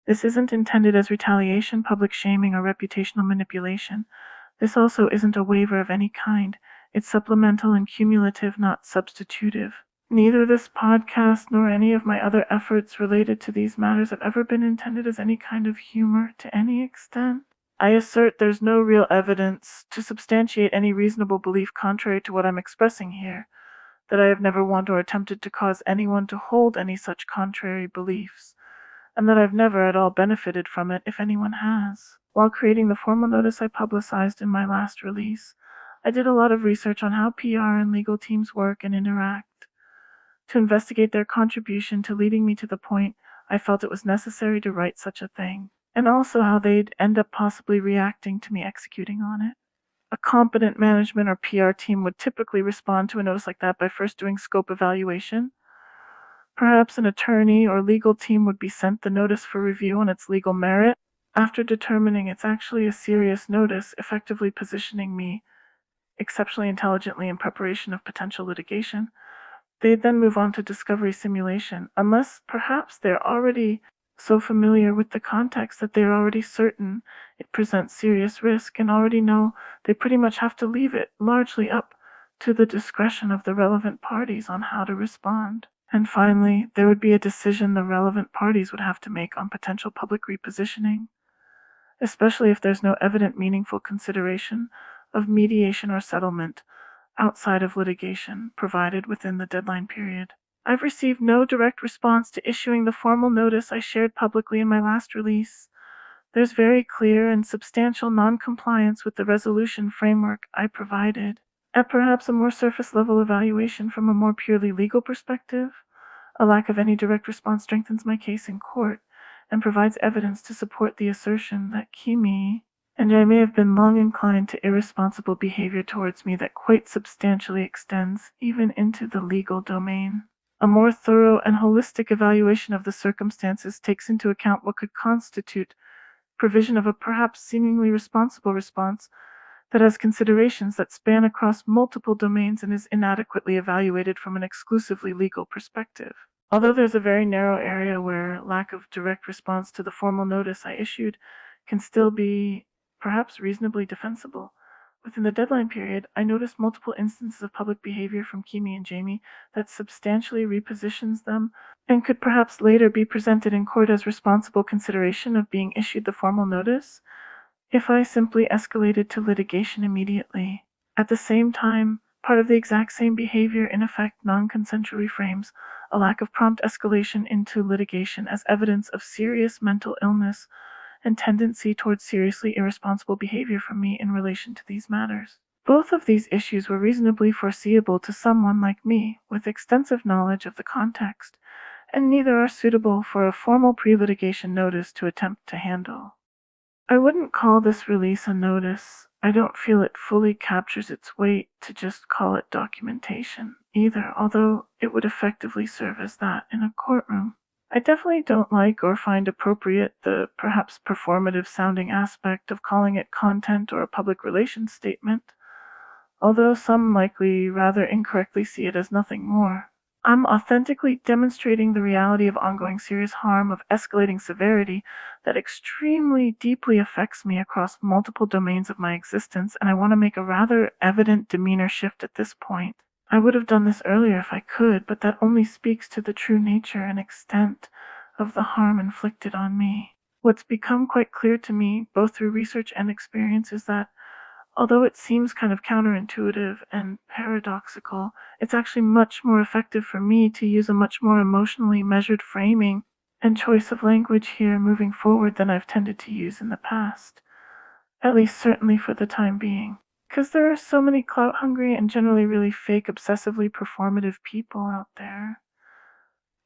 This isn't intended as retaliation, public shaming, or reputational manipulation. This also isn't a waiver of any kind. It's supplemental and cumulative, not substitutive. Neither this podcast nor any of my other efforts related to these matters have ever been intended as any kind of humor to any extent. I assert there's no real evidence to substantiate any reasonable belief contrary to what I'm expressing here, that I have never wanted or attempted to cause anyone to hold any such contrary beliefs, and that I've never at all benefited from it if anyone has. While creating the formal notice I publicized in my last release, I did a lot of research on how PR and legal teams work and interact, to investigate their contribution to leading me to the point I felt it was necessary to write such a thing, and also how they'd end up possibly reacting to me executing on it. A competent management or PR team would typically respond to a notice like that by first doing scope evaluation. Perhaps an attorney or legal team would be sent the notice for review on its legal merit. After determining it's actually a serious notice, effectively positioning me exceptionally intelligently in preparation of potential litigation, they'd then move on to discovery simulation, unless perhaps they're already so familiar with the context that they're already certain it presents serious risk and already know they pretty much have to leave it largely up to the discretion of the relevant parties on how to respond. And finally, there would be a decision the relevant parties would have to make on potential public repositioning, especially if there's no evident meaningful consideration of mediation or settlement outside of litigation provided within the deadline period. I've received no direct response to issuing the formal notice I shared publicly in my last release. There's very clear and substantial non-compliance with the resolution framework I provided. At perhaps a more surface-level evaluation from a more purely legal perspective, a lack of any direct response strengthens my case in court and provides evidence to support the assertion that Kimi and I may have been long inclined to irresponsible behavior towards me that quite substantially extends even into the legal domain. A more thorough and holistic evaluation of the circumstances takes into account what could constitute provision of a perhaps seemingly responsible response that has considerations that span across multiple domains and is inadequately evaluated from an exclusively legal perspective. Although there's a very narrow area where lack of direct response to the formal notice I issued can still be perhaps reasonably defensible, within the deadline period, I noticed multiple instances of public behavior from Kimi and Jamie that substantially repositions them and could perhaps later be presented in court as responsible consideration of being issued the formal notice if I simply escalated to litigation immediately. At the same time, part of the exact same behavior in effect non-consensual reframes a lack of prompt escalation into litigation as evidence of serious mental illness and tendency towards seriously irresponsible behavior from me in relation to these matters. Both of these issues were reasonably foreseeable to someone like me with extensive knowledge of the context, and neither are suitable for a formal pre-litigation notice to attempt to handle. I wouldn't call this release a notice. I don't feel it fully captures its weight to just call it documentation either, although it would effectively serve as that in a courtroom. I definitely don't like or find appropriate the perhaps performative sounding aspect of calling it content or a public relations statement, although some likely rather incorrectly see it as nothing more. I'm authentically demonstrating the reality of ongoing serious harm of escalating severity that extremely deeply affects me across multiple domains of my existence, and I want to make a rather evident demeanor shift at this point. I would have done this earlier if I could, but that only speaks to the true nature and extent of the harm inflicted on me. What's become quite clear to me, both through research and experience, is that although it seems kind of counterintuitive and paradoxical, it's actually much more effective for me to use a much more emotionally measured framing and choice of language here moving forward than I've tended to use in the past, at least certainly for the time being. Because there are so many clout-hungry and generally really fake, obsessively performative people out there.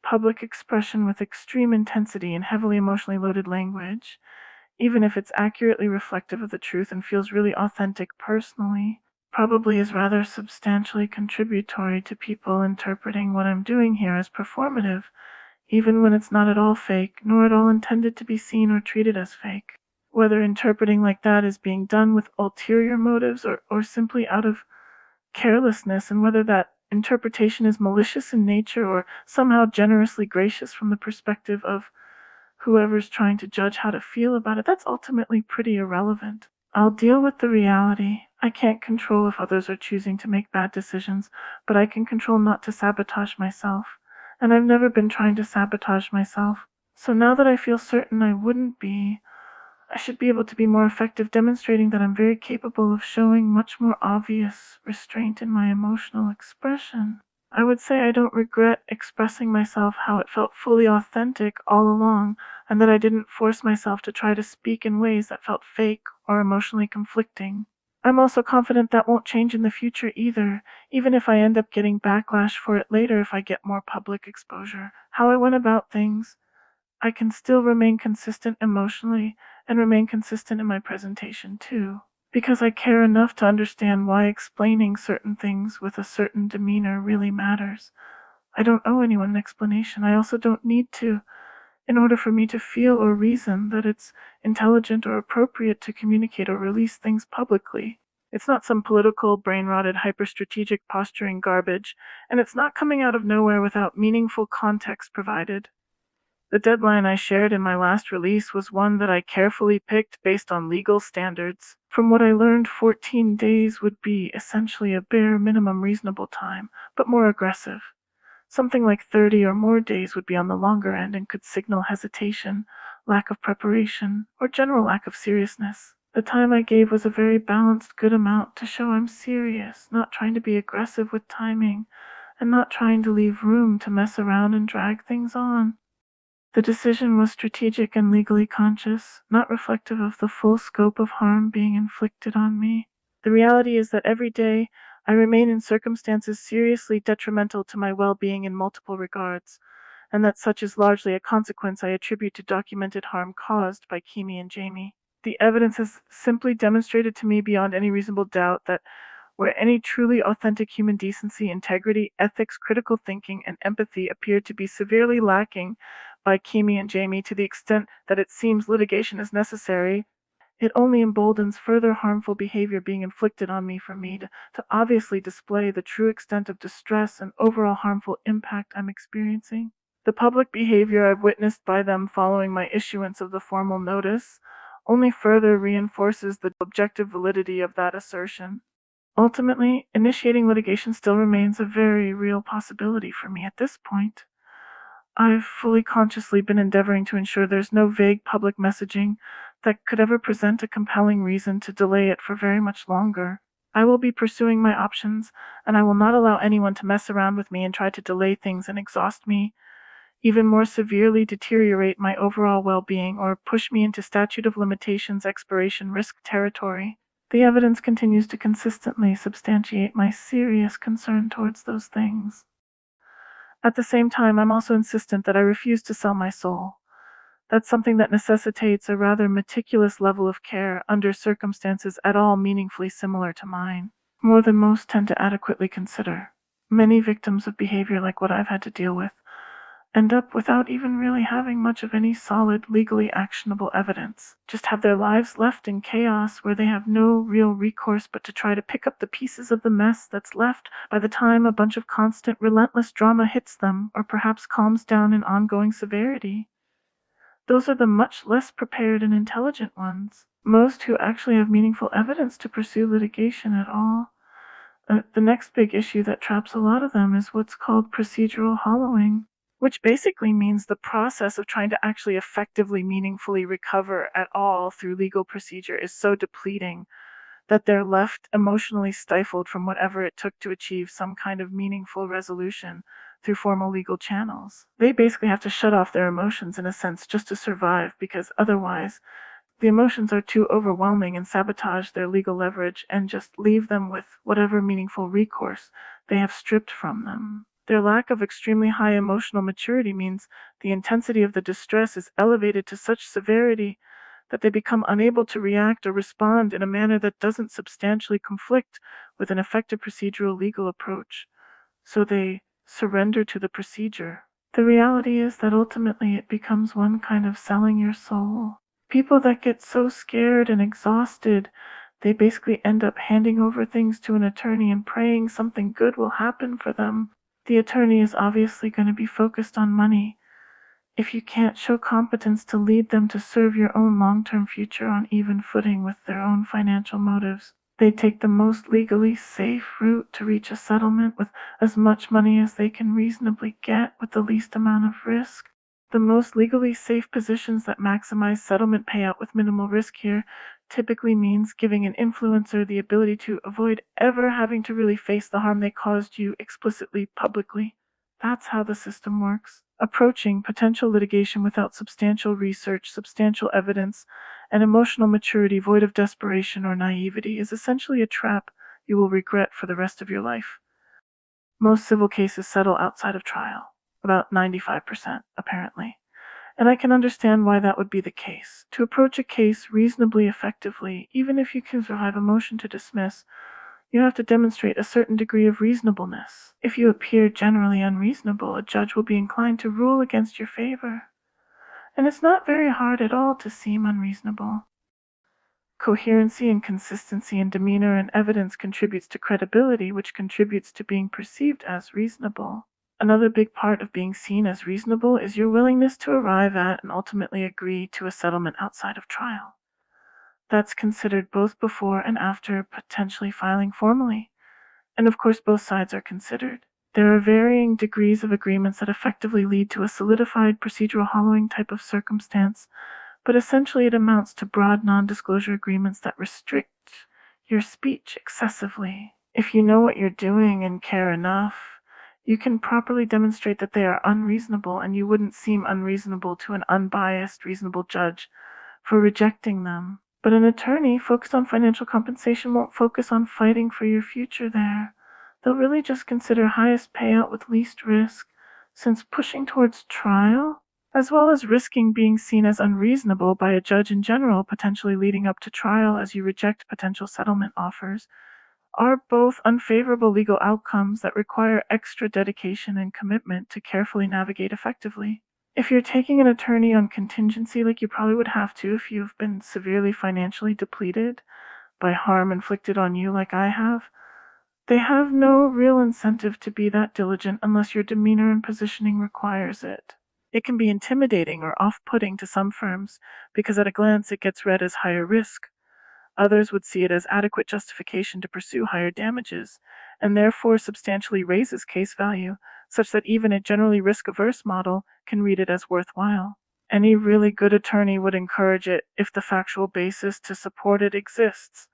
Public expression with extreme intensity and heavily emotionally loaded language, even if it's accurately reflective of the truth and feels really authentic personally, probably is rather substantially contributory to people interpreting what I'm doing here as performative, even when it's not at all fake, nor at all intended to be seen or treated as fake. Whether interpreting like that is being done with ulterior motives or simply out of carelessness, and whether that interpretation is malicious in nature or somehow generously gracious from the perspective of whoever's trying to judge how to feel about it, that's ultimately pretty irrelevant. I'll deal with the reality. I can't control if others are choosing to make bad decisions, but I can control not to sabotage myself. And I've never been trying to sabotage myself. So now that I feel certain I wouldn't be, I should be able to be more effective demonstrating that I'm very capable of showing much more obvious restraint in my emotional expression. I would say I don't regret expressing myself how it felt fully authentic all along, and that I didn't force myself to try to speak in ways that felt fake or emotionally conflicting. I'm also confident that won't change in the future either, even if I end up getting backlash for it later if I get more public exposure. How I went about things, I can still remain consistent emotionally and remain consistent in my presentation too, because I care enough to understand why explaining certain things with a certain demeanor really matters. I don't owe anyone an explanation. I also don't need to, in order for me to feel or reason that it's intelligent or appropriate to communicate or release things publicly. It's not some political, brain-rotted, hyper-strategic posturing garbage, and it's not coming out of nowhere without meaningful context provided. The deadline I shared in my last release was one that I carefully picked based on legal standards. From what I learned, 14 days would be essentially a bare minimum reasonable time, but more aggressive. Something like 30 or more days would be on the longer end and could signal hesitation, lack of preparation, or general lack of seriousness. The time I gave was a very balanced, good amount to show I'm serious, not trying to be aggressive with timing, and not trying to leave room to mess around and drag things on. The decision was strategic and legally conscious, not reflective of the full scope of harm being inflicted on me. The reality is that every day I remain in circumstances seriously detrimental to my well-being in multiple regards, and that such is largely a consequence I attribute to documented harm caused by Kimi and Jamie. The evidence has simply demonstrated to me beyond any reasonable doubt that where any truly authentic human decency, integrity, ethics, critical thinking, and empathy appeared to be severely lacking by Kimi and Jamie to the extent that it seems litigation is necessary, it only emboldens further harmful behavior being inflicted on me for me to obviously display the true extent of distress and overall harmful impact I'm experiencing. The public behavior I've witnessed by them following my issuance of the formal notice only further reinforces the objective validity of that assertion. Ultimately, initiating litigation still remains a very real possibility for me at this point. I've fully consciously been endeavoring to ensure there's no vague public messaging that could ever present a compelling reason to delay it for very much longer. I will be pursuing my options, and I will not allow anyone to mess around with me and try to delay things and exhaust me, even more severely deteriorate my overall well-being, or push me into statute of limitations expiration risk territory. The evidence continues to consistently substantiate my serious concern towards those things. At the same time, I'm also insistent that I refuse to sell my soul. That's something that necessitates a rather meticulous level of care under circumstances at all meaningfully similar to mine, more than most tend to adequately consider. Many victims of behavior like what I've had to deal with end up without even really having much of any solid, legally actionable evidence. Just have their lives left in chaos where they have no real recourse but to try to pick up the pieces of the mess that's left by the time a bunch of constant, relentless drama hits them, or perhaps calms down in ongoing severity. Those are the much less prepared and intelligent ones, most who actually have meaningful evidence to pursue litigation at all. The next big issue that traps a lot of them is what's called procedural hollowing, which basically means the process of trying to actually effectively, meaningfully recover at all through legal procedure is so depleting that they're left emotionally stifled from whatever it took to achieve some kind of meaningful resolution through formal legal channels. They basically have to shut off their emotions in a sense just to survive, because otherwise the emotions are too overwhelming and sabotage their legal leverage and just leave them with whatever meaningful recourse they have stripped from them. Their lack of extremely high emotional maturity means the intensity of the distress is elevated to such severity that they become unable to react or respond in a manner that doesn't substantially conflict with an effective procedural legal approach. So they surrender to the procedure. The reality is that ultimately it becomes one kind of selling your soul. People that get so scared and exhausted, they basically end up handing over things to an attorney and praying something good will happen for them. The attorney is obviously going to be focused on money. if you can't show competence to lead them to serve your own long-term future on even footing with their own financial motives, they take the most legally safe route to reach a settlement with as much money as they can reasonably get with the least amount of risk. The most legally safe positions that maximize settlement payout with minimal risk here typically means giving an influencer the ability to avoid ever having to really face the harm they caused you explicitly, publicly. That's how the system works. Approaching potential litigation without substantial research, substantial evidence, and emotional maturity void of desperation or naivety is essentially a trap you will regret for the rest of your life. Most civil cases settle outside of trial, about 95%, apparently. And I can understand why that would be the case. To approach a case reasonably effectively, even if you can survive a motion to dismiss, you have to demonstrate a certain degree of reasonableness. If you appear generally unreasonable, a judge will be inclined to rule against your favor. And it's not very hard at all to seem unreasonable. Coherency and consistency in demeanor and evidence contributes to credibility, which contributes to being perceived as reasonable. Another big part of being seen as reasonable is your willingness to arrive at and ultimately agree to a settlement outside of trial. That's considered both before and after potentially filing formally. And of course, both sides are considered. There are varying degrees of agreements that effectively lead to a solidified procedural hollowing type of circumstance, but essentially it amounts to broad non-disclosure agreements that restrict your speech excessively. If you know what you're doing and care enough, you can properly demonstrate that they are unreasonable, and you wouldn't seem unreasonable to an unbiased, reasonable judge for rejecting them. But an attorney focused on financial compensation won't focus on fighting for your future there. They'll really just consider highest payout with least risk, since pushing towards trial, as well as risking being seen as unreasonable by a judge in general, potentially leading up to trial as you reject potential settlement offers, are both unfavorable legal outcomes that require extra dedication and commitment to carefully navigate effectively. If you're taking an attorney on contingency, like you probably would have to if you've been severely financially depleted by harm inflicted on you like I have, they have no real incentive to be that diligent unless your demeanor and positioning requires it. It can be intimidating or off-putting to some firms because at a glance it gets read as higher risk. Others would see it as adequate justification to pursue higher damages, and therefore substantially raises case value, such that even a generally risk-averse model can read it as worthwhile. Any really good attorney would encourage it if the factual basis to support it exists.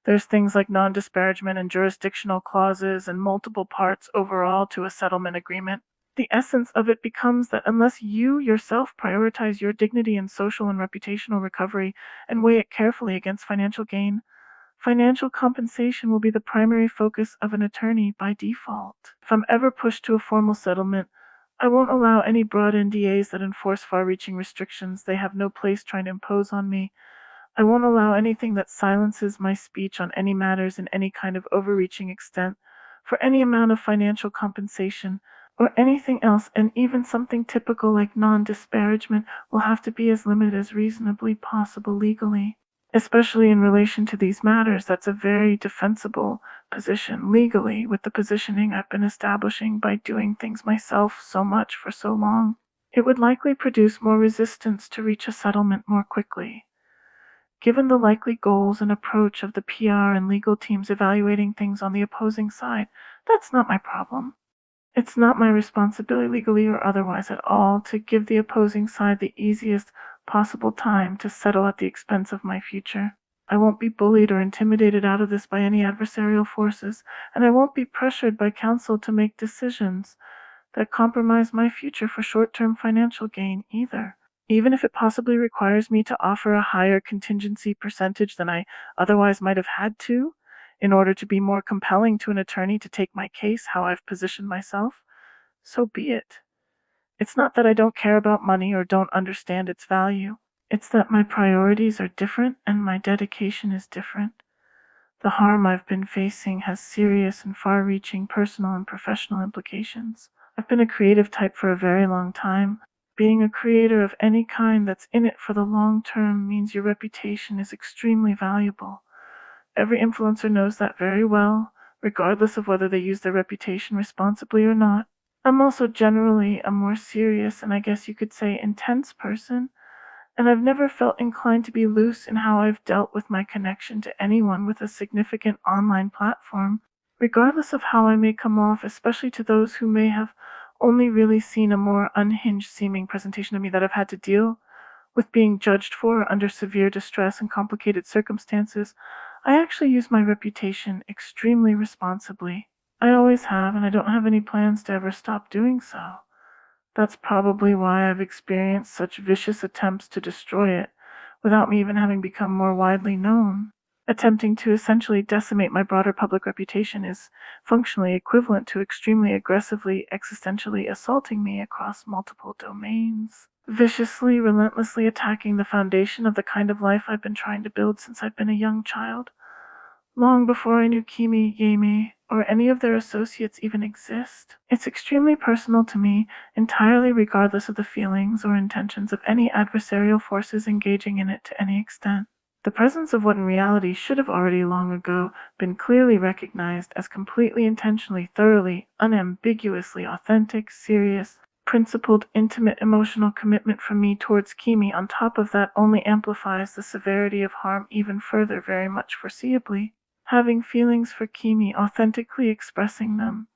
There's things like non-disparagement and jurisdictional clauses and multiple parts overall to a settlement agreement. The essence of it becomes that unless you yourself prioritize your dignity and social and reputational recovery and weigh it carefully against financial gain, financial compensation will be the primary focus of an attorney by default. If I'm ever pushed to a formal settlement, I won't allow any broad NDAs that enforce far-reaching restrictions they have no place trying to impose on me. I won't allow anything that silences my speech on any matters in any kind of overreaching extent for any amount of financial compensation or anything else, and even something typical like non-disparagement will have to be as limited as reasonably possible legally. Especially in relation to these matters, that's a very defensible position legally with the positioning I've been establishing by doing things myself so much for so long. It would likely produce more resistance to reach a settlement more quickly. Given the likely goals and approach of the PR and legal teams evaluating things on the opposing side, that's not my problem. It's not my responsibility, legally or otherwise at all, to give the opposing side the easiest possible time to settle at the expense of my future. I won't be bullied or intimidated out of this by any adversarial forces, and I won't be pressured by counsel to make decisions that compromise my future for short-term financial gain either. Even if it possibly requires me to offer a higher contingency percentage than I otherwise might have had to, in order to be more compelling to an attorney to take my case how I've positioned myself, so be it. It's not that I don't care about money or don't understand its value. It's that my priorities are different and my dedication is different. The harm I've been facing has serious and far-reaching personal and professional implications. I've been a creative type for a very long time. Being a creator of any kind that's in it for the long term means your reputation is extremely valuable. Every influencer knows that very well, regardless of whether they use their reputation responsibly or not. I'm also generally a more serious and I guess you could say intense person, and I've never felt inclined to be loose in how I've dealt with my connection to anyone with a significant online platform, regardless of how I may come off, especially to those who may have only really seen a more unhinged seeming presentation of me that I've had to deal with being judged for under severe distress and complicated circumstances. I actually use my reputation extremely responsibly. I always have, and I don't have any plans to ever stop doing so. That's probably why I've experienced such vicious attempts to destroy it, without me even having become more widely known. Attempting to essentially decimate my broader public reputation is functionally equivalent to extremely aggressively, existentially assaulting me across multiple domains. Viciously, relentlessly attacking the foundation of the kind of life I've been trying to build since I've been a young child. Long before I knew Kimi, Yame, or any of their associates even exist. It's extremely personal to me, entirely regardless of the feelings or intentions of any adversarial forces engaging in it to any extent. The presence of what in reality should have already long ago been clearly recognized as completely intentionally, thoroughly, unambiguously authentic, serious, principled, intimate emotional commitment from me towards Kimi on top of that only amplifies the severity of harm even further, very much foreseeably. Having feelings for Kimi, authentically expressing them,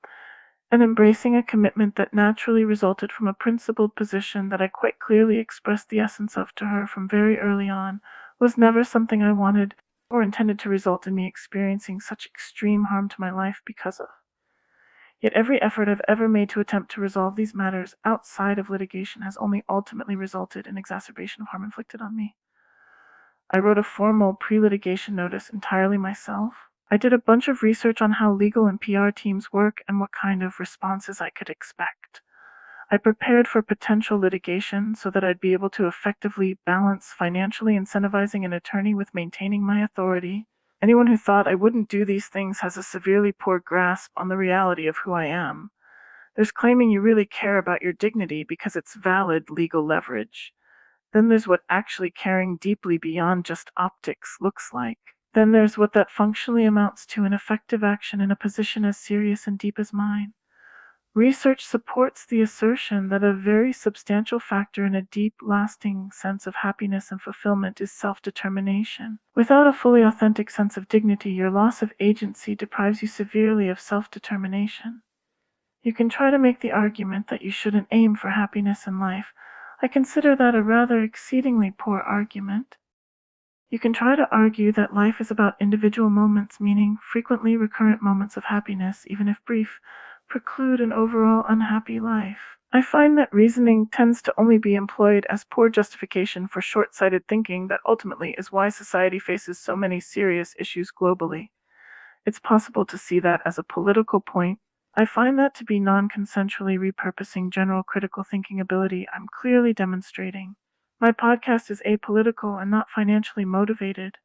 and embracing a commitment that naturally resulted from a principled position that I quite clearly expressed the essence of to her from very early on, was never something I wanted or intended to result in me experiencing such extreme harm to my life because of. Yet every effort I've ever made to attempt to resolve these matters outside of litigation has only ultimately resulted in exacerbation of harm inflicted on me. I wrote a formal pre-litigation notice entirely myself. I did a bunch of research on how legal and PR teams work and what kind of responses I could expect. I prepared for potential litigation so that I'd be able to effectively balance financially incentivizing an attorney with maintaining my authority. Anyone who thought I wouldn't do these things has a severely poor grasp on the reality of who I am. There's claiming you really care about your dignity because it's valid legal leverage. Then there's what actually caring deeply beyond just optics looks like. Then there's what that functionally amounts to an effective action in a position as serious and deep as mine. Research supports the assertion that a very substantial factor in a deep, lasting sense of happiness and fulfillment is self-determination. Without a fully authentic sense of dignity, your loss of agency deprives you severely of self-determination. You can try to make the argument that you shouldn't aim for happiness in life. I consider that a rather exceedingly poor argument. You can try to argue that life is about individual moments, meaning frequently recurrent moments of happiness, even if brief, preclude an overall unhappy life. I find that reasoning tends to only be employed as poor justification for short-sighted thinking that ultimately is why society faces so many serious issues globally. It's possible to see that as a political point. I find that to be non-consensually repurposing general critical thinking ability I'm clearly demonstrating. My podcast is apolitical and not financially motivated.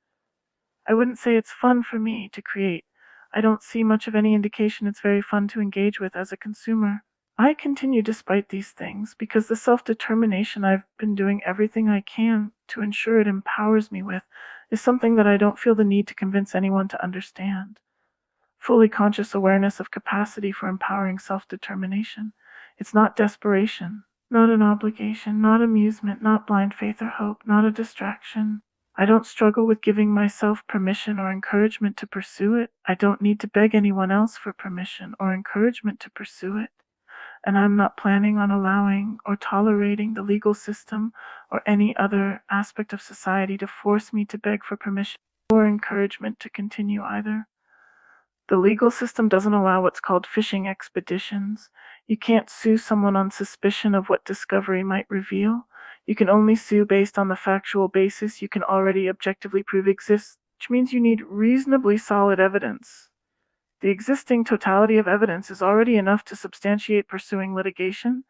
I wouldn't say it's fun for me to create. I don't see much of any indication it's very fun to engage with as a consumer. I continue despite these things because the self-determination I've been doing everything I can to ensure it empowers me with is something that I don't feel the need to convince anyone to understand. Fully conscious awareness of capacity for empowering self-determination. It's not desperation, not an obligation, not amusement, not blind faith or hope, not a distraction. I don't struggle with giving myself permission or encouragement to pursue it. I don't need to beg anyone else for permission or encouragement to pursue it. And I'm not planning on allowing or tolerating the legal system or any other aspect of society to force me to beg for permission or encouragement to continue either. The legal system doesn't allow what's called fishing expeditions. You can't sue someone on suspicion of what discovery might reveal. You can only sue based on the factual basis you can already objectively prove exists, which means you need reasonably solid evidence. The existing totality of evidence is already enough to substantiate pursuing litigation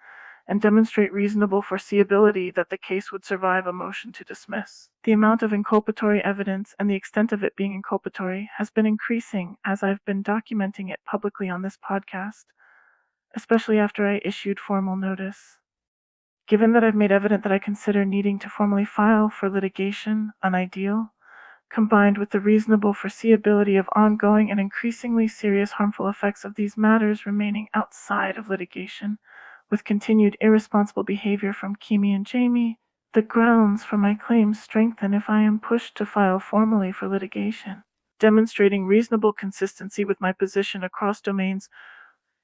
and demonstrate reasonable foreseeability that the case would survive a motion to dismiss. The amount of inculpatory evidence and the extent of it being inculpatory has been increasing as I've been documenting it publicly on this podcast, especially after I issued formal notice. Given that I've made evident that I consider needing to formally file for litigation unideal, combined with the reasonable foreseeability of ongoing and increasingly serious harmful effects of these matters remaining outside of litigation, with continued irresponsible behavior from Kimi and Jamie, the grounds for my claims strengthen if I am pushed to file formally for litigation. Demonstrating reasonable consistency with my position across domains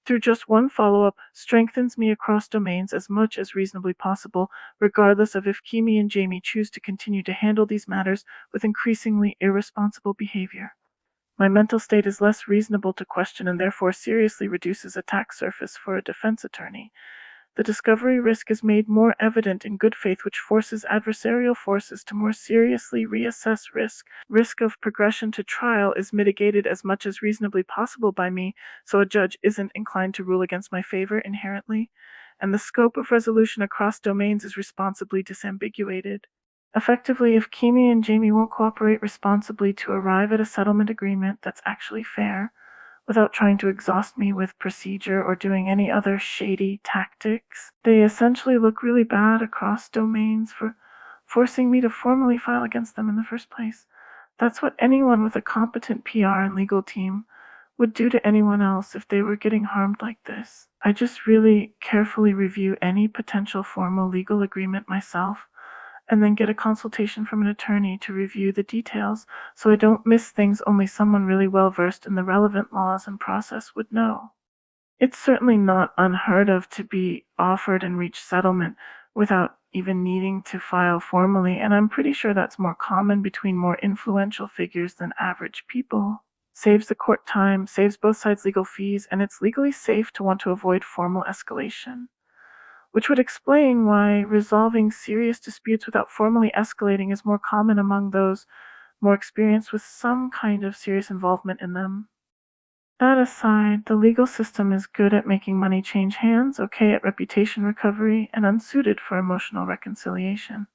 through just one follow-up strengthens me across domains as much as reasonably possible, regardless of if Kimi and Jamie choose to continue to handle these matters with increasingly irresponsible behavior. My mental state is less reasonable to question and therefore seriously reduces attack surface for a defense attorney. The discovery risk is made more evident in good faith, which forces adversarial forces to more seriously reassess risk. Risk of progression to trial is mitigated as much as reasonably possible by me, so a judge isn't inclined to rule against my favor inherently, and the scope of resolution across domains is responsibly disambiguated. Effectively, if Kimi and Jamie won't cooperate responsibly to arrive at a settlement agreement that's actually fair, without trying to exhaust me with procedure or doing any other shady tactics, they essentially look really bad across domains for forcing me to formally file against them in the first place. That's what anyone with a competent PR and legal team would do to anyone else if they were getting harmed like this. I just really carefully review any potential formal legal agreement myself, and then get a consultation from an attorney to review the details so I don't miss things only someone really well versed in the relevant laws and process would know. It's certainly not unheard of to be offered and reach settlement without even needing to file formally, and I'm pretty sure that's more common between more influential figures than average people. Saves the court time, saves both sides legal fees, and it's legally safe to want to avoid formal escalation, which would explain why resolving serious disputes without formally escalating is more common among those more experienced with some kind of serious involvement in them. That aside, the legal system is good at making money change hands, okay at reputation recovery, and unsuited for emotional reconciliation.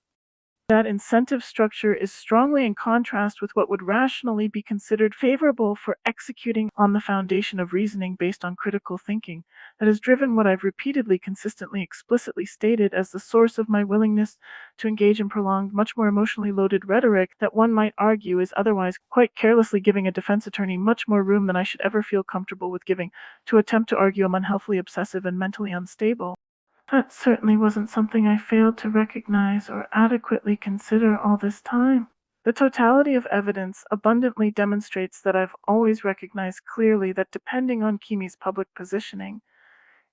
That incentive structure is strongly in contrast with what would rationally be considered favorable for executing on the foundation of reasoning based on critical thinking that has driven what I've repeatedly, consistently, explicitly stated as the source of my willingness to engage in prolonged, much more emotionally loaded rhetoric that one might argue is otherwise quite carelessly giving a defense attorney much more room than I should ever feel comfortable with giving to attempt to argue I'm unhealthily obsessive and mentally unstable. That certainly wasn't something I failed to recognize or adequately consider all this time. The totality of evidence abundantly demonstrates that I've always recognized clearly that depending on Kimi's public positioning,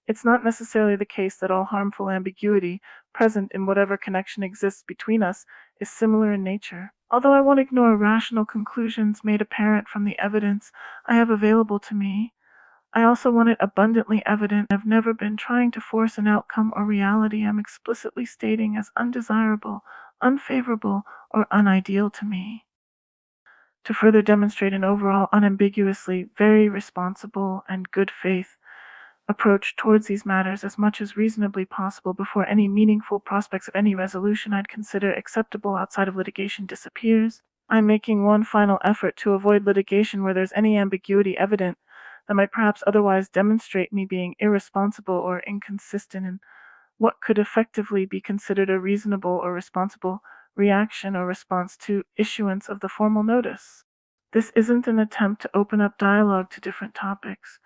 it's not necessarily the case that all harmful ambiguity present in whatever connection exists between us is similar in nature. Although I won't ignore rational conclusions made apparent from the evidence I have available to me, I also want it abundantly evident I've never been trying to force an outcome or reality I'm explicitly stating as undesirable, unfavorable, or unideal to me. To further demonstrate an overall unambiguously very responsible and good faith approach towards these matters as much as reasonably possible before any meaningful prospects of any resolution I'd consider acceptable outside of litigation disappears, I'm making one final effort to avoid litigation where there's any ambiguity evident that might perhaps otherwise demonstrate me being irresponsible or inconsistent in what could effectively be considered a reasonable or responsible reaction or response to issuance of the formal notice. This isn't an attempt to open up dialogue to different topics,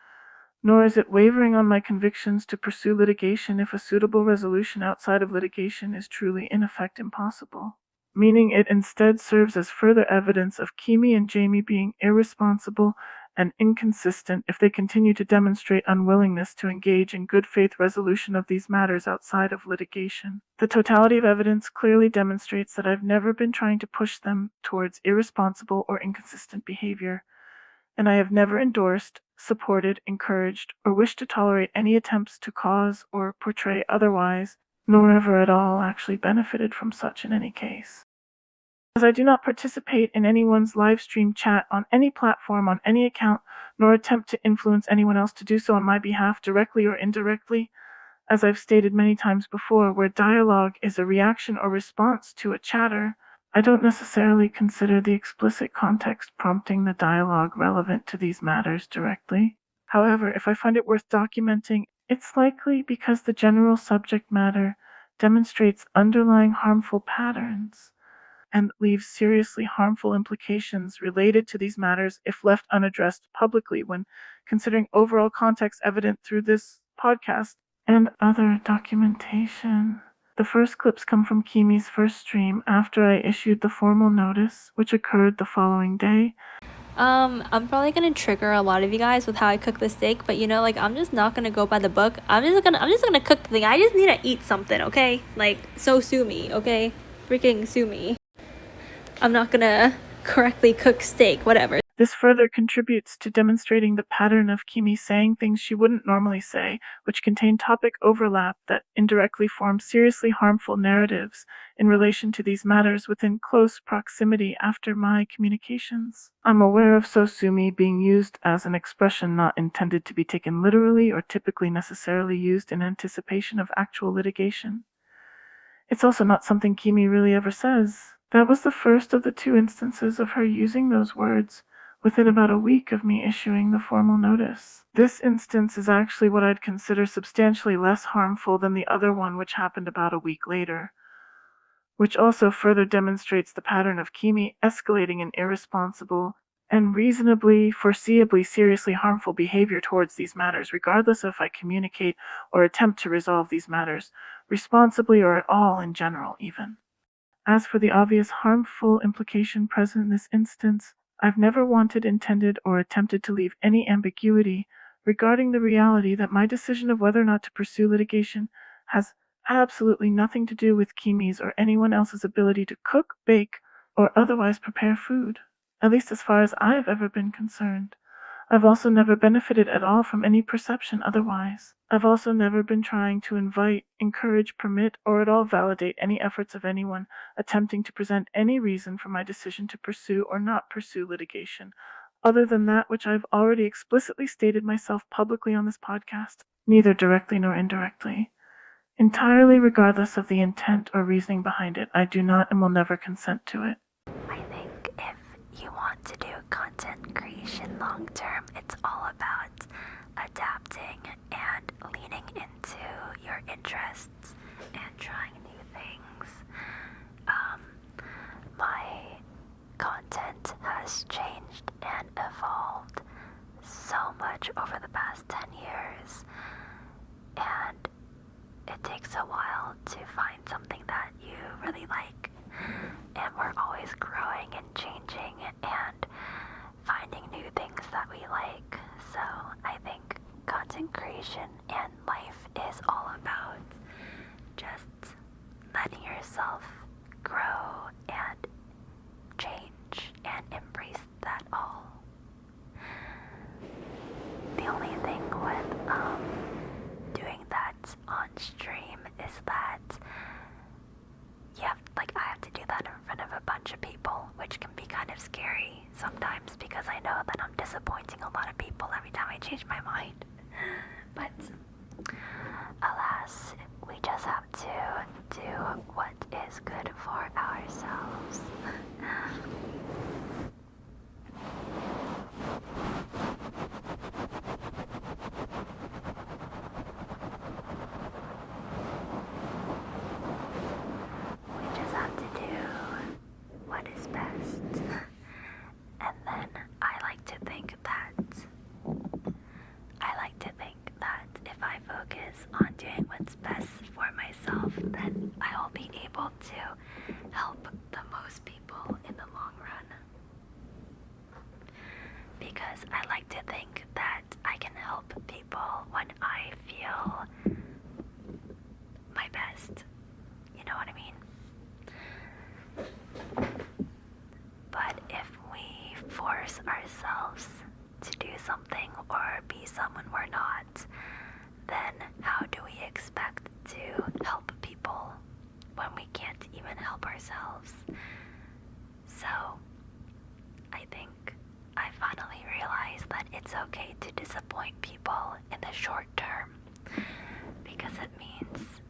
nor is it wavering on my convictions to pursue litigation if a suitable resolution outside of litigation is truly in effect impossible, meaning it instead serves as further evidence of Kimi and Jamie being irresponsible and inconsistent if they continue to demonstrate unwillingness to engage in good faith resolution of these matters outside of litigation. The totality of evidence clearly demonstrates that I've never been trying to push them towards irresponsible or inconsistent behavior, and I have never endorsed, supported, encouraged, or wished to tolerate any attempts to cause or portray otherwise, nor ever at all actually benefited from such in any case. As I do not participate in anyone's live stream chat on any platform, on any account, nor attempt to influence anyone else to do so on my behalf directly or indirectly, as I've stated many times before, where dialogue is a reaction or response to a chatter, I don't necessarily consider the explicit context prompting the dialogue relevant to these matters directly. However, if I find it worth documenting, it's likely because the general subject matter demonstrates underlying harmful patterns, and leaves seriously harmful implications related to these matters if left unaddressed publicly when considering overall context evident through this podcast and other documentation. The first clips come from Kimi's first stream after I issued the formal notice, which occurred the following day. I'm probably gonna trigger a lot of you guys with how I cook the steak, but like I'm just not gonna go by the book. I'm just gonna cook the thing. I just need to eat something, okay? Like, so sue me, okay? Freaking sue me. I'm not gonna correctly cook steak, whatever. This further contributes to demonstrating the pattern of Kimi saying things she wouldn't normally say, which contain topic overlap that indirectly form seriously harmful narratives in relation to these matters within close proximity after my communications. I'm aware of sosumi being used as an expression not intended to be taken literally or typically necessarily used in anticipation of actual litigation. It's also not something Kimi really ever says. That was the first of the 2 instances of her using those words within about a week of me issuing the formal notice. This instance is actually what I'd consider substantially less harmful than the other one, which happened about a week later, which also further demonstrates the pattern of Kimi escalating an irresponsible and reasonably foreseeably seriously harmful behavior towards these matters, regardless if I communicate or attempt to resolve these matters responsibly or at all in general even. As for the obvious harmful implication present in this instance, I've never wanted, intended, or attempted to leave any ambiguity regarding the reality that my decision of whether or not to pursue litigation has absolutely nothing to do with Kimi's or anyone else's ability to cook, bake, or otherwise prepare food, at least as far as I've ever been concerned. I've also never benefited at all from any perception otherwise. I've also never been trying to invite, encourage, permit, or at all validate any efforts of anyone attempting to present any reason for my decision to pursue or not pursue litigation, other than that which I've already explicitly stated myself publicly on this podcast, neither directly nor indirectly. Entirely regardless of the intent or reasoning behind it, I do not and will never consent to it. I think if you want to do content creation long term, it's all about adapting and leaning into your interests and trying new things. My content has changed and evolved so much over the past 10 years, and it takes a while to find something that you really like. And we're always growing and changing and finding new things that we like. So I think content creation and life is all about just letting yourself grow and change and embrace that all. The only thing with doing that on stream is that I have to do that in front of a bunch of people, which can be kind of scary sometimes because I know that I'm disappointing a lot of people every time I change my mind. But alas, we just have to do what is good for ourselves. We just have to do what is best. And then I like to think that if I focus on doing what's best for myself, then I will be able to help the most people in the long run. Because I like to think that I can help people when I feel my best. You know what I mean? But if we force ourselves to do something or be someone we're not, then how do we expect to help people when we can't even help ourselves? So, I think I finally realized that it's okay to disappoint people in the short term, because it means,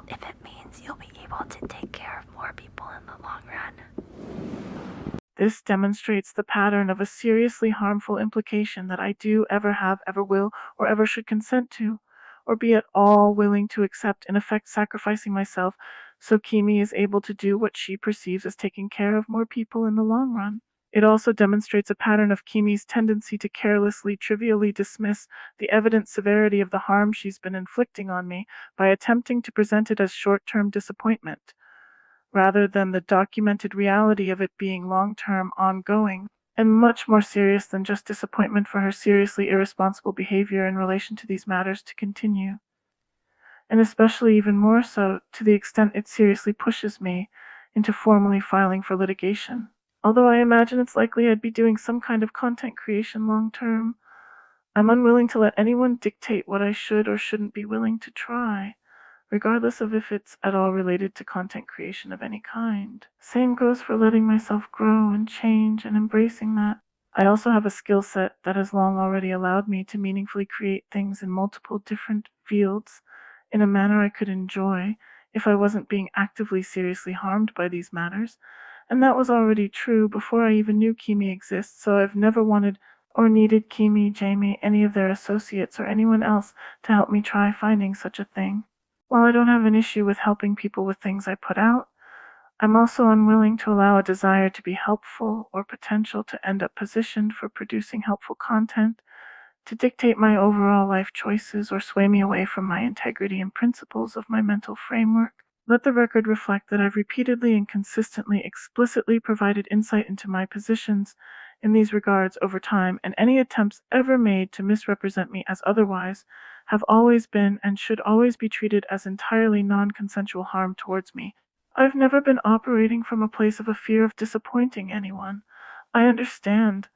if it means you'll be able to take care of more people in the long run. This demonstrates the pattern of a seriously harmful implication that I do ever have, ever will, or ever should consent to, or be at all willing to accept, in effect sacrificing myself so Kimi is able to do what she perceives as taking care of more people in the long run. It also demonstrates a pattern of Kimi's tendency to carelessly, trivially dismiss the evident severity of the harm she's been inflicting on me by attempting to present it as short-term disappointment, rather than the documented reality of it being long-term, ongoing, and much more serious than just disappointment for her seriously irresponsible behavior in relation to these matters to continue. And especially even more so to the extent it seriously pushes me into formally filing for litigation. Although I imagine it's likely I'd be doing some kind of content creation long term, I'm unwilling to let anyone dictate what I should or shouldn't be willing to try, regardless of if it's at all related to content creation of any kind. Same goes for letting myself grow and change and embracing that. I also have a skill set that has long already allowed me to meaningfully create things in multiple different fields in a manner I could enjoy if I wasn't being actively seriously harmed by these matters. And that was already true before I even knew Kimi exists, so I've never wanted or needed Kimi, Jamie, any of their associates, or anyone else to help me try finding such a thing. While I don't have an issue with helping people with things I put out, I'm also unwilling to allow a desire to be helpful or potential to end up positioned for producing helpful content to dictate my overall life choices or sway me away from my integrity and principles of my mental framework. Let the record reflect that I've repeatedly and consistently explicitly provided insight into my positions in these regards over time, and any attempts ever made to misrepresent me as otherwise have always been and should always be treated as entirely non-consensual harm towards me. I've never been operating from a place of a fear of disappointing anyone. I understand.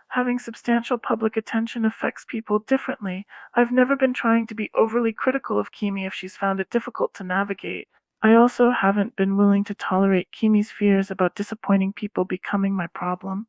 Having substantial public attention affects people differently. I've never been trying to be overly critical of Kimi if she's found it difficult to navigate. I also haven't been willing to tolerate Kimi's fears about disappointing people becoming my problem.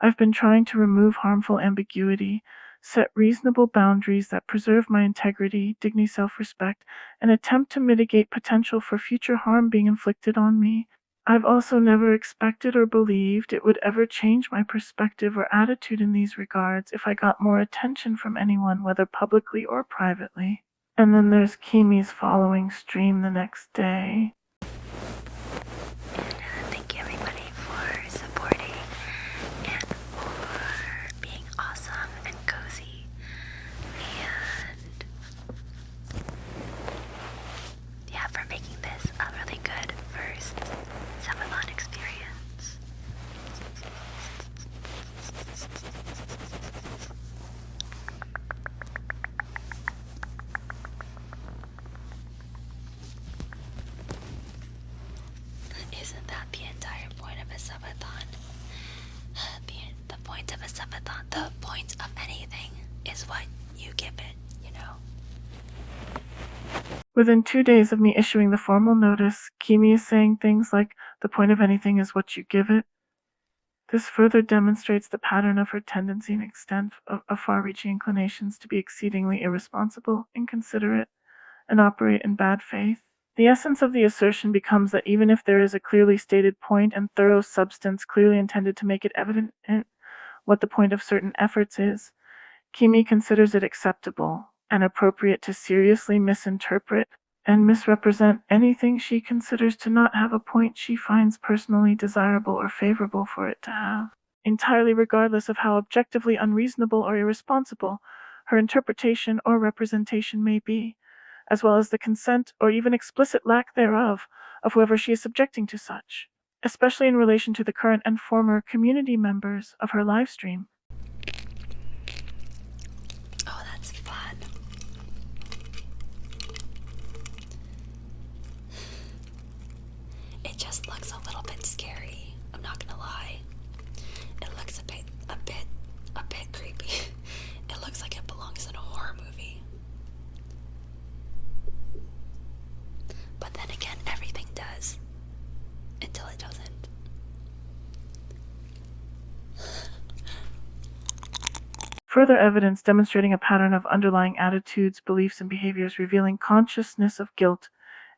I've been trying to remove harmful ambiguity, set reasonable boundaries that preserve my integrity, dignity, self-respect, and attempt to mitigate potential for future harm being inflicted on me. I've also never expected or believed it would ever change my perspective or attitude in these regards if I got more attention from anyone, whether publicly or privately. And then there's Kimi's following stream the next day. Thank you everybody for supporting and for being awesome and cozy and yeah, for making this a really good first subathon experience. Isn't that the entire point of a subathon? The point of a subathon, the point of anything is what you give it, you know? Within 2 days of me issuing the formal notice, Kimi is saying things like, "The point of anything is what you give it." This further demonstrates the pattern of her tendency and extent of far-reaching inclinations to be exceedingly irresponsible, inconsiderate, and operate in bad faith. The essence of the assertion becomes that even if there is a clearly stated point and thorough substance clearly intended to make it evident what the point of certain efforts is, Kimi considers it acceptable and appropriate to seriously misinterpret and misrepresent anything she considers to not have a point she finds personally desirable or favorable for it to have, entirely regardless of how objectively unreasonable or irresponsible her interpretation or representation may be, as well as the consent or even explicit lack thereof of whoever she is subjecting to such, especially in relation to the current and former community members of her live stream. Oh, that's fun. It just looks a little bit scary, I'm not gonna lie. It looks a bit creepy. It looks like it belongs in a horror movie. But then again, everything does. Until it doesn't. Further evidence demonstrating a pattern of underlying attitudes, beliefs, and behaviors revealing consciousness of guilt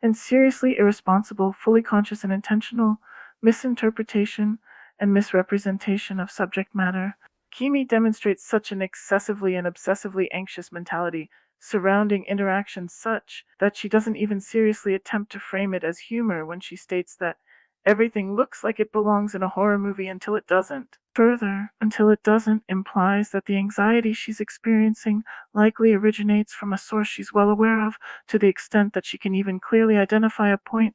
and seriously irresponsible, fully conscious and intentional misinterpretation and misrepresentation of subject matter. Kimi demonstrates such an excessively and obsessively anxious mentality, surrounding interactions such that she doesn't even seriously attempt to frame it as humor when she states that everything looks like it belongs in a horror movie until it doesn't. Further, until it doesn't implies that the anxiety she's experiencing likely originates from a source she's well aware of, to the extent that she can even clearly identify a point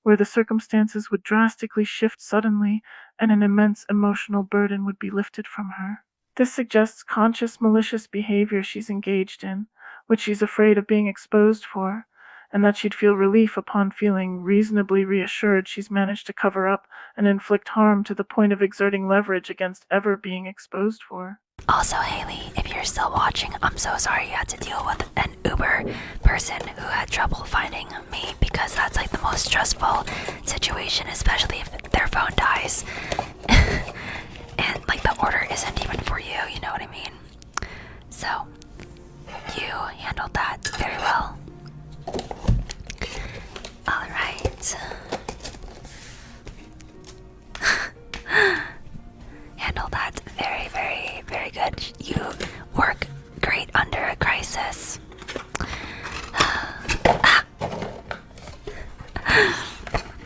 where the circumstances would drastically shift suddenly and an immense emotional burden would be lifted from her. This suggests conscious malicious behavior she's engaged in, which she's afraid of being exposed for, and that she'd feel relief upon feeling reasonably reassured she's managed to cover up and inflict harm to the point of exerting leverage against ever being exposed for. Also, Haley, if you're still watching, I'm so sorry you had to deal with an Uber person who had trouble finding me, because that's like the most stressful situation, especially if their phone dies. And like the order isn't even for you, you know what I mean? So, you handled that very well. Alright. Handle that very, very, very good. You work great under a crisis.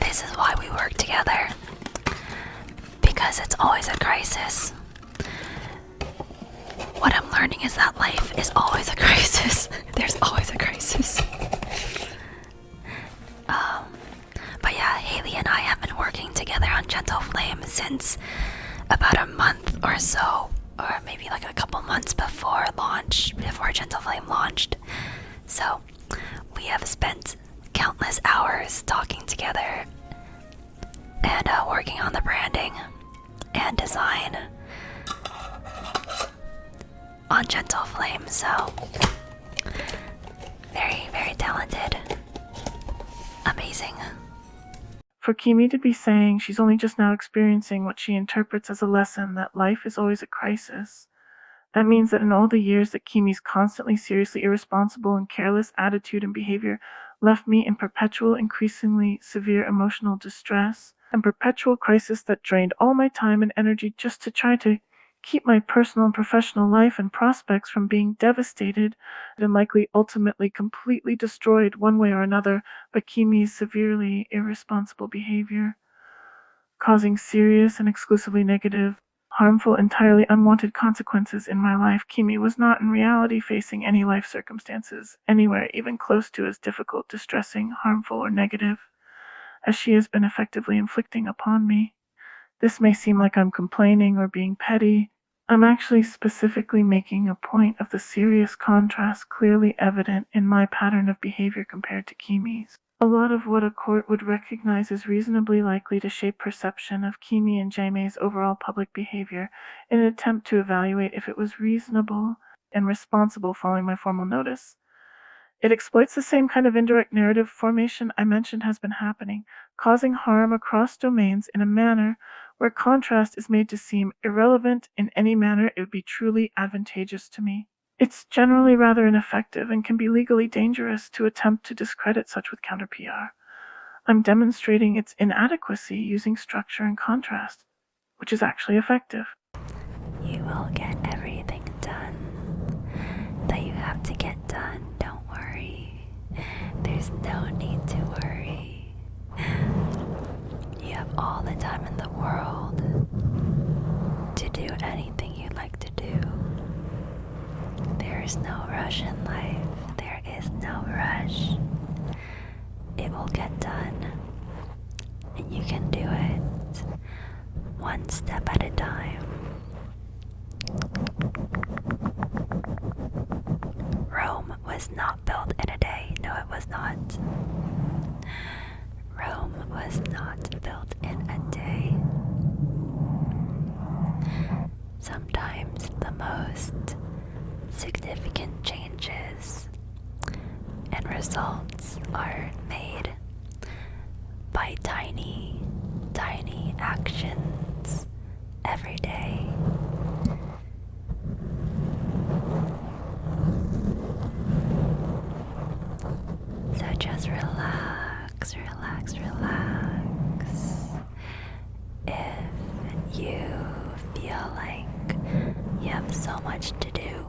This is why we work together. Because it's always a crisis. What I'm learning is that life is always a crisis. There's always a crisis. But yeah, Haley and I have been working together on Gentle Flame since about a month or so, or maybe like a couple months before Gentle Flame launched. So we have spent countless hours talking together and working on the branding and design on Gentle Flame. So very, very talented. Amazing. For Kimi to be saying she's only just now experiencing what she interprets as a lesson that life is always a crisis, that means that in all the years that Kimi's constantly seriously irresponsible and careless attitude and behavior left me in perpetual, increasingly severe emotional distress and perpetual crisis that drained all my time and energy just to try to keep my personal and professional life and prospects from being devastated and likely ultimately completely destroyed one way or another by Kimi's severely irresponsible behavior, causing serious and exclusively negative, harmful, entirely unwanted consequences in my life. Kimi was not in reality facing any life circumstances anywhere even close to as difficult, distressing, harmful, or negative as she has been effectively inflicting upon me. This may seem like I'm complaining or being petty. I'm actually specifically making a point of the serious contrast clearly evident in my pattern of behavior compared to Kimi's. A lot of what a court would recognize is reasonably likely to shape perception of Kimi and Jaime's overall public behavior in an attempt to evaluate if it was reasonable and responsible following my formal notice. It exploits the same kind of indirect narrative formation I mentioned has been happening, causing harm across domains in a manner where contrast is made to seem irrelevant in any manner it would be truly advantageous to me. It's generally rather ineffective and can be legally dangerous to attempt to discredit such with counter PR. I'm demonstrating its inadequacy using structure and contrast, which is actually effective. You will get everything done that you have to get done. Don't worry. There's no need to worry. You have all the time in the world to do anything you'd like to do. There is no rush in life. There is no rush. It will get done. And you can do it one step at a time. Rome was not built in a day. No, it was not. Rome was not built in a day. Sometimes the most significant changes and results are made by tiny, tiny actions every day. So just relax, relax, relax. If you feel like you have so much to do,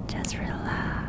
just relax.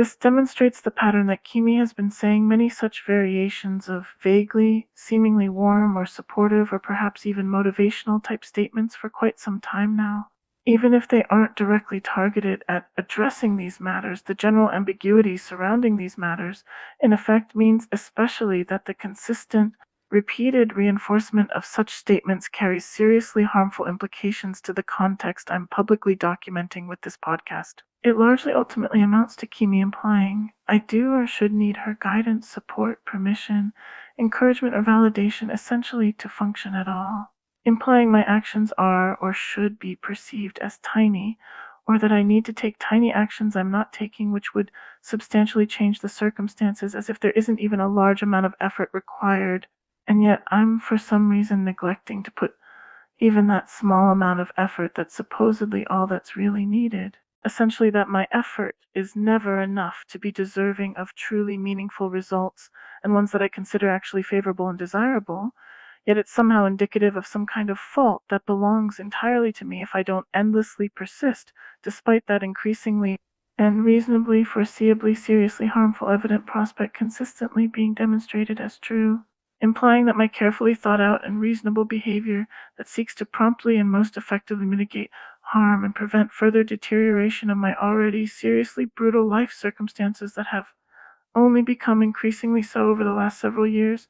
This demonstrates the pattern that Kimi has been saying many such variations of vaguely, seemingly warm or supportive or perhaps even motivational type statements for quite some time now. Even if they aren't directly targeted at addressing these matters, the general ambiguity surrounding these matters in effect means especially that the consistent, repeated reinforcement of such statements carries seriously harmful implications to the context I'm publicly documenting with this podcast. It largely ultimately amounts to Kimi implying I do or should need her guidance, support, permission, encouragement, or validation essentially to function at all. Implying my actions are or should be perceived as tiny, or that I need to take tiny actions I'm not taking which would substantially change the circumstances, as if there isn't even a large amount of effort required, and yet I'm for some reason neglecting to put even that small amount of effort that's supposedly all that's really needed. Essentially, that my effort is never enough to be deserving of truly meaningful results, and ones that I consider actually favorable and desirable, yet it's somehow indicative of some kind of fault that belongs entirely to me if I don't endlessly persist, despite that increasingly and reasonably foreseeably seriously harmful evident prospect consistently being demonstrated as true. Implying that my carefully thought out and reasonable behavior that seeks to promptly and most effectively mitigate harm and prevent further deterioration of my already seriously brutal life circumstances that have only become increasingly so over the last several years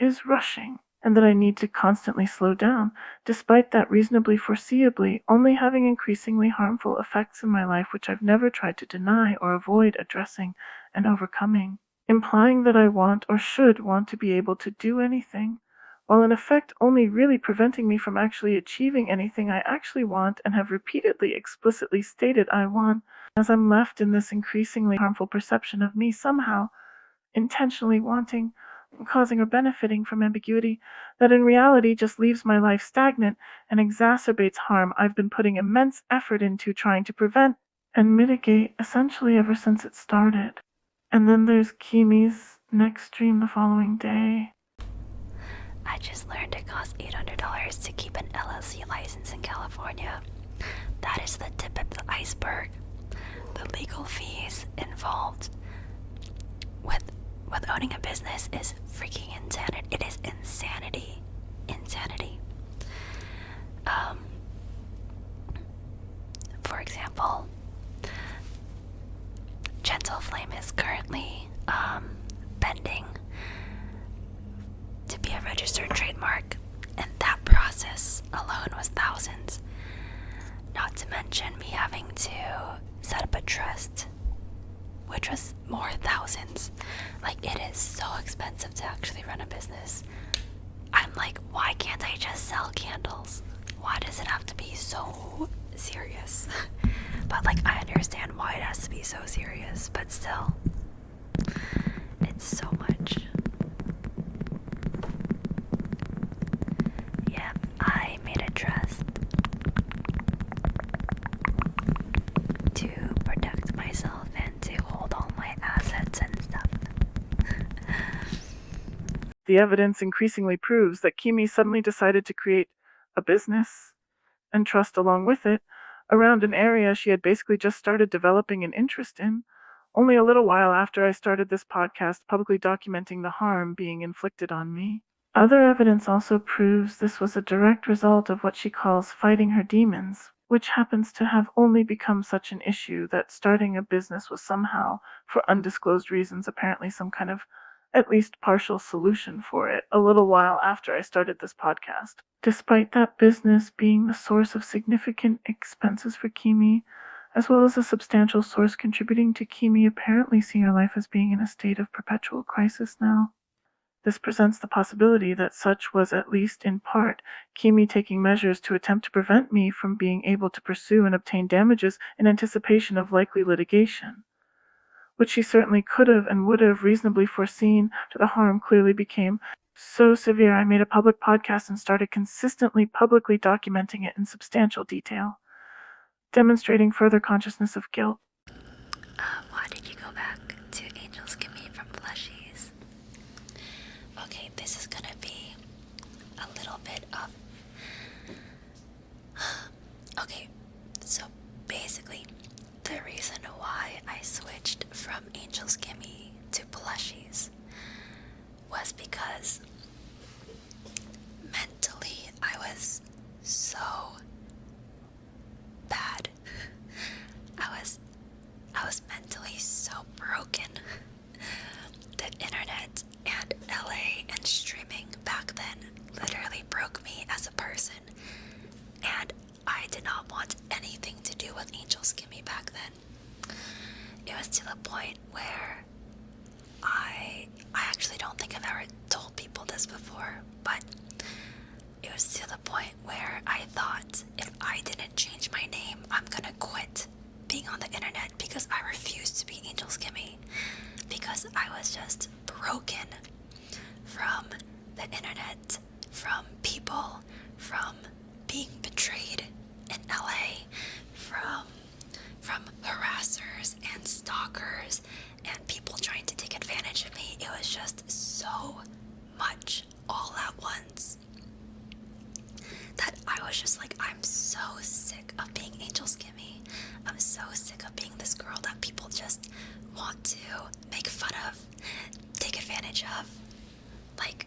is rushing, and that I need to constantly slow down, despite that reasonably foreseeably only having increasingly harmful effects in my life which I've never tried to deny or avoid addressing and overcoming. Implying that I want or should want to be able to do anything, while in effect only really preventing me from actually achieving anything I actually want and have repeatedly explicitly stated I want, as I'm left in this increasingly harmful perception of me somehow intentionally wanting, causing or benefiting from ambiguity that in reality just leaves my life stagnant and exacerbates harm I've been putting immense effort into trying to prevent and mitigate essentially ever since it started. And then there's Kimi's next stream the following day. I just learned it costs $800 to keep an LLC license in California. That is the tip of the iceberg. The legal fees involved with owning a business is freaking insanity. It is insanity. Insanity. For example, Gentle Flame is currently pending to be a registered trademark, and that process alone was thousands. Not to mention me having to set up a trust, which was more thousands. Like, it is so expensive to actually run a business. I'm like, why can't I just sell candles? Why does it have to be so serious? But like, I understand why it has to be so serious, but still, it's so much. Yeah, I made a trust to protect myself and to hold all my assets and stuff. The evidence increasingly proves that Kimi suddenly decided to create a business, and trust along with it, around an area she had basically just started developing an interest in, only a little while after I started this podcast publicly documenting the harm being inflicted on me. Other evidence also proves this was a direct result of what she calls fighting her demons, which happens to have only become such an issue that starting a business was somehow, for undisclosed reasons, apparently some kind of at least partial solution for it a little while after I started this podcast. Despite that business being the source of significant expenses for Kimi, as well as a substantial source contributing to Kimi apparently seeing her life as being in a state of perpetual crisis now. This presents the possibility that such was at least in part Kimi taking measures to attempt to prevent me from being able to pursue and obtain damages in anticipation of likely litigation, which she certainly could have and would have reasonably foreseen, till the harm clearly became so severe I made a public podcast and started consistently publicly documenting it in substantial detail, demonstrating further consciousness of guilt. Why did you go back to Angels Give Me from Plushies? Okay, this is gonna be a little bit of... Okay, so basically, the reason why I I switched from Angel's Gimme to plushies was because mentally I was so bad. I was mentally so broken. The internet and LA and streaming back then literally broke me as a person, and I did not want anything to do with Angel's Gimme back then. It was to the point where I actually don't think I've ever told people this before, but it was to the point where I thought if I didn't change my name, I'm gonna quit being on the internet because I refused to be Angel's Gimme, because I was just broken from the internet, from people, from being betrayed in LA, from harassers and stalkers and people trying to take advantage of me. It was just so much all at once that I was just like, I'm so sick of being Angel's Gimme. I'm so sick of being this girl that people just want to make fun of, take advantage of, like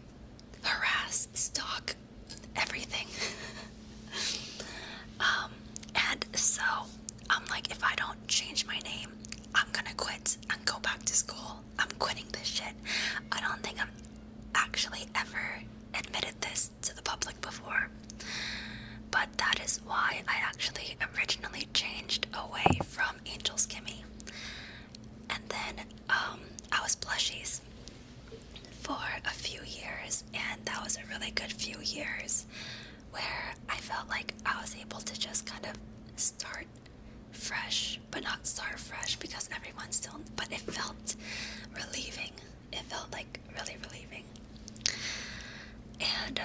harass, stalk, everything. And so I'm like, if I don't change my name, I'm gonna quit and go back to school. I'm quitting this shit. I don't think I've actually ever admitted this to the public before, but that is why I actually originally changed away from Angel's Gimme. And then I was plushies for a few years, and that was a really good few years where I felt like I was able to just kind of start fresh, but not start fresh because everyone's still, but it felt relieving. It felt like really relieving. And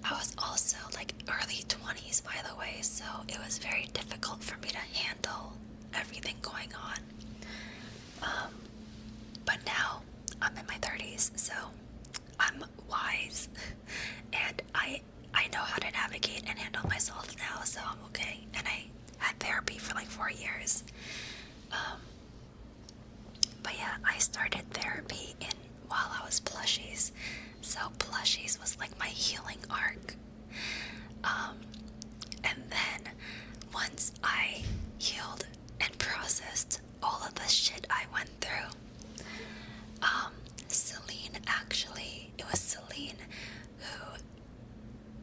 I was also like early 20s, by the way, so it was very difficult for me to handle everything going on. But now I'm in my 30s, so I'm wise and I know how to navigate and handle myself now, so I'm okay. And I had therapy for like 4 years. But yeah, I started therapy while I was plushies, so plushies was like my healing arc. And then once I healed and processed all of the shit I went through, it was Celine who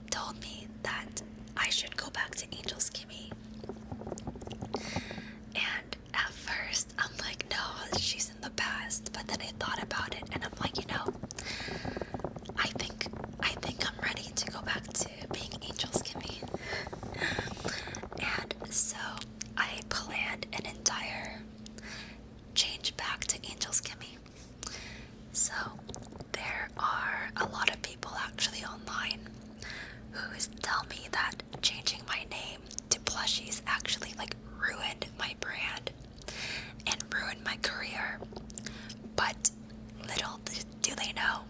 told me that I should go back to Angel's Gimme. And at first, I'm like, no, she's in the past. But then I thought about it, and I'm like, I think I'm ready to go back to being Angel's Gimme. And so I planned an entire change back to Angel's Gimme. So there are a lot of people actually online who tell me that changing my name to plushies actually like ruined my brand and ruined my career. But little do they know,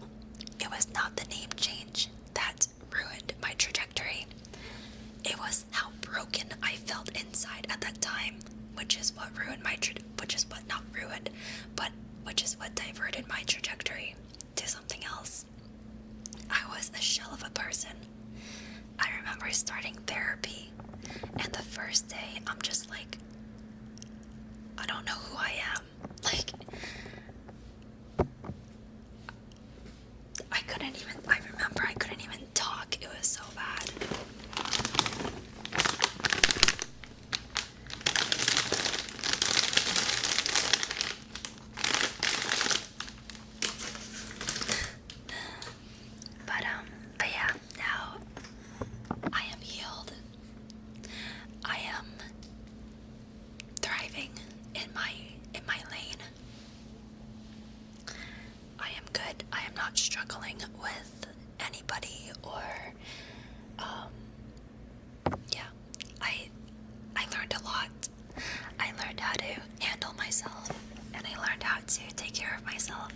it was not the name change that ruined my trajectory. It was how broken I felt inside at that time, which is what ruined my which is what not ruined, but which is what diverted my trajectory to something else. I was a shell of a person. I remember starting therapy, and the first day I'm just like, I don't know who I am. Like, I remember I couldn't even talk. It was so bad. But yeah, now I am healed. I am thriving in my lane. I am good. I am not struggling with anybody or yeah. I learned a lot. I learned how to handle myself, and I learned how to take care of myself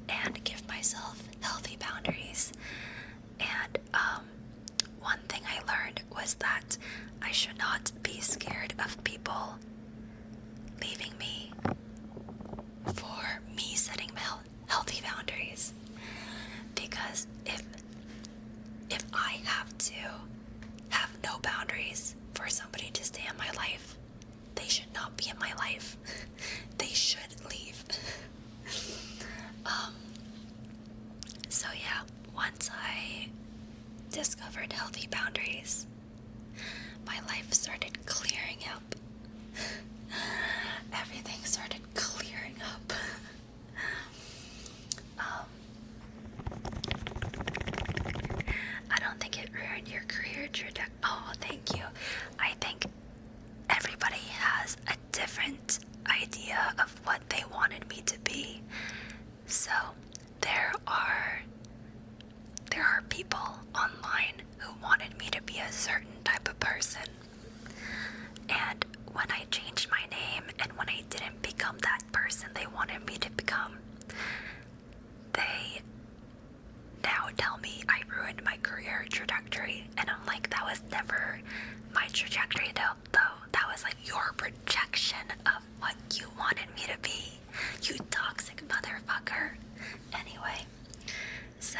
and give myself healthy boundaries. And one thing I learned was that I should not be scared of people leaving me for me setting healthy boundaries. Because if I have to have no boundaries for somebody to stay in my life, they should not be in my life. They should leave. So yeah, once I discovered healthy boundaries, my life started clearing up. Everything started clearing up. I don't think it ruined your career trajectory. Oh, thank you. I think everybody has a different idea of what they wanted me to be. So there are people online who wanted me to be a certain type of person. And when I changed my name and when I didn't become that person they wanted me to become, they now tell me I ruined my career trajectory. And I'm like, that was never my trajectory though. That was like your projection of what you wanted me to be. You toxic motherfucker. Anyway, so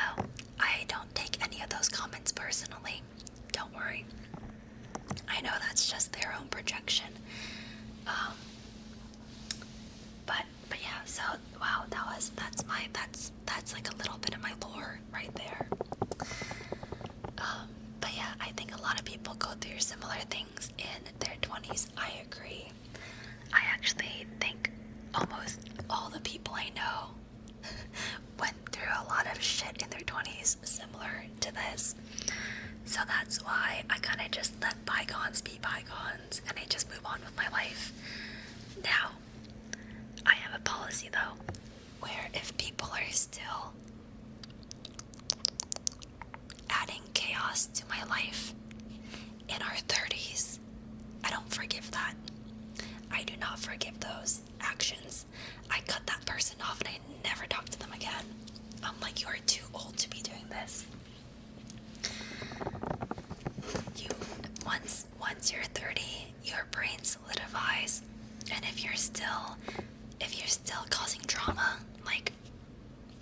I don't take any of those comments personally. Don't worry. I know that's just their own projection. But yeah, so wow, that's like a little bit of my lore right there. But yeah, I think a lot of people go through similar things in their 20s. I agree. I actually think almost all the people I know went through a lot of shit in their 20s similar to this. So that's why I kind of just let bygones be bygones and I just move on with my life. Now, I have a policy though, where if people are still adding chaos to my life in our 30s, I don't forgive that. I do not forgive those actions. I cut that person off and I never talk to them again. I'm like, you are too old to be doing this. Once you're 30, your brain solidifies, and if you're still causing drama, like,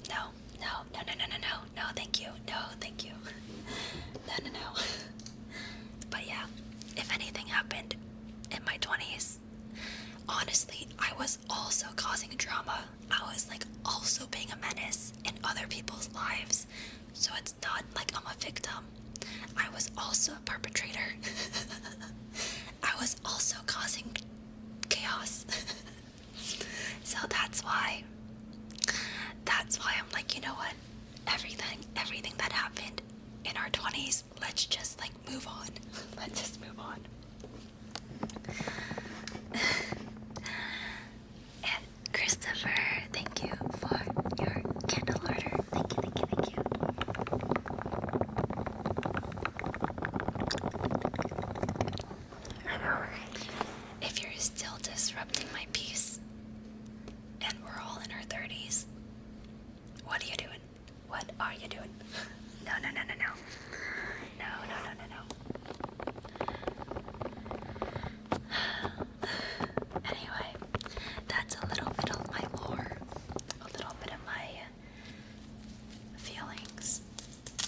no, thank you, no. But yeah, if anything happened in my 20s, honestly, I was also causing drama. I was like also being a menace in other people's lives, so it's not like I'm a victim. I was also a perpetrator. I was also causing chaos. So that's why I'm like, you know what? Everything that happened in our 20s, let's just like move on. Let's just move on. And Christopher, thank you for your candle order. Thank you. If you're still disrupting my peace, and we're all in our 30s, what are you doing? What are you doing? No. Anyway, that's a little bit of my lore, a little bit of my feelings,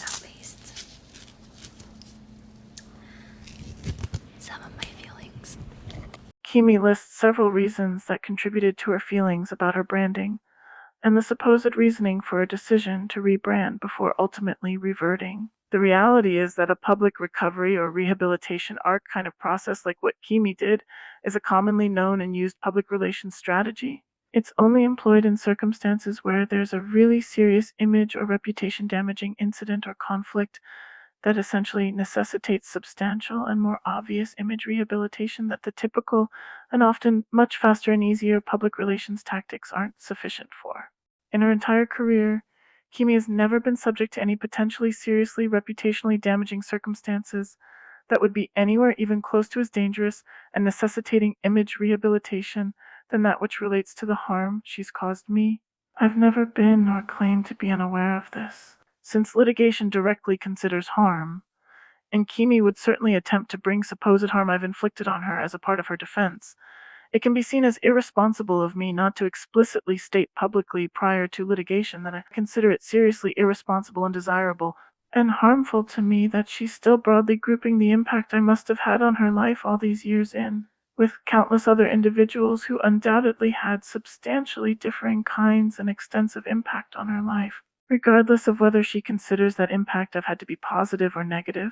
at least. Some of my feelings. Kimi lists several reasons that contributed to her feelings about her branding, and the supposed reasoning for a decision to rebrand before ultimately reverting. The reality is that a public recovery or rehabilitation arc kind of process like what Kimi did is a commonly known and used public relations strategy. It's only employed in circumstances where there's a really serious image or reputation damaging incident or conflict that essentially necessitates substantial and more obvious image rehabilitation that the typical and often much faster and easier public relations tactics aren't sufficient for. In her entire career, Kimi has never been subject to any potentially seriously reputationally damaging circumstances that would be anywhere even close to as dangerous and necessitating image rehabilitation than that which relates to the harm she's caused me. I've never been nor claimed to be unaware of this, since litigation directly considers harm, and Kimi would certainly attempt to bring supposed harm I've inflicted on her as a part of her defense, It can be seen as irresponsible of me not to explicitly state publicly prior to litigation that I consider it seriously irresponsible and desirable and harmful to me that she's still broadly grouping the impact I must have had on her life all these years in, with countless other individuals who undoubtedly had substantially differing kinds and extensive impact on her life, regardless of whether she considers that impact have had to be positive or negative.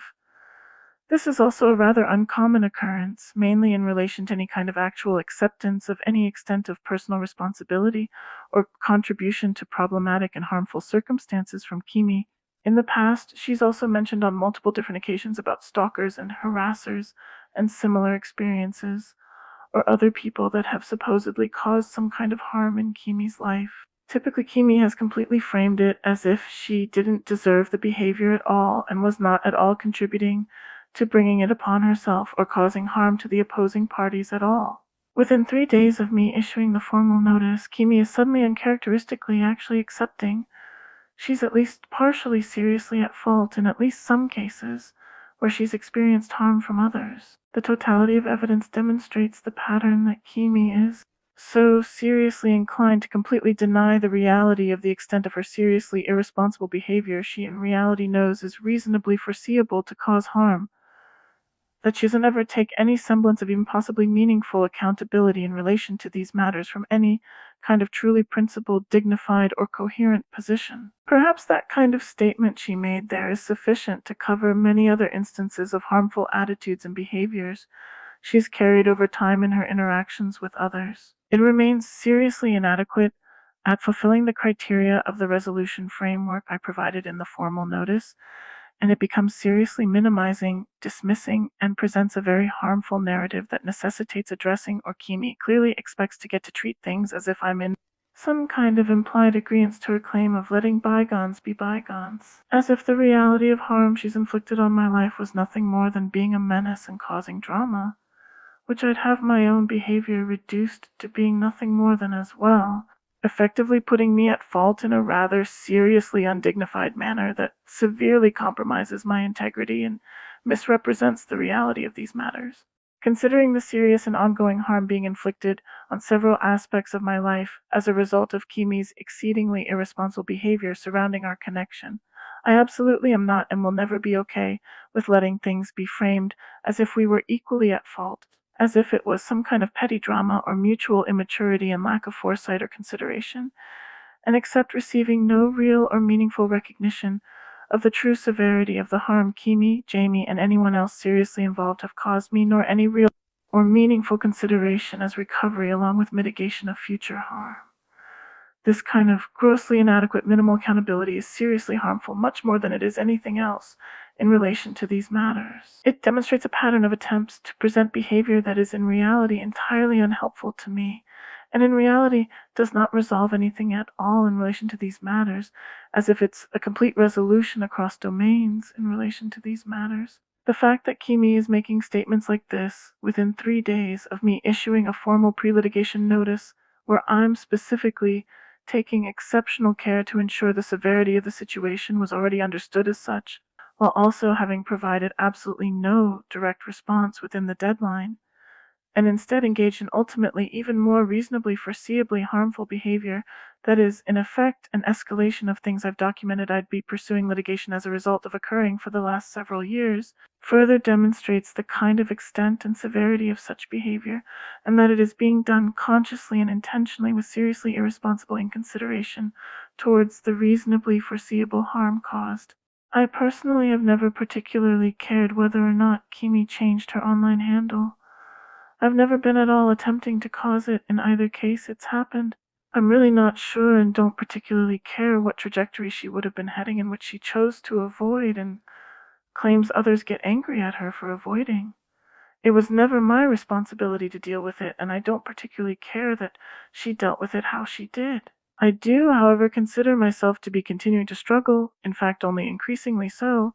This is also a rather uncommon occurrence, mainly in relation to any kind of actual acceptance of any extent of personal responsibility or contribution to problematic and harmful circumstances from Kimi. In the past, she's also mentioned on multiple different occasions about stalkers and harassers and similar experiences, or other people that have supposedly caused some kind of harm in Kimi's life. Typically, Kimi has completely framed it as if she didn't deserve the behavior at all and was not at all contributing to bringing it upon herself or causing harm to the opposing parties at all. Within 3 days of me issuing the formal notice, Kimi is suddenly uncharacteristically actually accepting she's at least partially seriously at fault in at least some cases where she's experienced harm from others. The totality of evidence demonstrates the pattern that Kimi is so seriously inclined to completely deny the reality of the extent of her seriously irresponsible behavior she in reality knows is reasonably foreseeable to cause harm, that she doesn't ever take any semblance of even possibly meaningful accountability in relation to these matters from any kind of truly principled, dignified, or coherent position. Perhaps that kind of statement she made there is sufficient to cover many other instances of harmful attitudes and behaviors she's carried over time in her interactions with others. It remains seriously inadequate at fulfilling the criteria of the resolution framework I provided in the formal notice, and it becomes seriously minimizing, dismissing, and presents a very harmful narrative that necessitates addressing, or Kimi clearly expects to get to treat things as if I'm in some kind of implied agreement to her claim of letting bygones be bygones, as if the reality of harm she's inflicted on my life was nothing more than being a menace and causing drama, which I'd have my own behavior reduced to being nothing more than as well, effectively putting me at fault in a rather seriously undignified manner that severely compromises my integrity and misrepresents the reality of these matters. Considering the serious and ongoing harm being inflicted on several aspects of my life as a result of Kimi's exceedingly irresponsible behavior surrounding our connection, I absolutely am not and will never be okay with letting things be framed as if we were equally at fault, as if it was some kind of petty drama or mutual immaturity and lack of foresight or consideration, and accept receiving no real or meaningful recognition of the true severity of the harm Kimi, Jamie, and anyone else seriously involved have caused me, nor any real or meaningful consideration as recovery along with mitigation of future harm. This kind of grossly inadequate minimal accountability is seriously harmful, much more than it is anything else, in relation to these matters. It demonstrates a pattern of attempts to present behavior that is in reality entirely unhelpful to me, and in reality does not resolve anything at all in relation to these matters, as if it's a complete resolution across domains in relation to these matters. The fact that Kimi is making statements like this within 3 days of me issuing a formal pre-litigation notice where I'm specifically taking exceptional care to ensure the severity of the situation was already understood as such, while also having provided absolutely no direct response within the deadline, and instead engaged in ultimately even more reasonably foreseeably harmful behavior that is, in effect, an escalation of things I've documented I'd be pursuing litigation as a result of occurring for the last several years, further demonstrates the kind of extent and severity of such behavior, and that it is being done consciously and intentionally with seriously irresponsible inconsideration towards the reasonably foreseeable harm caused. I personally have never particularly cared whether or not Kimi changed her online handle. I've never been at all attempting to cause it. In either case, it's happened. I'm really not sure and don't particularly care what trajectory she would have been heading in, which she chose to avoid and claims others get angry at her for avoiding. It was never my responsibility to deal with it, and I don't particularly care that she dealt with it how she did. I do, however, consider myself to be continuing to struggle, in fact only increasingly so,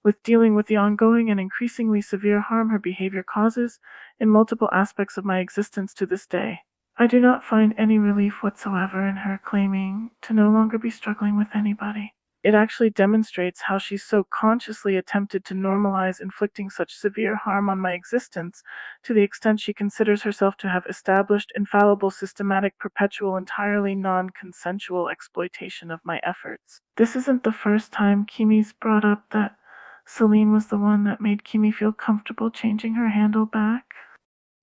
with dealing with the ongoing and increasingly severe harm her behavior causes in multiple aspects of my existence to this day. I do not find any relief whatsoever in her claiming to no longer be struggling with anybody. It actually demonstrates how she so consciously attempted to normalize inflicting such severe harm on my existence, to the extent she considers herself to have established infallible, systematic, perpetual, entirely non-consensual exploitation of my efforts. This isn't the first time Kimi's brought up that Celine was the one that made Kimi feel comfortable changing her handle back.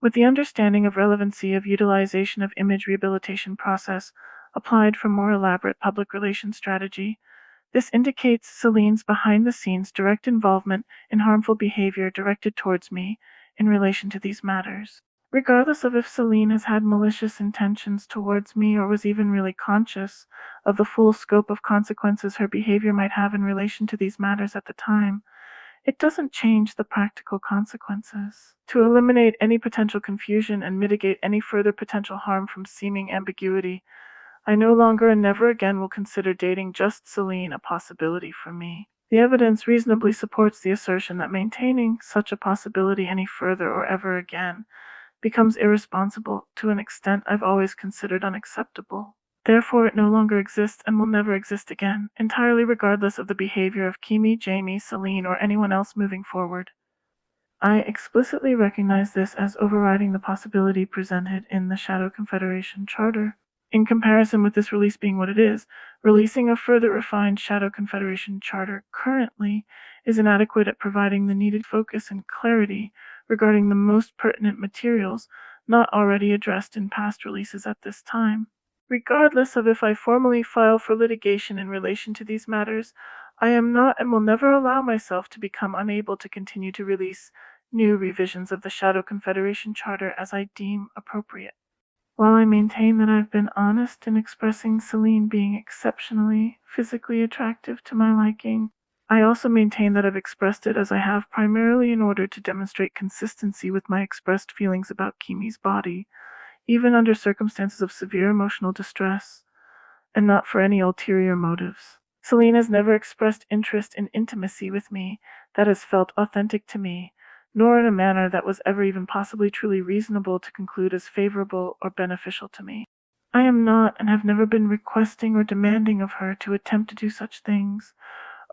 With the understanding of relevancy of utilization of image rehabilitation process applied for more elaborate public relations strategy, this indicates Celine's behind-the-scenes direct involvement in harmful behavior directed towards me in relation to these matters. Regardless of if Celine has had malicious intentions towards me or was even really conscious of the full scope of consequences her behavior might have in relation to these matters at the time, it doesn't change the practical consequences. To eliminate any potential confusion and mitigate any further potential harm from seeming ambiguity, I no longer and never again will consider dating just Celine a possibility for me. The evidence reasonably supports the assertion that maintaining such a possibility any further or ever again becomes irresponsible to an extent I've always considered unacceptable. Therefore, it no longer exists and will never exist again, entirely regardless of the behavior of Kimi, Jamie, Celine, or anyone else moving forward. I explicitly recognize this as overriding the possibility presented in the Shadow Confederation Charter. In comparison with this release being what it is, releasing a further refined Shadow Confederation Charter currently is inadequate at providing the needed focus and clarity regarding the most pertinent materials not already addressed in past releases at this time. Regardless of if I formally file for litigation in relation to these matters, I am not and will never allow myself to become unable to continue to release new revisions of the Shadow Confederation Charter as I deem appropriate. While I maintain that I've been honest in expressing Celine being exceptionally physically attractive to my liking, I also maintain that I've expressed it as I have primarily in order to demonstrate consistency with my expressed feelings about Kimi's body, even under circumstances of severe emotional distress, and not for any ulterior motives. Celine has never expressed interest in intimacy with me that has felt authentic to me, nor in a manner that was ever even possibly truly reasonable to conclude as favorable or beneficial to me. I am not and have never been requesting or demanding of her to attempt to do such things,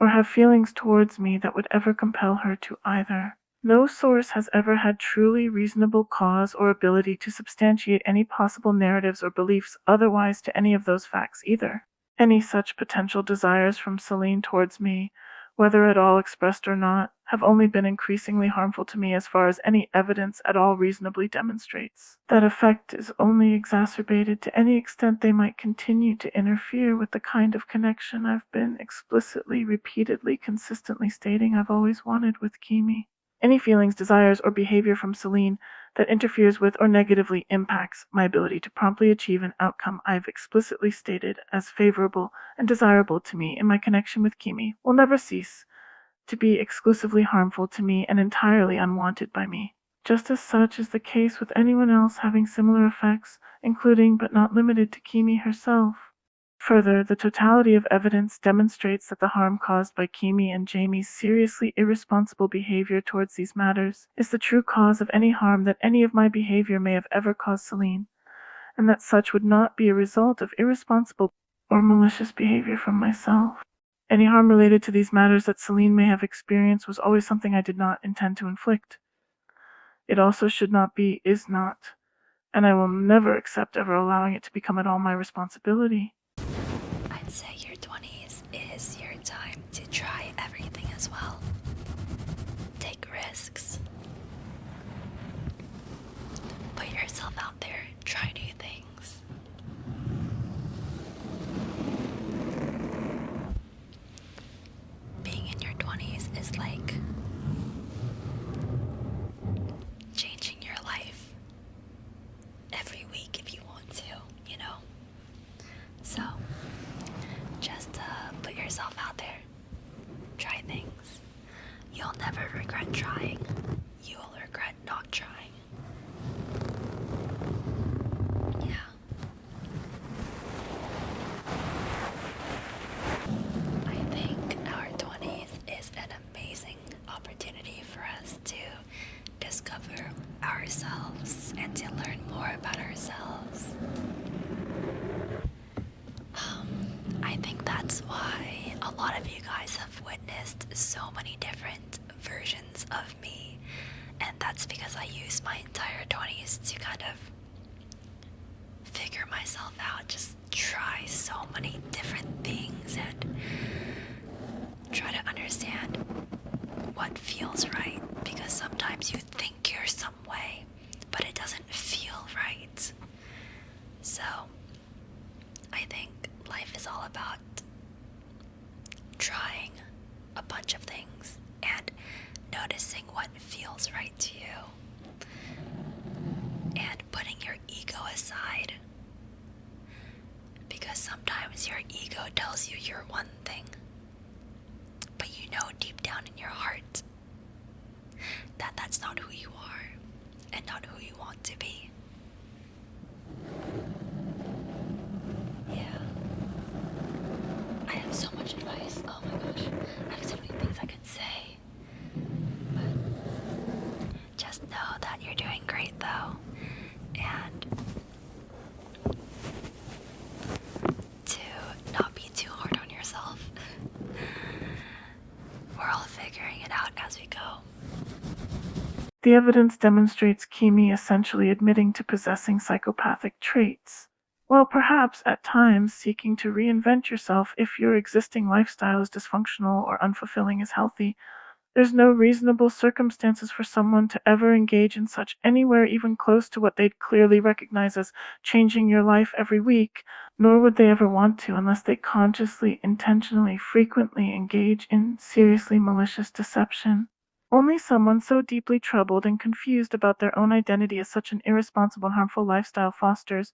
or have feelings towards me that would ever compel her to either. No source has ever had truly reasonable cause or ability to substantiate any possible narratives or beliefs otherwise to any of those facts either. Any such potential desires from Celine towards me, whether at all expressed or not, have only been increasingly harmful to me as far as any evidence at all reasonably demonstrates. That effect is only exacerbated to any extent they might continue to interfere with the kind of connection I've been explicitly, repeatedly, consistently stating I've always wanted with Kimi. Any feelings, desires, or behavior from Celine that interferes with or negatively impacts my ability to promptly achieve an outcome I've explicitly stated as favorable and desirable to me in my connection with Kimi will never cease to be exclusively harmful to me and entirely unwanted by me. Just as such is the case with anyone else having similar effects, including but not limited to Kimi herself. Further, the totality of evidence demonstrates that the harm caused by Kimi and Jamie's seriously irresponsible behavior towards these matters is the true cause of any harm that any of my behavior may have ever caused Celine, and that such would not be a result of irresponsible or malicious behavior from myself. Any harm related to these matters that Celine may have experienced was always something I did not intend to inflict. It also should not be, is not, and I will never accept ever allowing it to become at all my responsibility. I'd say your 20s is your time to try everything as well. Take risks. Put yourself out there, try new things. Being in your 20s is like changing your life every week if you want to, you know? So, just put yourself out there. Try things. You'll never regret trying. You will regret not trying. Yeah. I think our 20s is an amazing opportunity for us to discover ourselves and to learn more about ourselves. I think that that's why a lot of you guys have witnessed so many different versions of me. And that's because I used my entire 20s to kind of figure myself out, just try so many different things and try to understand what feels right, because sometimes you think you're some way, but it doesn't feel right. So I think life is all about trying a bunch of things and noticing what feels right to you and putting your ego aside, because sometimes your ego tells you you're one thing, but you know deep down in your heart that that's not who you are and not who you want to be. Yeah. I have so much advice. Oh my gosh. I have so many things I could say. But just know that you're doing great though. And to not be too hard on yourself. We're all figuring it out as we go. The evidence demonstrates Kimi essentially admitting to possessing psychopathic traits. While perhaps at times seeking to reinvent yourself if your existing lifestyle is dysfunctional or unfulfilling is healthy, there's no reasonable circumstances for someone to ever engage in such anywhere even close to what they'd clearly recognize as changing your life every week, nor would they ever want to unless they consciously, intentionally, frequently engage in seriously malicious deception. Only someone so deeply troubled and confused about their own identity as such an irresponsible and harmful lifestyle fosters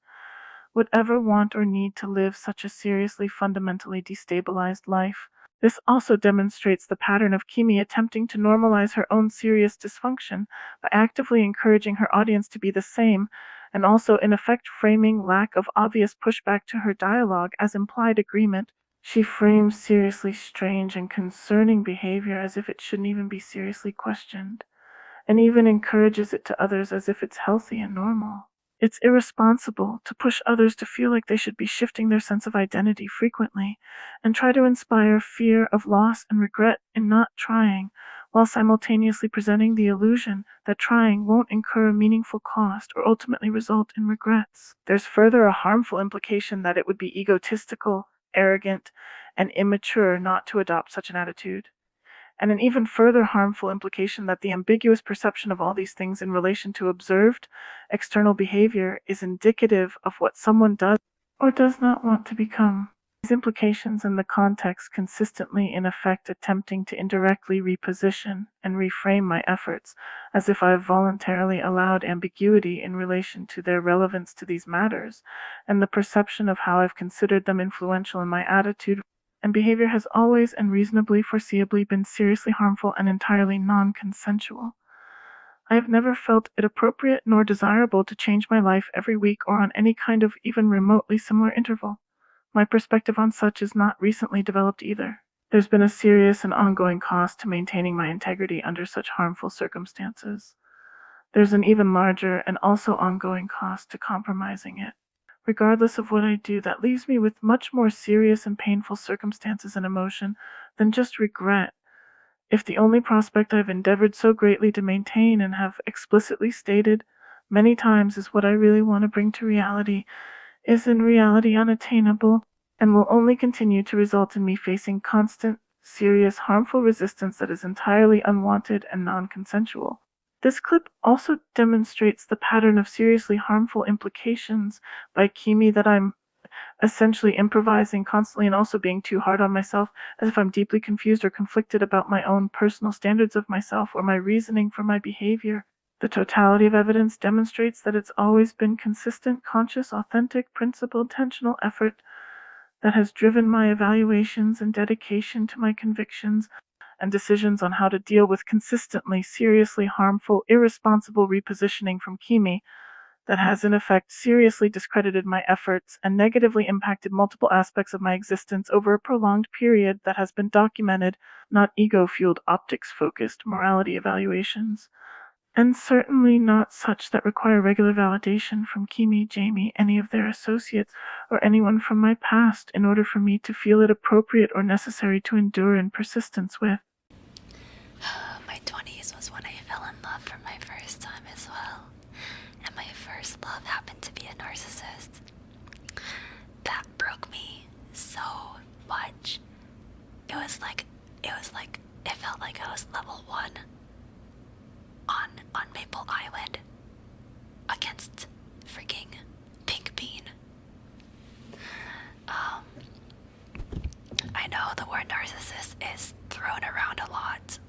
would ever want or need to live such a seriously fundamentally destabilized life. This also demonstrates the pattern of Kimi attempting to normalize her own serious dysfunction by actively encouraging her audience to be the same, and also in effect framing lack of obvious pushback to her dialogue as implied agreement. She frames seriously strange and concerning behavior as if it shouldn't even be seriously questioned, and even encourages it to others as if it's healthy and normal. It's irresponsible to push others to feel like they should be shifting their sense of identity frequently and try to inspire fear of loss and regret in not trying, while simultaneously presenting the illusion that trying won't incur a meaningful cost or ultimately result in regrets. There's further a harmful implication that it would be egotistical, arrogant, and immature not to adopt such an attitude, and an even further harmful implication that the ambiguous perception of all these things in relation to observed external behavior is indicative of what someone does or does not want to become. These implications in the context consistently in effect attempting to indirectly reposition and reframe my efforts as if I have voluntarily allowed ambiguity in relation to their relevance to these matters, and the perception of how I've considered them influential in my attitude and behavior has always and reasonably foreseeably been seriously harmful and entirely non-consensual. I have never felt it appropriate nor desirable to change my life every week or on any kind of even remotely similar interval. My perspective on such is not recently developed either. There's been a serious and ongoing cost to maintaining my integrity under such harmful circumstances. There's an even larger and also ongoing cost to compromising it. Regardless of what I do, that leaves me with much more serious and painful circumstances and emotion than just regret. If the only prospect I've endeavored so greatly to maintain and have explicitly stated many times is what I really want to bring to reality, is in reality unattainable, and will only continue to result in me facing constant, serious, harmful resistance that is entirely unwanted and non-consensual. This clip also demonstrates the pattern of seriously harmful implications by Kimi that I'm essentially improvising constantly and also being too hard on myself, as if I'm deeply confused or conflicted about my own personal standards of myself or my reasoning for my behavior. The totality of evidence demonstrates that it's always been consistent, conscious, authentic, principled, intentional effort that has driven my evaluations and dedication to my convictions and decisions on how to deal with consistently, seriously harmful, irresponsible repositioning from Kimi that has in effect seriously discredited my efforts and negatively impacted multiple aspects of my existence over a prolonged period that has been documented, not ego-fueled, optics-focused morality evaluations. and certainly not such that require regular validation from Kimi, Jamie, any of their associates, or anyone from my past in order for me to feel it appropriate or necessary to endure in persistence with. My 20s was when I fell in love for my first time as well. And my first love happened to be a narcissist. That broke me so much. It felt like I was level 1 on Maple Island against freaking Pink Bean. I know the word narcissist is thrown around a lot,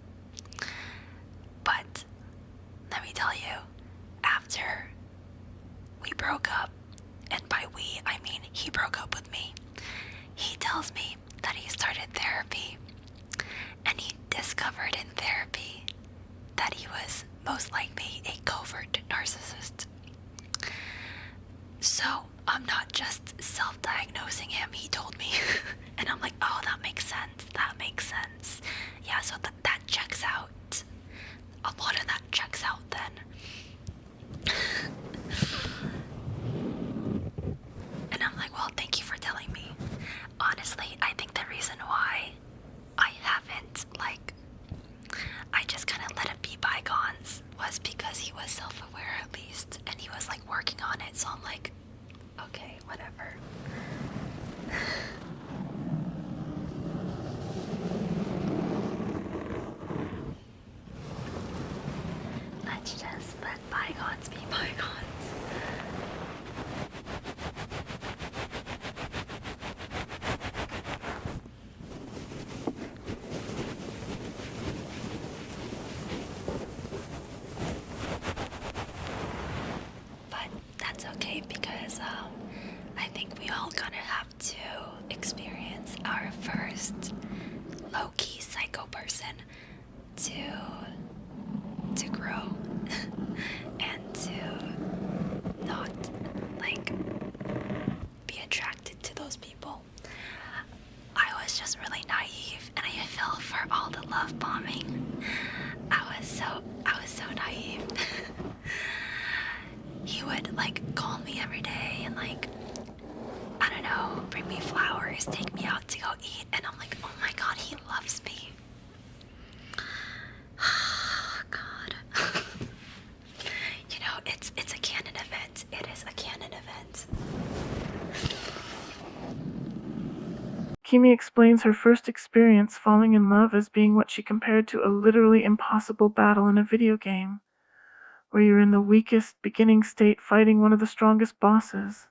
but let me tell you, after we broke up, and by we, I mean he broke up with me, he tells me that he started therapy, and he discovered in therapy that he was most likely a covert narcissist. So I'm not just self-diagnosing him, he told me. And I'm like, oh, that makes sense. Yeah, so that checks out. A lot of that checks out then. And I'm like, well, thank you for telling me. Honestly, I think the reason why I haven't, I just kind of let it be bygones was because he was self-aware at least, and he was working on it, so I'm like, okay, whatever. Let's just let bygones be bygones. But that's okay because I think we all gonna have to experience our first low-key psycho person to grow and to not be attracted to those people. I was just really naive and I fell for all the love bombing. I was so naive. He would call me every day and I don't know, bring me flowers, take me out to go eat, and I'm like, oh my god, he loves me. God. It's a canon event. It is a canon event. Kimi explains her first experience falling in love as being what she compared to a literally impossible battle in a video game, where you're in the weakest beginning state fighting one of the strongest bosses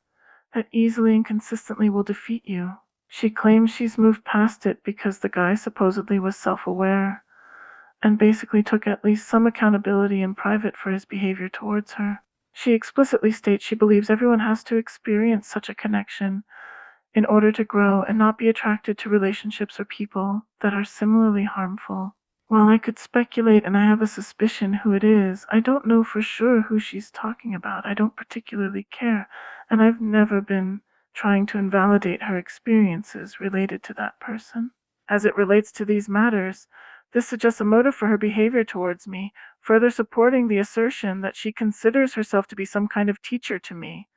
that easily and consistently will defeat you. She claims she's moved past it because the guy supposedly was self-aware and basically took at least some accountability in private for his behavior towards her. She explicitly states she believes everyone has to experience such a connection in order to grow and not be attracted to relationships or people that are similarly harmful. While I could speculate and I have a suspicion who it is, I don't know for sure who she's talking about. I don't particularly care, and I've never been trying to invalidate her experiences related to that person. As it relates to these matters, this suggests a motive for her behavior towards me, further supporting the assertion that she considers herself to be some kind of teacher to me,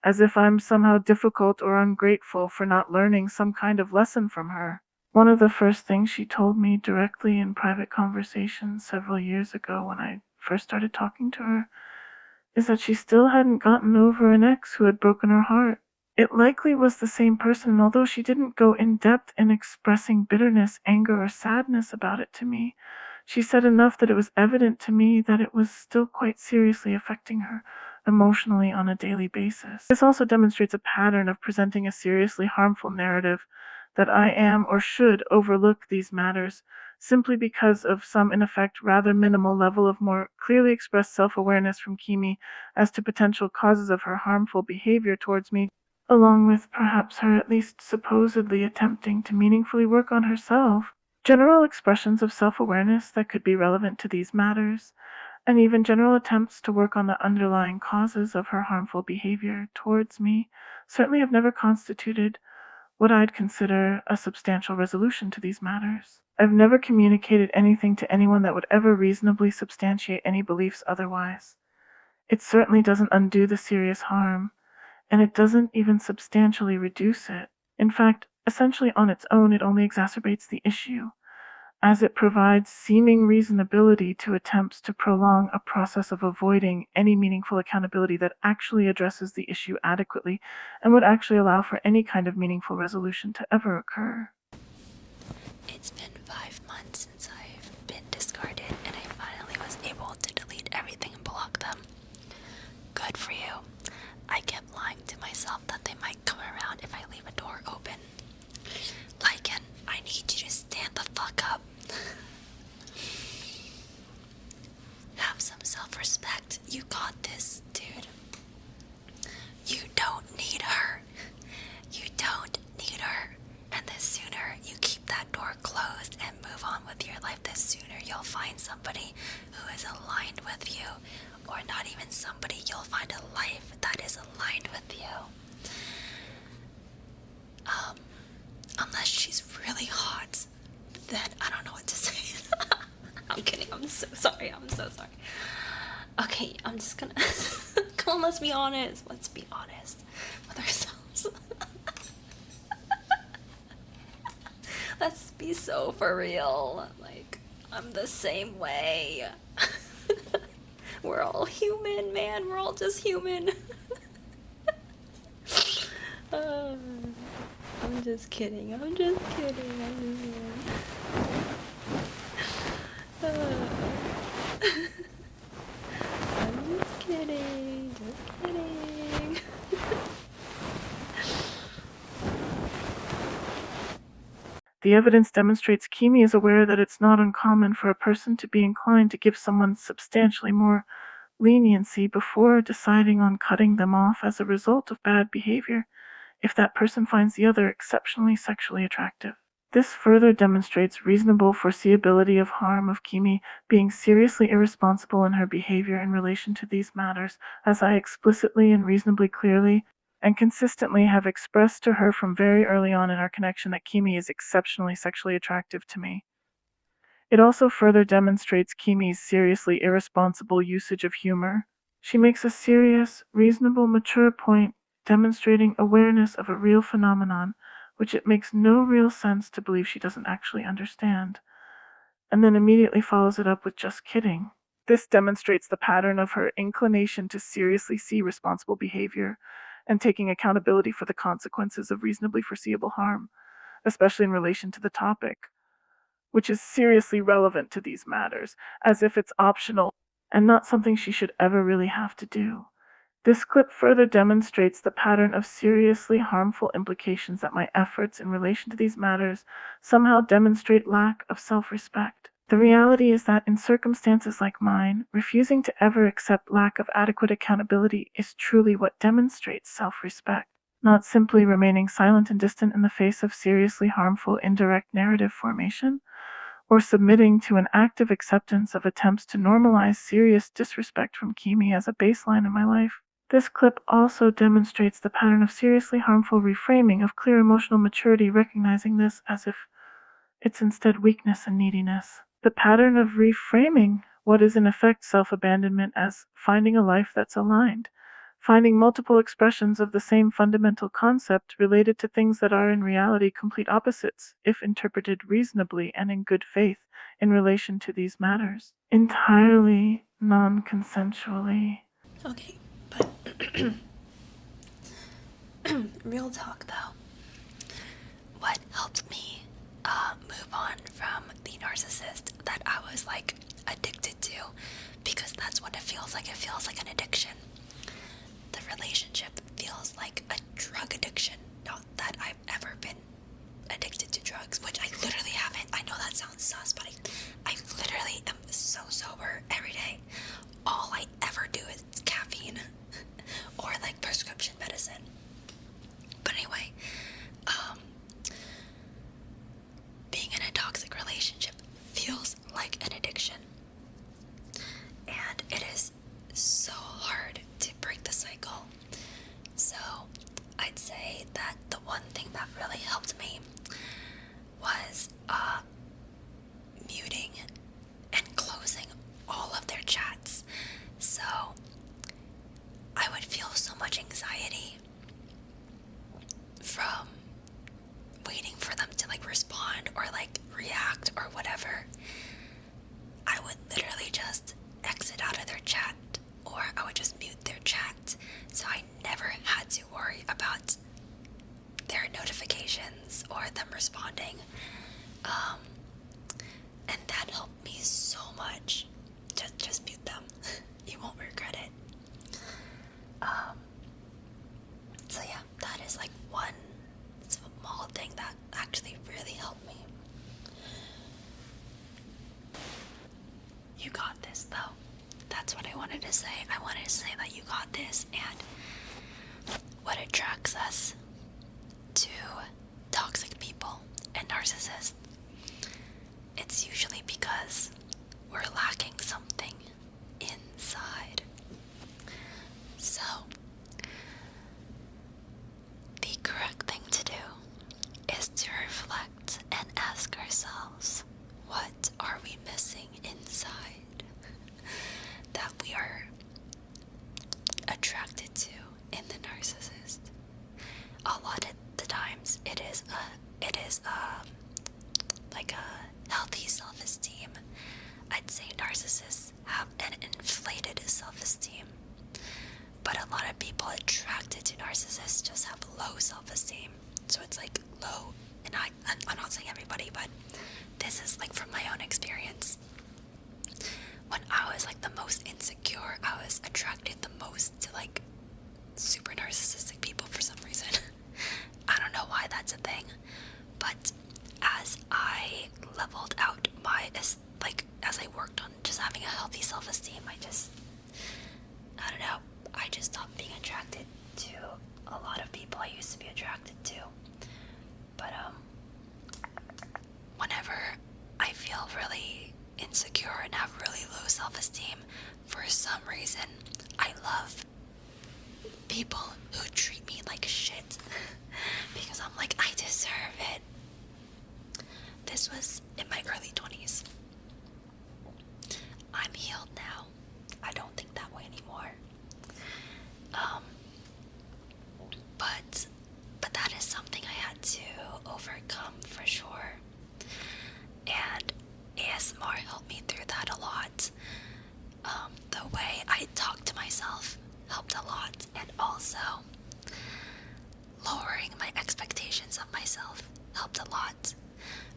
as if I'm somehow difficult or ungrateful for not learning some kind of lesson from her. One of the first things she told me directly in private conversations several years ago when I first started talking to her is that she still hadn't gotten over an ex who had broken her heart. It likely was the same person, and although she didn't go in depth in expressing bitterness, anger, or sadness about it to me, she said enough that it was evident to me that it was still quite seriously affecting her emotionally on a daily basis. This also demonstrates a pattern of presenting a seriously harmful narrative that I am or should overlook these matters simply because of some, in effect, rather minimal level of more clearly expressed self-awareness from Kimi as to potential causes of her harmful behavior towards me, along with perhaps her at least supposedly attempting to meaningfully work on herself. General expressions of self-awareness that could be relevant to these matters, and even general attempts to work on the underlying causes of her harmful behavior towards me, certainly have never constituted what I'd consider a substantial resolution to these matters. I've never communicated anything to anyone that would ever reasonably substantiate any beliefs otherwise. It certainly doesn't undo the serious harm, and it doesn't even substantially reduce it. In fact, essentially on its own, it only exacerbates the issue, as it provides seeming reasonability to attempts to prolong a process of avoiding any meaningful accountability that actually addresses the issue adequately and would actually allow for any kind of meaningful resolution to ever occur. It's been 5 months since I've been discarded, and I finally was able to delete everything and block them. Good for you. I kept lying to myself that they might come around if I leave a door open. Lycan, I need you to stand the fuck up. Have some self-respect. You got this, dude. You don't need her. You don't need her. And the sooner you keep that door closed and move on with your life, the sooner you'll find somebody who is aligned with you. Or not even somebody, you'll find a life that is aligned with you. Unless she's really hot, then I don't know what to say. I'm kidding, I'm so sorry. Okay, I'm just gonna... Come on, let's be honest. Let's be honest with ourselves. Let's be so for real. Like, I'm the same way. We're all human, man. We're all just human. I'm just kidding. I'm just kidding. The evidence demonstrates Kimi is aware that it's not uncommon for a person to be inclined to give someone substantially more leniency before deciding on cutting them off as a result of bad behavior if that person finds the other exceptionally sexually attractive. This further demonstrates reasonable foreseeability of harm of Kimi being seriously irresponsible in her behavior in relation to these matters, as I explicitly and reasonably clearly and consistently have expressed to her from very early on in our connection that Kimi is exceptionally sexually attractive to me. It also further demonstrates Kimi's seriously irresponsible usage of humor. She makes a serious, reasonable, mature point demonstrating awareness of a real phenomenon which it makes no real sense to believe she doesn't actually understand, and then immediately follows it up with just kidding. This demonstrates the pattern of her inclination to seriously see responsible behavior and taking accountability for the consequences of reasonably foreseeable harm, especially in relation to the topic, which is seriously relevant to these matters, as if it's optional and not something she should ever really have to do. This clip further demonstrates the pattern of seriously harmful implications that my efforts in relation to these matters somehow demonstrate lack of self-respect. The reality is that in circumstances like mine, refusing to ever accept lack of adequate accountability is truly what demonstrates self-respect, not simply remaining silent and distant in the face of seriously harmful indirect narrative formation, or submitting to an active acceptance of attempts to normalize serious disrespect from Kimi as a baseline in my life. This clip also demonstrates the pattern of seriously harmful reframing of clear emotional maturity, recognizing this as if it's instead weakness and neediness. The pattern of reframing what is in effect self-abandonment as finding a life that's aligned, finding multiple expressions of the same fundamental concept related to things that are in reality complete opposites, if interpreted reasonably and in good faith in relation to these matters, entirely non-consensually. Okay, but real talk though. What helped me move on from the narcissist that I was like addicted to, because that's what it feels like. It feels like an addiction. The relationship feels like a drug addiction. Not that I've ever been addicted to drugs, which I literally haven't. I know that sounds sus, but I literally am so sober every day. All I ever do is caffeine or like prescription medicine. But anyway, being in a toxic relationship feels like an addiction. And it is so hard to break the cycle. So I'd say that the one thing that really helped me was And that helped me so much. Just mute them. You won't regret it. So yeah, that is like one small thing that actually really helped me. You got this though. That's what I wanted to say. I wanted to say that you got this, and what attracts us to toxic people and narcissists, it's usually because we're lacking something inside. So, the correct thing to do is to reflect and ask ourselves, what are we missing inside that we are attracted to in the narcissist? A lot of the times it is like a healthy self-esteem. I'd say narcissists have an inflated self-esteem, but a lot of people attracted to narcissists just have low self-esteem. So it's like low, and I'm not saying everybody, but this is like from my own experience. When I was like the most insecure, I was attracted the most to like super narcissistic people for some reason. I don't know why that's a thing, but as I leveled out my, like, as I worked on just having a healthy self-esteem, I don't know, I just stopped being attracted to a lot of people I used to be attracted to. But whenever I feel really insecure and have really low self-esteem, for some reason, I love people who treat me like shit because I'm like, I deserve it. This was in my early 20s. I'm healed now. I don't think that way anymore. But that is something I had to overcome for sure. And ASMR helped me through that a lot. The way I talk to myself helped a lot, and also lowering my expectations of myself helped a lot,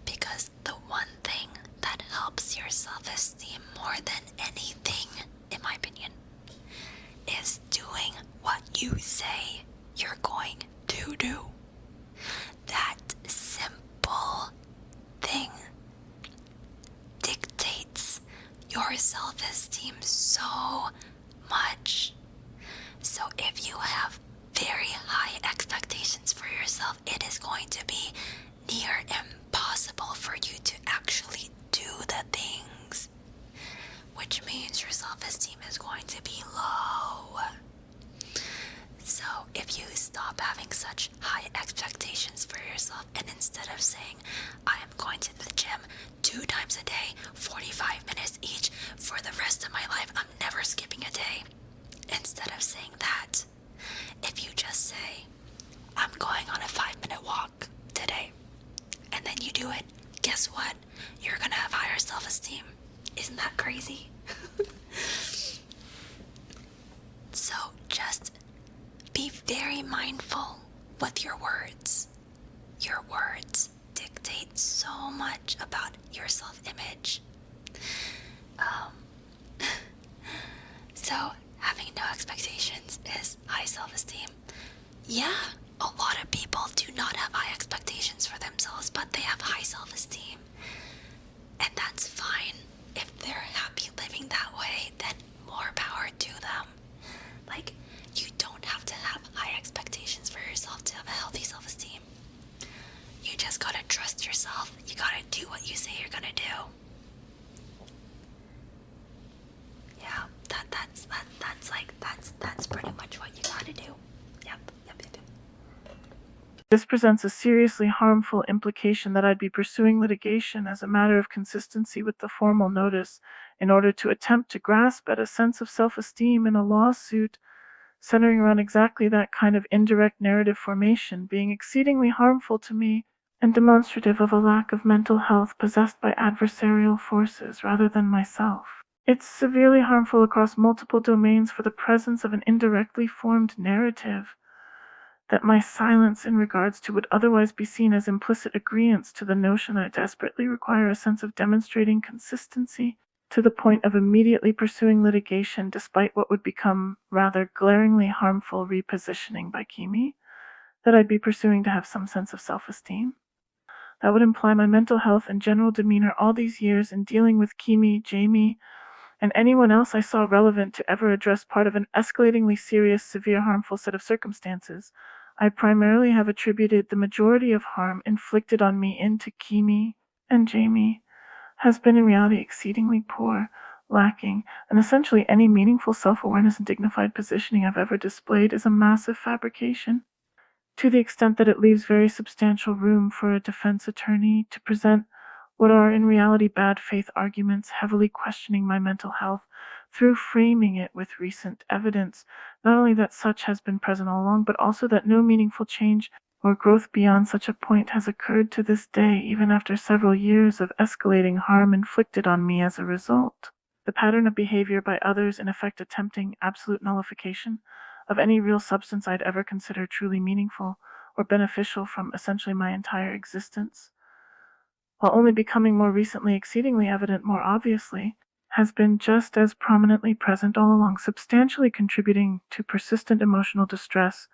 because the one thing that helps your self-esteem more than anything, in my opinion, is doing what you say you're going to do. That simple thing dictates your self-esteem so much. So if you have very high expectations for yourself, it is going to be near impossible for you to actually do the things, which means your self-esteem is going to be low. So if you stop having such high expectations for yourself, and instead of saying, I am going to the gym 2 times a day, 45 minutes each for the rest of my life, I'm never skipping a day. Instead of saying that, if you just say, I'm going on a 5-minute walk today, and then you do it, guess what? You're gonna have higher self-esteem. Isn't that crazy? So just be very mindful with your words. Your words dictate so much about your self-image. So having no expectations is high self-esteem. Yeah, a lot of people do not have high expectations for themselves, but they have high self-esteem. And that's fine. If they're happy living that way, then more power to them. Like, you don't have to have high expectations for yourself to have a healthy self-esteem. You just gotta trust yourself. You gotta do what you say you're gonna do. Yeah, that's pretty much what you gotta do. Yep. This presents a seriously harmful implication that I'd be pursuing litigation as a matter of consistency with the formal notice in order to attempt to grasp at a sense of self-esteem in a lawsuit centering around exactly that kind of indirect narrative formation, being exceedingly harmful to me and demonstrative of a lack of mental health possessed by adversarial forces rather than myself. It's severely harmful across multiple domains, for the presence of an indirectly formed narrative that my silence in regards to would otherwise be seen as implicit agreeance to the notion that I desperately require a sense of demonstrating consistency to the point of immediately pursuing litigation despite what would become rather glaringly harmful repositioning by Kimi, that I'd be pursuing to have some sense of self-esteem. That would imply my mental health and general demeanor all these years in dealing with Kimi, Jamie, and anyone else I saw relevant to ever address part of an escalatingly serious, severe, harmful set of circumstances. I primarily have attributed the majority of harm inflicted on me into Kimi and Jamie has been in reality exceedingly poor, lacking, and essentially any meaningful self-awareness and dignified positioning I've ever displayed is a massive fabrication, to the extent that it leaves very substantial room for a defense attorney to present what are in reality bad faith arguments heavily questioning my mental health through framing it with recent evidence, not only that such has been present all along, but also that no meaningful change or growth beyond such a point has occurred to this day, even after several years of escalating harm inflicted on me as a result. The pattern of behavior by others in effect attempting absolute nullification of any real substance I'd ever consider truly meaningful or beneficial from essentially my entire existence, while only becoming more recently exceedingly evident more obviously, has been just as prominently present all along, substantially contributing to persistent emotional distress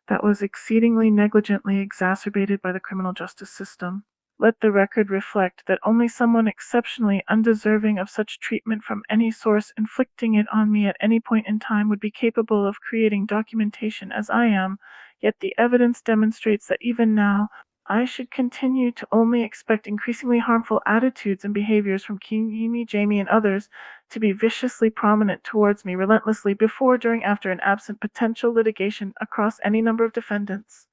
that was exceedingly negligently exacerbated by the criminal justice system. Let the record reflect that only someone exceptionally undeserving of such treatment from any source inflicting it on me at any point in time would be capable of creating documentation as I am, yet the evidence demonstrates that even now, I should continue to only expect increasingly harmful attitudes and behaviors from Kimi, Jamie, and others to be viciously prominent towards me relentlessly before, during, after, and absent potential litigation across any number of defendants.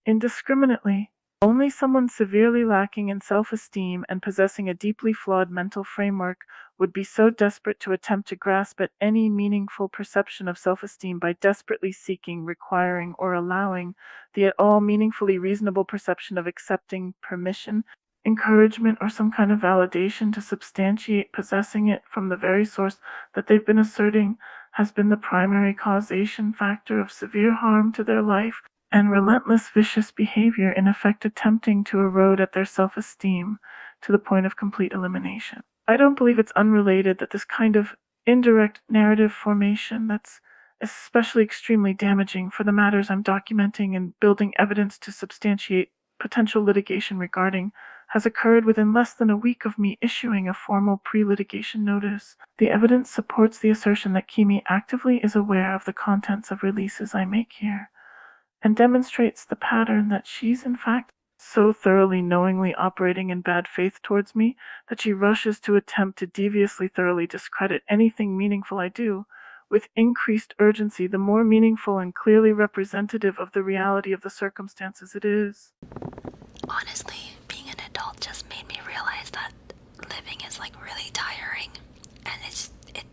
Indiscriminately, only someone severely lacking in self-esteem and possessing a deeply flawed mental framework would be so desperate to attempt to grasp at any meaningful perception of self-esteem by desperately seeking, requiring, or allowing the at all meaningfully reasonable perception of accepting permission, encouragement, or some kind of validation to substantiate possessing it from the very source that they've been asserting has been the primary causation factor of severe harm to their life and relentless vicious behavior, in effect attempting to erode at their self-esteem to the point of complete elimination. I don't believe it's unrelated that this kind of indirect narrative formation that's especially extremely damaging for the matters I'm documenting and building evidence to substantiate potential litigation regarding has occurred within less than a week of me issuing a formal pre-litigation notice. The evidence supports the assertion that Kimi actively is aware of the contents of releases I make here, and demonstrates the pattern that she's in fact so thoroughly knowingly operating in bad faith towards me that she rushes to attempt to deviously thoroughly discredit anything meaningful I do, with increased urgency the more meaningful and clearly representative of the reality of the circumstances it is. Honestly, being an adult just made me realize that living is like really tiring. And it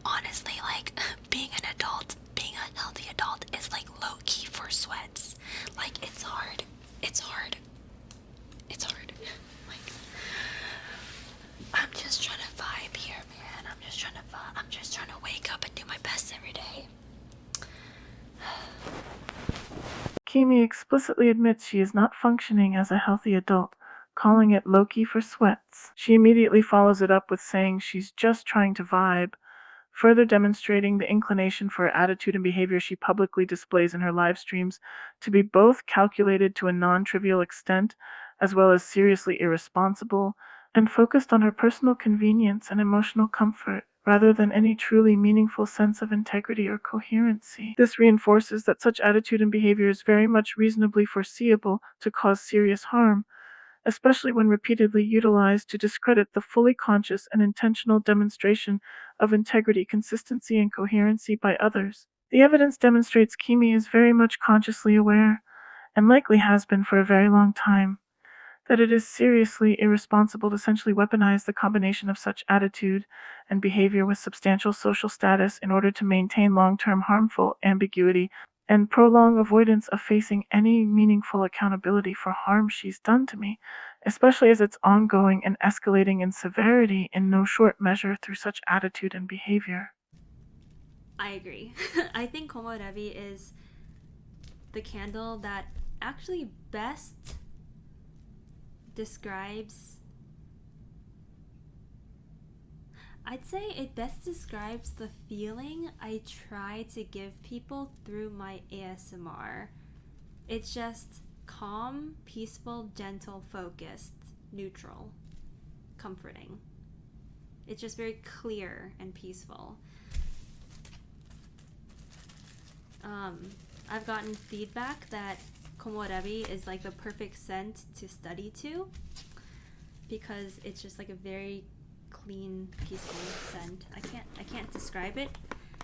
honestly, like, being an adult, being a healthy adult is like low-key for sweats. Like, it's hard. It's hard. It's hard. Like, I'm just trying to vibe here, man. I'm just trying to wake up and do my best every day. Kimi explicitly admits she is not functioning as a healthy adult, calling it low-key for sweats. She immediately follows it up with saying she's just trying to vibe, further demonstrating the inclination for attitude and behavior she publicly displays in her live streams to be both calculated to a non-trivial extent, as well as seriously irresponsible, and focused on her personal convenience and emotional comfort, rather than any truly meaningful sense of integrity or coherency. This reinforces that such attitude and behavior is very much reasonably foreseeable to cause serious harm, especially when repeatedly utilized to discredit the fully conscious and intentional demonstration of integrity, consistency, and coherency by others. The evidence demonstrates Kimi is very much consciously aware, and likely has been for a very long time, that it is seriously irresponsible to essentially weaponize the combination of such attitude and behavior with substantial social status in order to maintain long-term harmful ambiguity and prolong avoidance of facing any meaningful accountability for harm she's done to me, especially as it's ongoing and escalating in severity in no short measure through such attitude and behavior. I agree. I think Komorebi is the candle that actually best describes, I'd say it best describes the feeling I try to give people through my ASMR. It's just calm, peaceful, gentle, focused, neutral, comforting. It's just very clear and peaceful. I've gotten feedback that komorebi is like the perfect scent to study to because it's just like a very clean, peaceful scent. I can't describe it.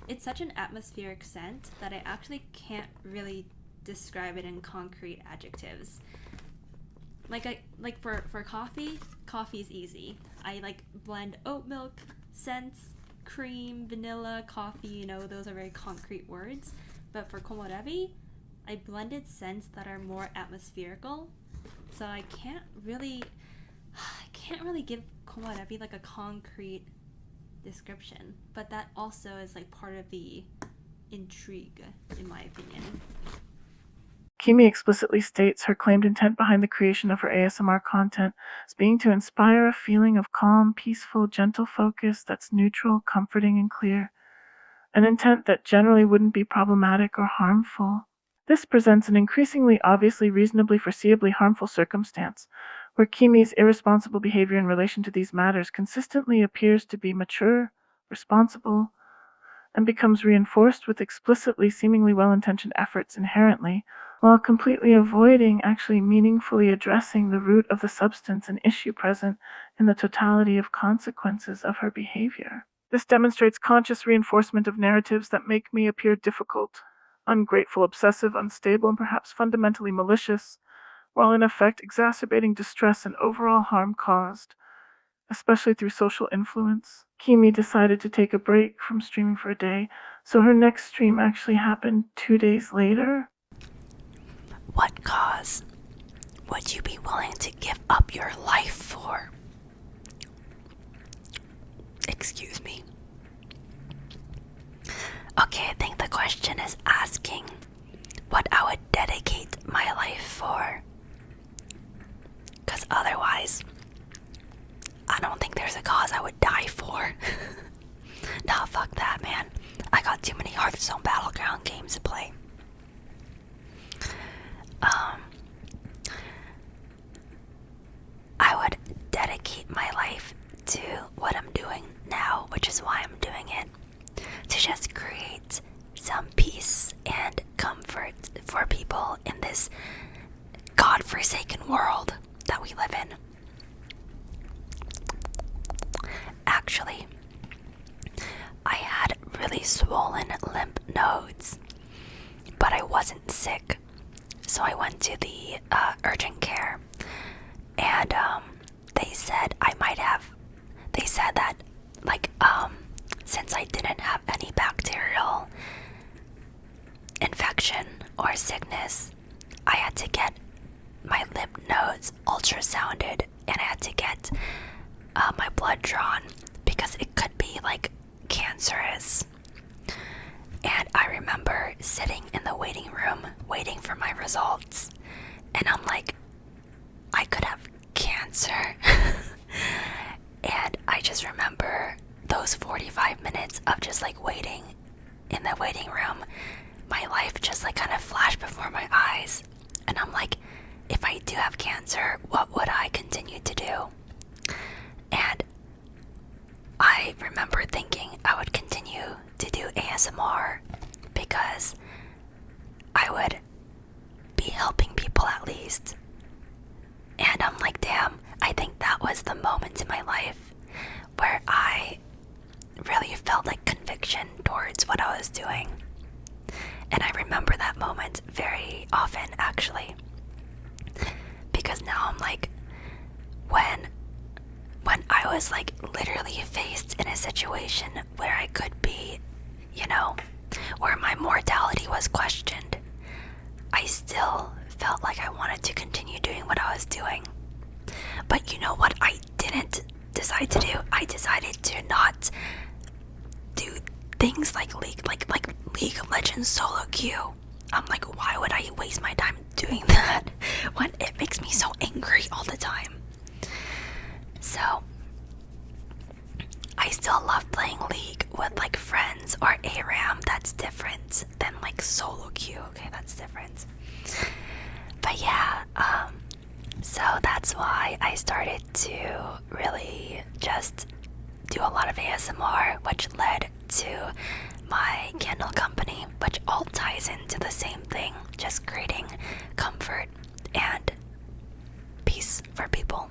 It's such an atmospheric scent that I actually can't really describe it in concrete adjectives. Like for coffee is easy. I like blend oat milk, scents, cream, vanilla, coffee, you know, those are very concrete words. But for komorebi, I blended scents that are more atmospherical. So I can't really give komorebi like a concrete description. But that also is like part of the intrigue, in my opinion. Kimi explicitly states her claimed intent behind the creation of her ASMR content as being to inspire a feeling of calm, peaceful, gentle focus that's neutral, comforting, and clear. An intent that generally wouldn't be problematic or harmful. This presents an increasingly obviously reasonably foreseeably harmful circumstance, where Kimi's irresponsible behavior in relation to these matters consistently appears to be mature, responsible, and becomes reinforced with explicitly seemingly well-intentioned efforts inherently, while completely avoiding actually meaningfully addressing the root of the substance and issue present in the totality of consequences of her behavior. This demonstrates conscious reinforcement of narratives that make me appear difficult, ungrateful, obsessive, unstable, and perhaps fundamentally malicious, while in effect exacerbating distress and overall harm caused, especially through social influence. Kimi decided to take a break from streaming for a day, so her next stream actually happened 2 days later. What cause would you be willing to give up your life for? Excuse me. Okay, I think the question is asking what I would dedicate my life for. Because otherwise, I don't think there's a cause I would die for. Nah, fuck that, man. I got too many Hearthstone Battleground games to play. I would dedicate my life to what I'm doing now, which is why I'm doing it. To just create some peace and comfort for people in this godforsaken world that we live in. Actually, I had really swollen lymph nodes, but I wasn't sick. So I went to the urgent care, and they said that since I didn't have any bacterial infection or sickness, I had to get my lymph nodes ultrasounded, and I had to get my blood drawn because it could be like cancerous. And I remember sitting in the waiting room waiting for my results, and I'm like, I could have cancer. And I just remember those 45 minutes of just like waiting in the waiting room. My life just like kind of flashed before my eyes, and I'm like, if I do have cancer, what would I continue to do? And I remember thinking I would continue to do ASMR because I would be helping people at least. And I'm like, damn, I think that was the moment in my life where I really felt like conviction towards what I was doing. And I remember that moment very often, actually, because now I'm like, when I was like literally faced in a situation where I could be, where my mortality was questioned, I still felt like I wanted to continue doing what I was doing. But you know what I didn't decide to do? I decided to not do things like League of Legends solo queue. I'm like, why would I waste my time doing that when it makes me so angry all the time? So I still love playing League with like friends or ARAM. That's different than like solo queue. Okay, that's different. But yeah, so that's why I started to really just do a lot of ASMR, which led to my candle company, which all ties into the same thing, just creating comfort and peace for people.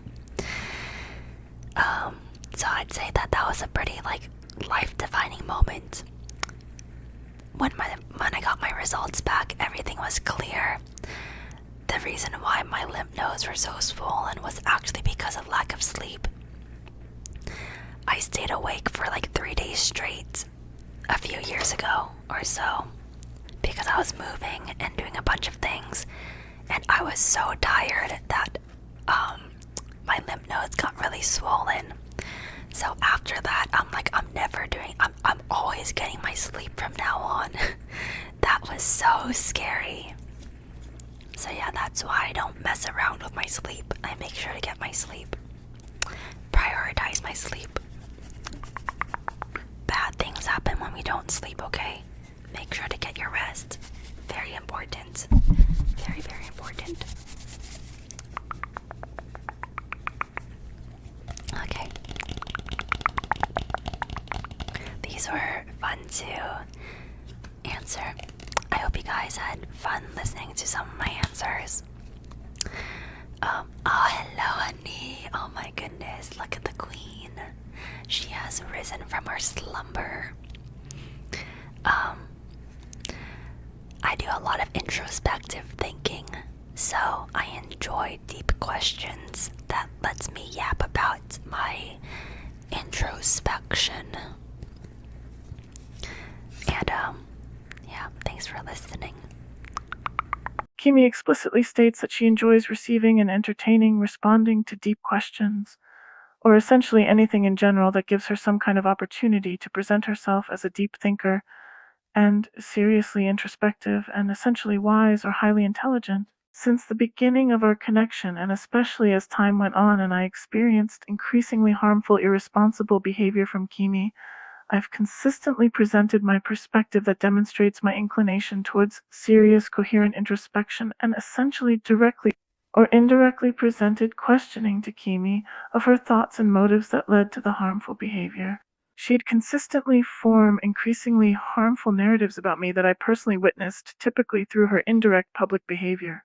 So I'd say that was a pretty like life-defining moment. When I got my results back, everything was clear. The reason why my lymph nodes were so swollen was actually because of lack of sleep. I stayed awake for like 3 days straight a few years ago or so because I was moving and doing a bunch of things, and I was so tired that my lymph nodes got really swollen. So after that, I'm always getting my sleep from now on. That was so scary. So yeah, that's why I don't mess around with my sleep. I make sure to get my sleep. Prioritize my sleep. Bad things happen when we don't sleep, okay? Make sure to get your rest. Very important. Very, very important. Okay. These were fun to answer. I hope you guys had fun listening to some of my answers. Oh, hello, honey. Oh my goodness, look at the queen. She has risen from her slumber. I do a lot of introspective thinking, so I enjoy deep questions that lets me yap about my introspection. And, yeah, thanks for listening. Kimi explicitly states that she enjoys receiving and entertaining responding to deep questions, or essentially anything in general that gives her some kind of opportunity to present herself as a deep thinker and seriously introspective and essentially wise or highly intelligent. Since the beginning of our connection, and especially as time went on and I experienced increasingly harmful, irresponsible behavior from Kimi, I've consistently presented my perspective that demonstrates my inclination towards serious, coherent introspection and essentially directly or indirectly presented questioning to Kimi of her thoughts and motives that led to the harmful behavior. She'd consistently form increasingly harmful narratives about me that I personally witnessed, typically through her indirect public behavior,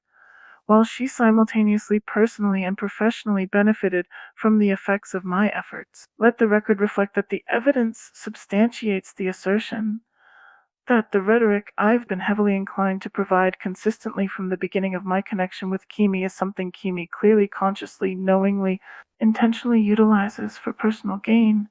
while she simultaneously personally and professionally benefited from the effects of my efforts. Let the record reflect that the evidence substantiates the assertion that the rhetoric I've been heavily inclined to provide consistently from the beginning of my connection with Kimi is something Kimi clearly, consciously, knowingly, intentionally utilizes for personal gain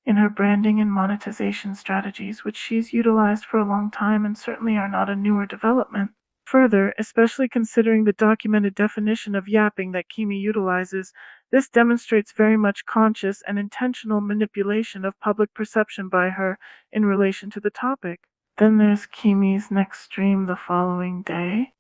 in her branding and monetization strategies, which she's utilized for a long time and certainly are not a newer development. Further, especially considering the documented definition of yapping that Kimi utilizes, this demonstrates very much conscious and intentional manipulation of public perception by her in relation to the topic. Then there's Kimi's next stream the following day.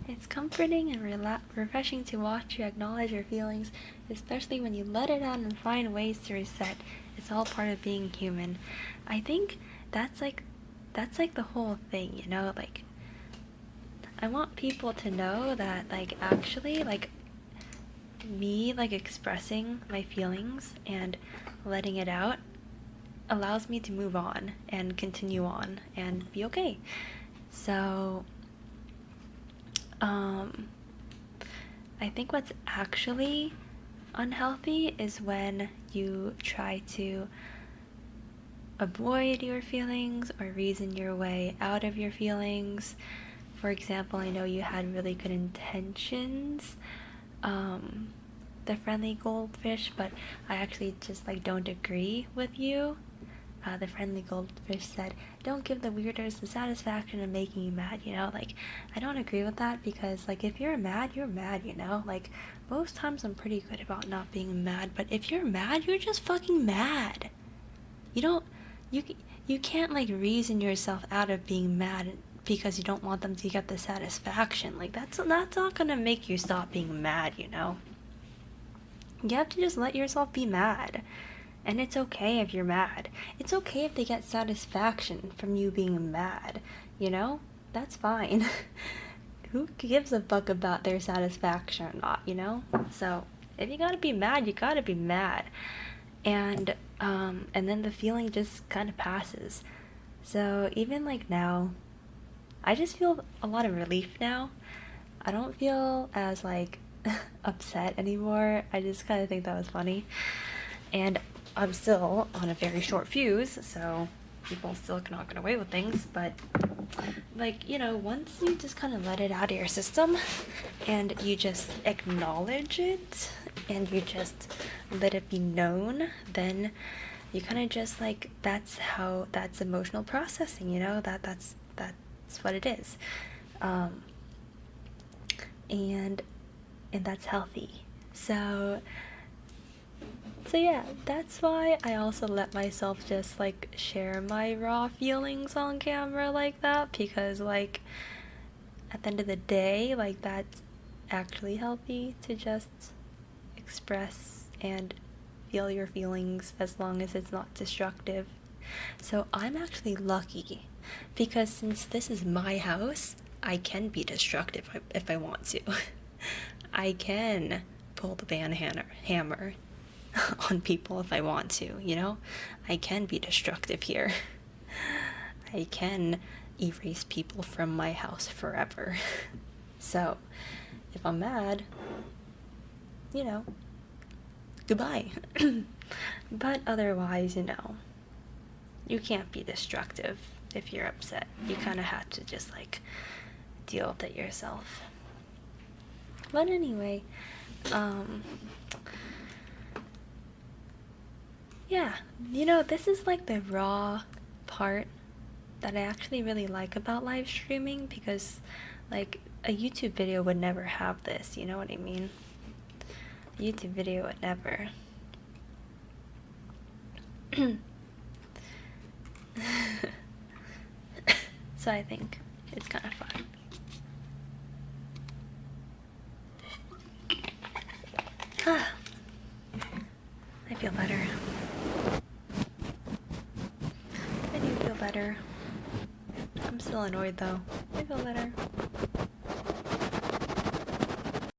It's comforting and refreshing to watch you acknowledge your feelings, especially when you let it out and find ways to reset. It's all part of being human. I think that's like the whole thing, you know, like I want people to know that like actually like me like expressing my feelings and letting it out allows me to move on and continue on and be okay. So I think what's actually unhealthy is when you try to avoid your feelings or reason your way out of your feelings. For example, I know you had really good intentions, the friendly goldfish, but I actually just like don't agree with you. The friendly goldfish said, "Don't give the weirdos the satisfaction of making you mad," you know? Like, I don't agree with that because, like, if you're mad, you know? Like, most times I'm pretty good about not being mad, but if you're mad, you're just fucking mad. You don't, you can't, like, reason yourself out of being mad because you don't want them to get the satisfaction. Like, that's not gonna make you stop being mad, you know? You have to just let yourself be mad. And it's okay if you're mad. It's okay if they get satisfaction from you being mad, you know? That's fine. Who gives a fuck about their satisfaction or not, you know? So, if you gotta be mad, you gotta be mad. And then the feeling just kind of passes. So, even like now, I just feel a lot of relief now. I don't feel as like upset anymore. I just kind of think that was funny. And I'm still on a very short fuse, so people still cannot get away with things, but like, you know, once you just kind of let it out of your system and you just acknowledge it and you just let it be known, then you kind of just like, that's emotional processing, you know, that's what it is. And that's healthy. So yeah, that's why I also let myself just like share my raw feelings on camera like that, because like at the end of the day, like that's actually healthy to just express and feel your feelings as long as it's not destructive. So I'm actually lucky because since this is my house, I can be destructive if I want to. I can pull the ban hammer on people if I want to, you know? I can be destructive here. I can erase people from my house forever. So, if I'm mad, you know, goodbye. But otherwise, you know, you can't be destructive if you're upset. You kind of have to just like deal with it yourself. But anyway, yeah, you know, this is like the raw part that I actually really like about live streaming, because like a YouTube video would never have this, you know what I mean? A YouTube video would never. So I think it's kind of fun. I feel better. I do feel better. I'm still annoyed though. I feel better.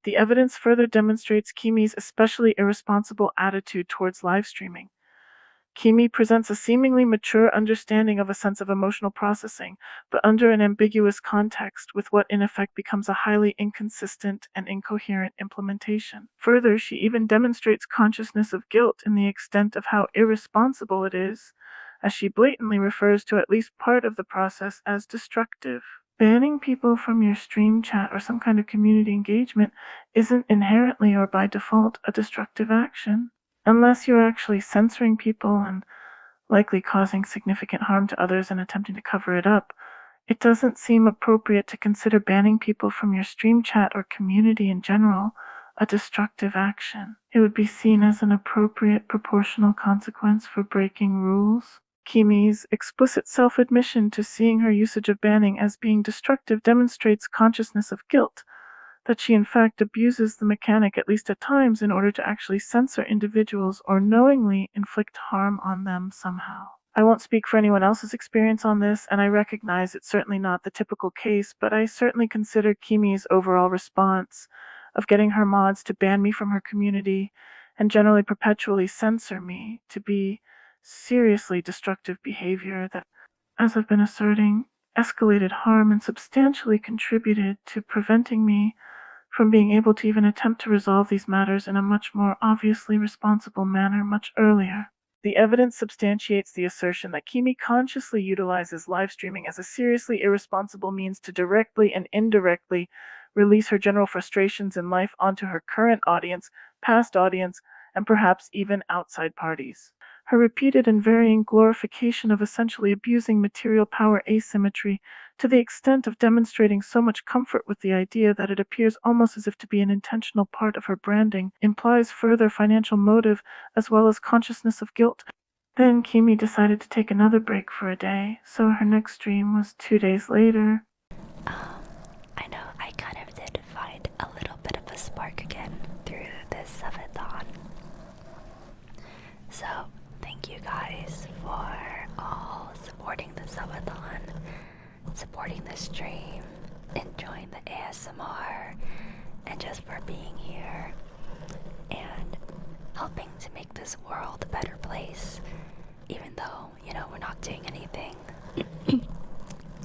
The evidence further demonstrates Kimi's especially irresponsible attitude towards live streaming. Kimi presents a seemingly mature understanding of a sense of emotional processing, but under an ambiguous context with what in effect becomes a highly inconsistent and incoherent implementation. Further, she even demonstrates consciousness of guilt in the extent of how irresponsible it is, as she blatantly refers to at least part of the process as destructive. Banning people from your stream chat or some kind of community engagement isn't inherently or by default a destructive action. Unless you're actually censoring people and likely causing significant harm to others and attempting to cover it up, it doesn't seem appropriate to consider banning people from your stream chat or community in general a destructive action. It would be seen as an appropriate proportional consequence for breaking rules. Kimi's explicit self-admission to seeing her usage of banning as being destructive demonstrates consciousness of guilt, that she in fact abuses the mechanic at least at times in order to actually censor individuals or knowingly inflict harm on them somehow. I won't speak for anyone else's experience on this, and I recognize it's certainly not the typical case, but I certainly consider Kimi's overall response of getting her mods to ban me from her community and generally perpetually censor me to be seriously destructive behavior that, as I've been asserting, escalated harm and substantially contributed to preventing me from being able to even attempt to resolve these matters in a much more obviously responsible manner much earlier. The evidence substantiates the assertion that Kimi consciously utilizes live streaming as a seriously irresponsible means to directly and indirectly release her general frustrations in life onto her current audience, past audience, and perhaps even outside parties. Her repeated and varying glorification of essentially abusing material power asymmetry to the extent of demonstrating so much comfort with the idea that it appears almost as if to be an intentional part of her branding implies further financial motive as well as consciousness of guilt. Then Kimi decided to take another break for a day, so her next stream was 2 days later. subathon, supporting the stream, enjoying the ASMR, and just for being here and helping to make this world a better place, even though, we're not doing anything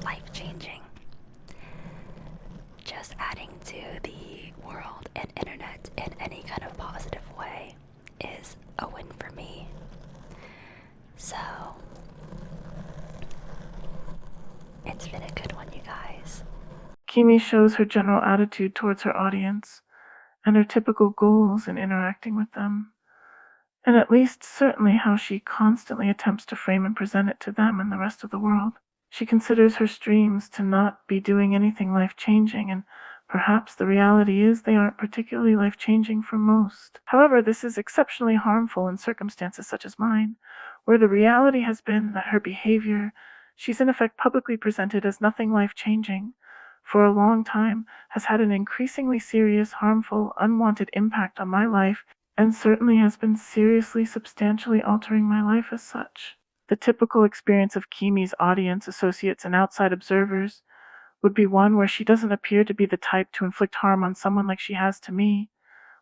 life-changing. Just adding to the world and internet in any kind of positive way is a win for me. So, it's been a good one, you guys. Kimi shows her general attitude towards her audience and her typical goals in interacting with them, and at least certainly how she constantly attempts to frame and present it to them and the rest of the world. She considers her streams to not be doing anything life-changing, and perhaps the reality is they aren't particularly life-changing for most. However, this is exceptionally harmful in circumstances such as mine, where the reality has been that her behavior, she's in effect publicly presented as nothing life-changing, for a long time has had an increasingly serious, harmful, unwanted impact on my life, and certainly has been seriously, substantially altering my life as such. The typical experience of Kimi's audience, associates, and outside observers would be one where she doesn't appear to be the type to inflict harm on someone like she has to me,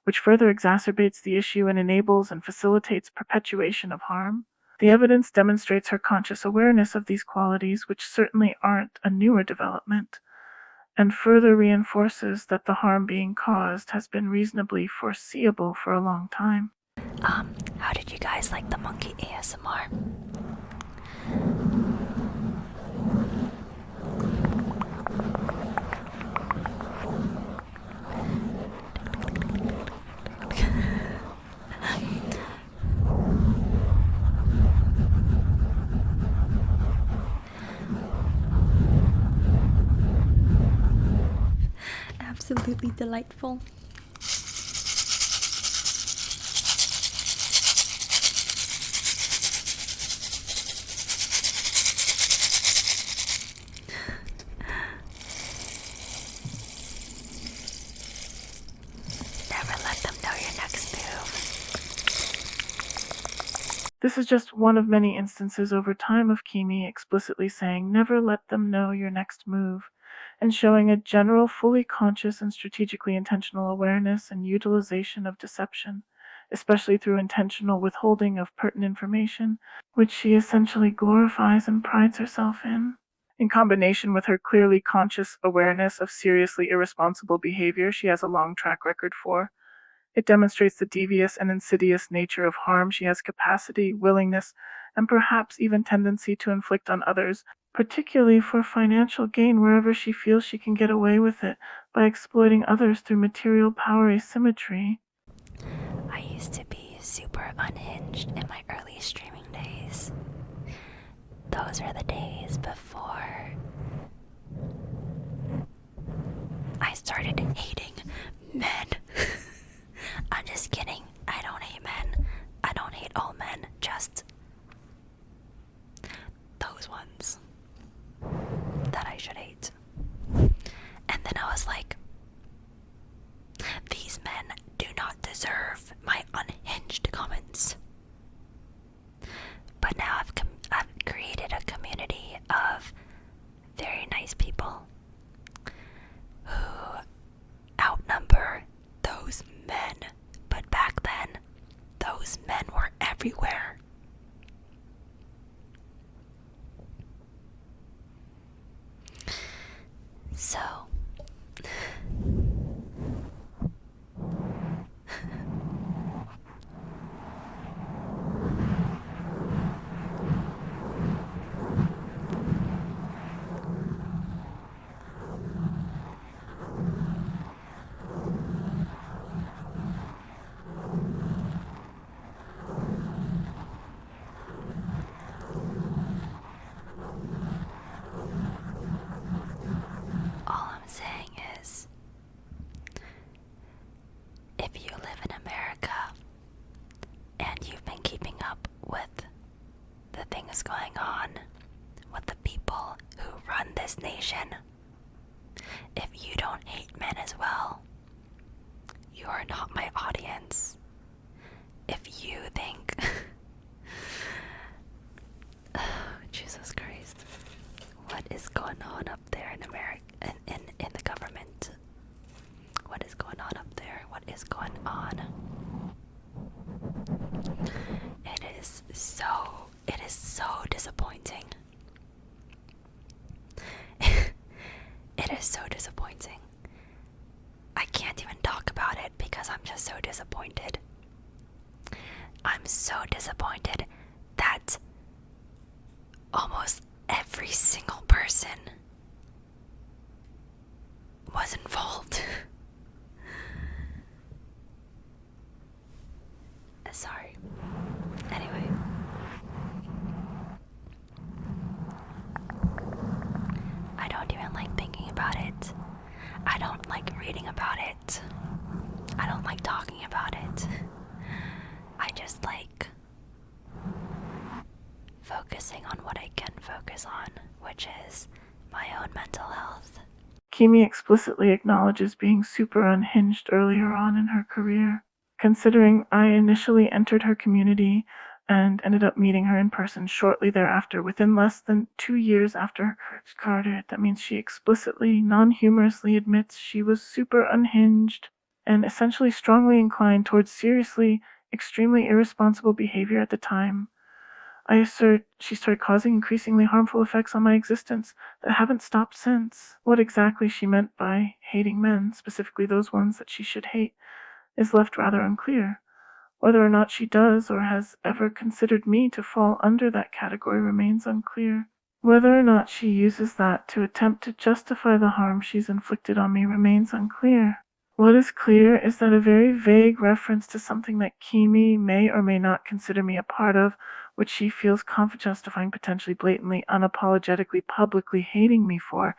which further exacerbates the issue and enables and facilitates perpetuation of harm. The evidence demonstrates her conscious awareness of these qualities, which certainly aren't a newer development, and further reinforces that the harm being caused has been reasonably foreseeable for a long time. How did you guys like the monkey ASMR? Absolutely delightful. Never let them know your next move. This is just one of many instances over time of Kimi explicitly saying, never let them know your next move, and showing a general, fully conscious and strategically intentional awareness and utilization of deception, especially through intentional withholding of pertinent information, which she essentially glorifies and prides herself in. In combination with her clearly conscious awareness of seriously irresponsible behavior she has a long track record for, it demonstrates the devious and insidious nature of harm she has capacity, willingness, and perhaps even tendency to inflict on others, particularly for financial gain wherever she feels she can get away with it by exploiting others through material power asymmetry. I used to be super unhinged in my early streaming days. Those are the days before I started hating men. I'm just kidding. I don't hate men. I don't hate all men, just those ones that I should hate. And then I was like, these men do not deserve my unhinged comments. But now I've created a community of very nice people who outnumber those men. But back then, those men were everywhere. So, all I'm saying is, if you live in America and you've been keeping up with the things going on with the people who run this nation, if you don't hate men as well, you are not my audience. If you think... Oh, Jesus Christ. is going on up there in America, in the government? What is going on up there? What is going on? It is so disappointing. It is so disappointing. I can't even talk about it because I'm just so disappointed. I'm so disappointed that almost every single person was involved. Sorry. Anyway. I don't even like thinking about it. I don't like reading about it. I don't like talking about it. I just like focusing on what I can focus on, which is my own mental health. Kimi explicitly acknowledges being super unhinged earlier on in her career. Considering I initially entered her community and ended up meeting her in person shortly thereafter, within less than 2 years after her courage carded, that means she explicitly, non-humorously admits she was super unhinged and essentially strongly inclined towards seriously, extremely irresponsible behavior at the time. I assert she started causing increasingly harmful effects on my existence that haven't stopped since. What exactly she meant by hating men, specifically those ones that she should hate, is left rather unclear. Whether or not she does or has ever considered me to fall under that category remains unclear. Whether or not she uses that to attempt to justify the harm she's inflicted on me remains unclear. What is clear is that a very vague reference to something that Kimi may or may not consider me a part of, which she feels confident justifying potentially blatantly, unapologetically, publicly hating me for,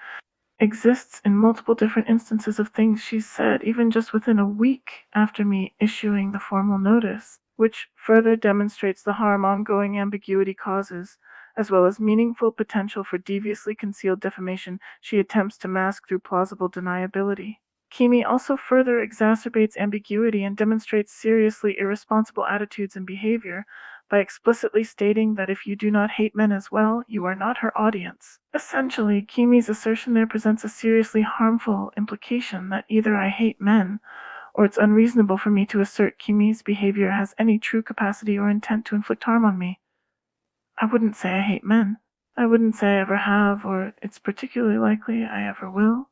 exists in multiple different instances of things she's said, even just within a week after me issuing the formal notice, which further demonstrates the harm ongoing ambiguity causes, as well as meaningful potential for deviously concealed defamation she attempts to mask through plausible deniability. Kimi also further exacerbates ambiguity and demonstrates seriously irresponsible attitudes and behavior by explicitly stating that if you do not hate men as well, you are not her audience. Essentially, Kimi's assertion there presents a seriously harmful implication that either I hate men, or it's unreasonable for me to assert Kimi's behavior has any true capacity or intent to inflict harm on me. I wouldn't say I hate men. I wouldn't say I ever have, or it's particularly likely I ever will.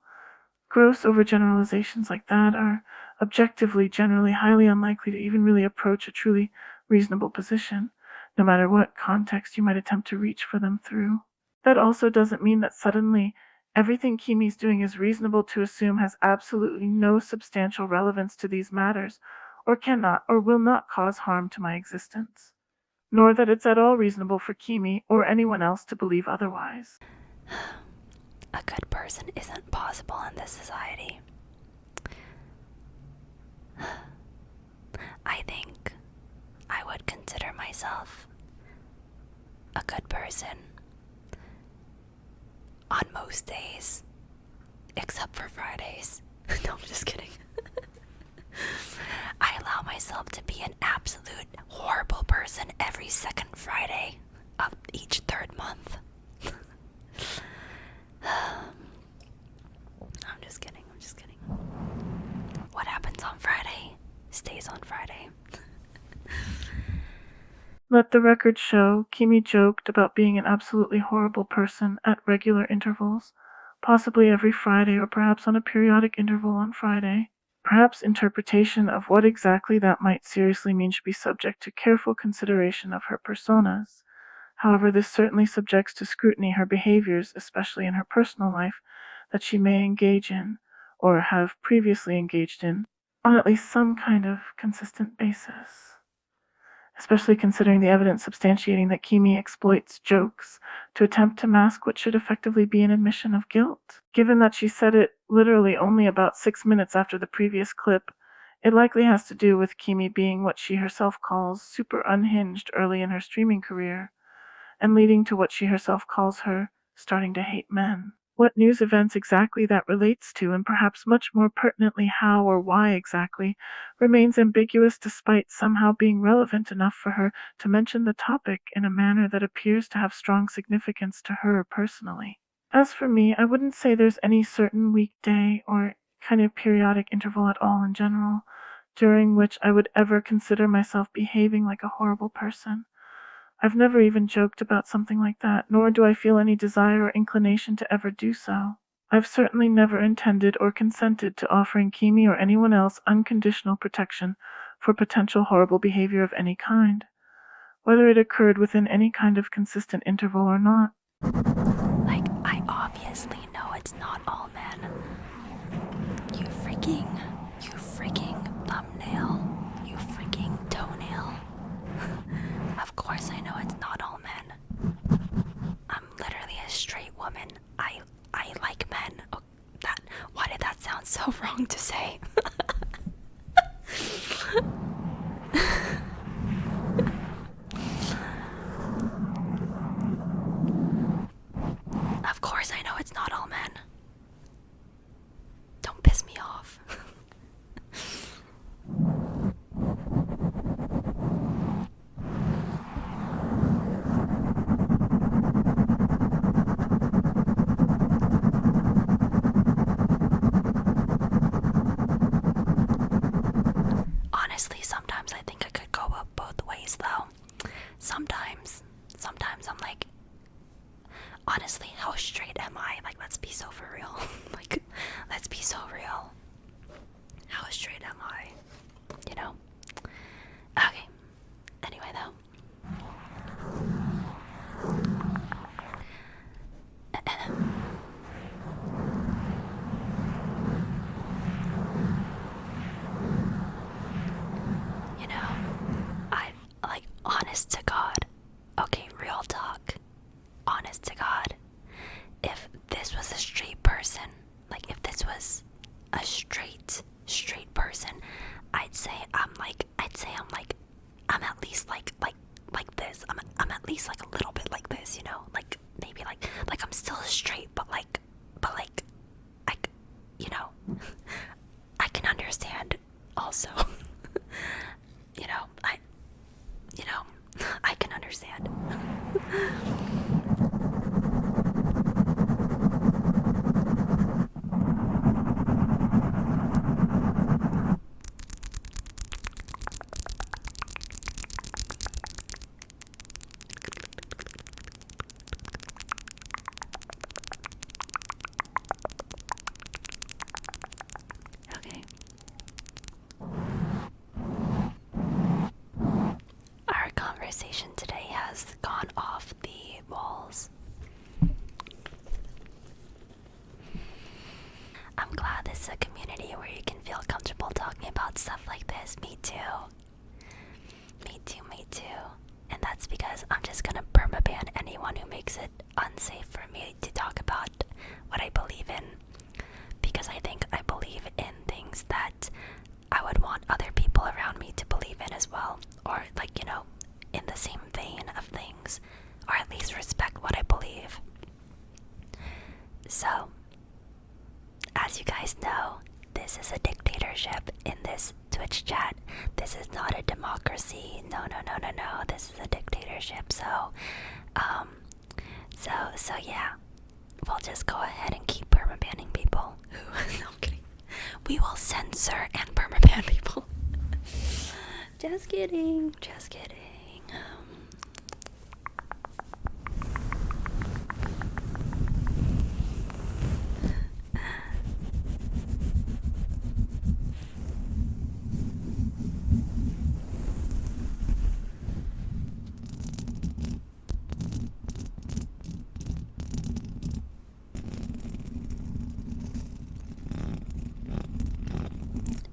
Gross overgeneralizations like that are objectively generally highly unlikely to even really approach a truly reasonable position, no matter what context you might attempt to reach for them through. That also doesn't mean that suddenly everything Kimi's doing is reasonable to assume has absolutely no substantial relevance to these matters, or cannot or will not cause harm to my existence, nor that it's at all reasonable for Kimi or anyone else to believe otherwise. A good person isn't possible in this society. I think I would consider myself a good person on most days, except for Fridays. No, I'm just kidding. I allow myself to be an absolute horrible person every second Friday of each third month. I'm just kidding. What happens on Friday stays on Friday. Let the record show Kimi joked about being an absolutely horrible person at regular intervals, possibly every Friday or perhaps on a periodic interval on Friday. Perhaps interpretation of what exactly that might seriously mean should be subject to careful consideration of her personas. However, this certainly subjects to scrutiny her behaviors, especially in her personal life, that she may engage in, or have previously engaged in, on at least some kind of consistent basis. Especially considering the evidence substantiating that Kimi exploits jokes to attempt to mask what should effectively be an admission of guilt. Given that she said it literally only about 6 minutes after the previous clip, it likely has to do with Kimi being what she herself calls super unhinged early in her streaming career, and leading to what she herself calls her starting to hate men. What news events exactly that relates to, and perhaps much more pertinently how or why exactly, remains ambiguous despite somehow being relevant enough for her to mention the topic in a manner that appears to have strong significance to her personally. As for me, I wouldn't say there's any certain weekday or kind of periodic interval at all in general, during which I would ever consider myself behaving like a horrible person. I've never even joked about something like that, nor do I feel any desire or inclination to ever do so. I've certainly never intended or consented to offering Kimi or anyone else unconditional protection for potential horrible behavior of any kind, whether it occurred within any kind of consistent interval or not. Like, I obviously know it's not all men. You freaking thumbnail. You freaking toenail. Of course I know it's not all men. I'm literally a straight woman. I like men. Oh, why did that sound so wrong to say? Of course I know it's not all men. Don't piss me off. Honestly, sometimes I think I could go up both ways though. Sometimes I'm like, honestly, how straight am I? Like, let's be so for real. Like, let's be so real. How straight am I? You know? Okay. Anyway, though. You know, I, like, honest to God. Okay, real talk. Honest to God. If this was a straight person, like if this was a straight person, I'd say I'm at least like this. I'm at least like a little bit like this, you know? Like maybe like I'm still straight, but like I you know, I can understand also. you know, I can understand. Okay. Our conversation today has gone off the walls. I'm glad this is a community where you can feel comfortable talking about stuff like this. Me too. Me too. And that's because I'm just gonna permaban anyone who makes it unsafe for me to talk about what I believe in. Because I think I believe in things that I would want other people around me to believe in as well. Or, like, you know, in the same vein of things. Or at least respect what I believe. So, as you guys know, this is a dictatorship in this Twitch chat. This is not a democracy. No. This is a dictatorship. So yeah. We'll just go ahead and keep permabanning people. No, I'm kidding. We will censor and permaban people. Just kidding.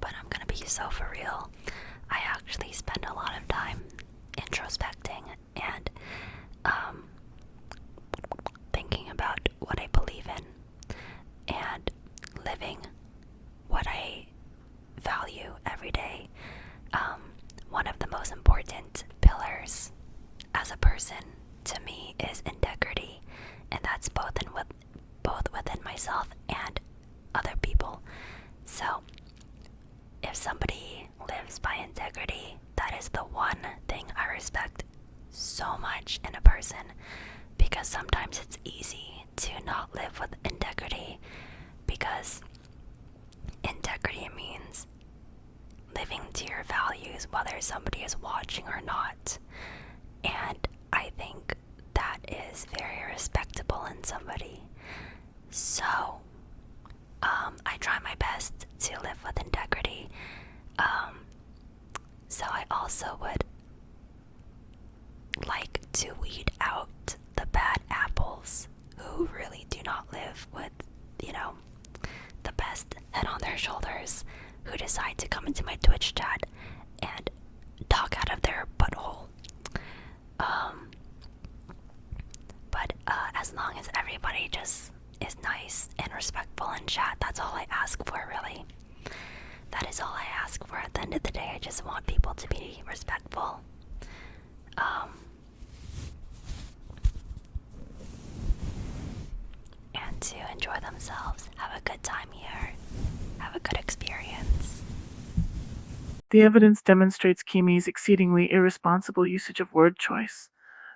But I'm gonna be so for real. I actually spend a lot of time introspecting and thinking about what I believe in and living what I value every day. One of the most important pillars as a person to me is integrity, and that's both within myself and other people. So if somebody lives by integrity, that is the one thing I respect so much in a person, because sometimes it's easy to not live with integrity, because integrity means living to your values whether somebody is watching or not. And I think that is very respectable in somebody. So, I try my best to live with integrity. So I also would like to weed out the bad apples who really do not live with, the best head on their shoulders, who decide to come into my Twitch chat and talk out of their butthole. But as long as everybody just is nice and respectful in chat, that's all I ask for, really. That is all I ask for. At the end of the day, I just want people to be respectful. And to enjoy themselves, have a good time here, have a good experience. The evidence demonstrates Kimi's exceedingly irresponsible usage of word choice,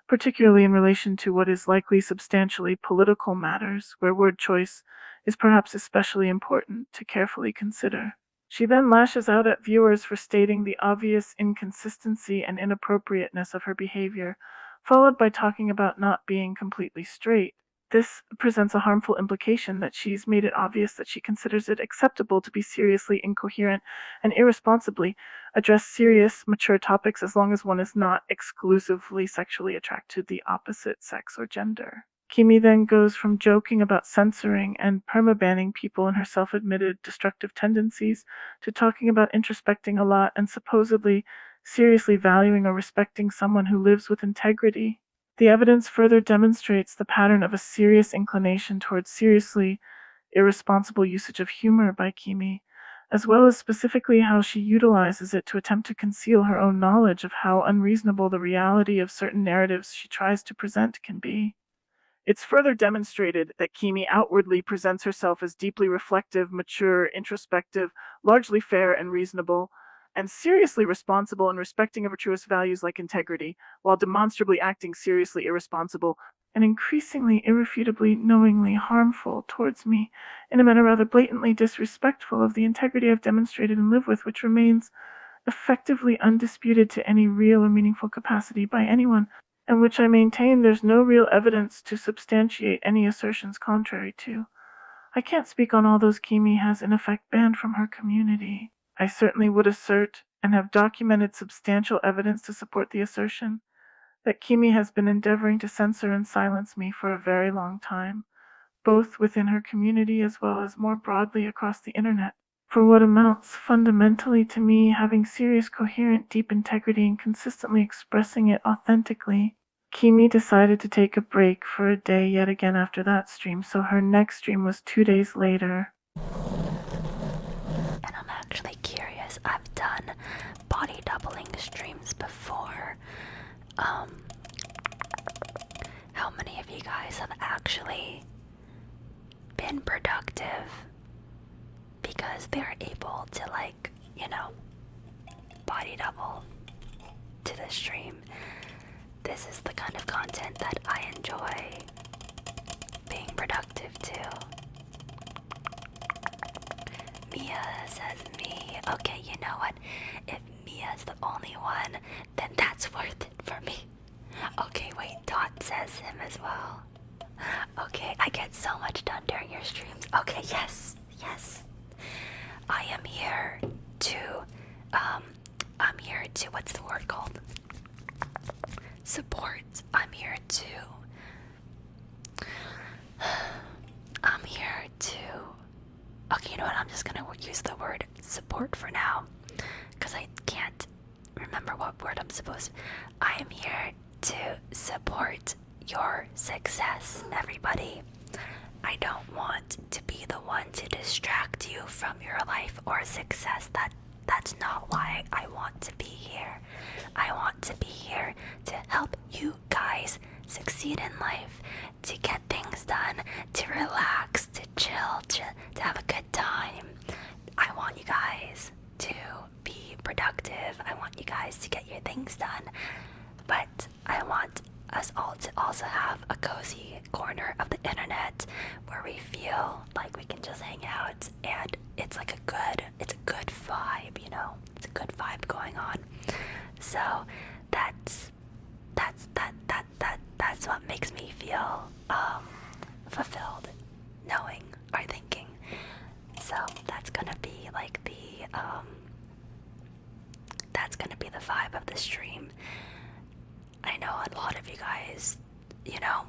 particularly in relation to what is likely substantially political matters, where word choice is perhaps especially important to carefully consider. She then lashes out at viewers for stating the obvious inconsistency and inappropriateness of her behavior, followed by talking about not being completely straight. This presents a harmful implication that she's made it obvious that she considers it acceptable to be seriously incoherent and irresponsibly address serious, mature topics as long as one is not exclusively sexually attracted to the opposite sex or gender. Kimi then goes from joking about censoring and permabanning people and her self-admitted destructive tendencies to talking about introspecting a lot and supposedly seriously valuing or respecting someone who lives with integrity. The evidence further demonstrates the pattern of a serious inclination towards seriously irresponsible usage of humor by Kimi, as well as specifically how she utilizes it to attempt to conceal her own knowledge of how unreasonable the reality of certain narratives she tries to present can be. It's further demonstrated that Kimi outwardly presents herself as deeply reflective, mature, introspective, largely fair and reasonable, and seriously responsible and respecting of her truest values like integrity, while demonstrably acting seriously irresponsible and increasingly irrefutably knowingly harmful towards me in a manner rather blatantly disrespectful of the integrity I've demonstrated and live with, which remains effectively undisputed to any real or meaningful capacity by anyone, and which I maintain there's no real evidence to substantiate any assertions contrary to. I can't speak on all those Kimi has in effect banned from her community. I certainly would assert, and have documented substantial evidence to support the assertion, that Kimi has been endeavoring to censor and silence me for a very long time, both within her community as well as more broadly across the internet, for what amounts fundamentally to me having serious, coherent, deep integrity and consistently expressing it authentically. Kimi decided to take a break for a day yet again after that stream, so her next stream was 2 days later. And I'm actually curious, I've done body doubling streams before. How many of you guys have actually been productive because they're able to, body double to the stream? This is the kind of content that I enjoy being productive to. Mia says me. Okay, you know what? If Mia's the only one, then that's worth it for me. Okay, wait, Dot says him as well. Okay, I get so much done during your streams. Okay, yes. I am here to, what's the word called? Support. I'm here to okay, you know what, I'm just gonna use the word support for now, because I can't remember what word I'm supposed to. I am here to support your success, everybody. I don't want to be the one to distract you from your life or success. That's not why I want to be here. I want to be here to help you guys succeed in life, to get things done, to relax, to chill, to have a good time. I want you guys to be productive. I want you guys to get your things done. But I want us all to also have a cozy corner of the internet content where we feel like we can just hang out and it's like a good vibe, you know? It's a good vibe going on. So that's what makes me feel fulfilled, knowing or thinking. So that's gonna be like that's gonna be the vibe of the stream. I know a lot of you guys, you know,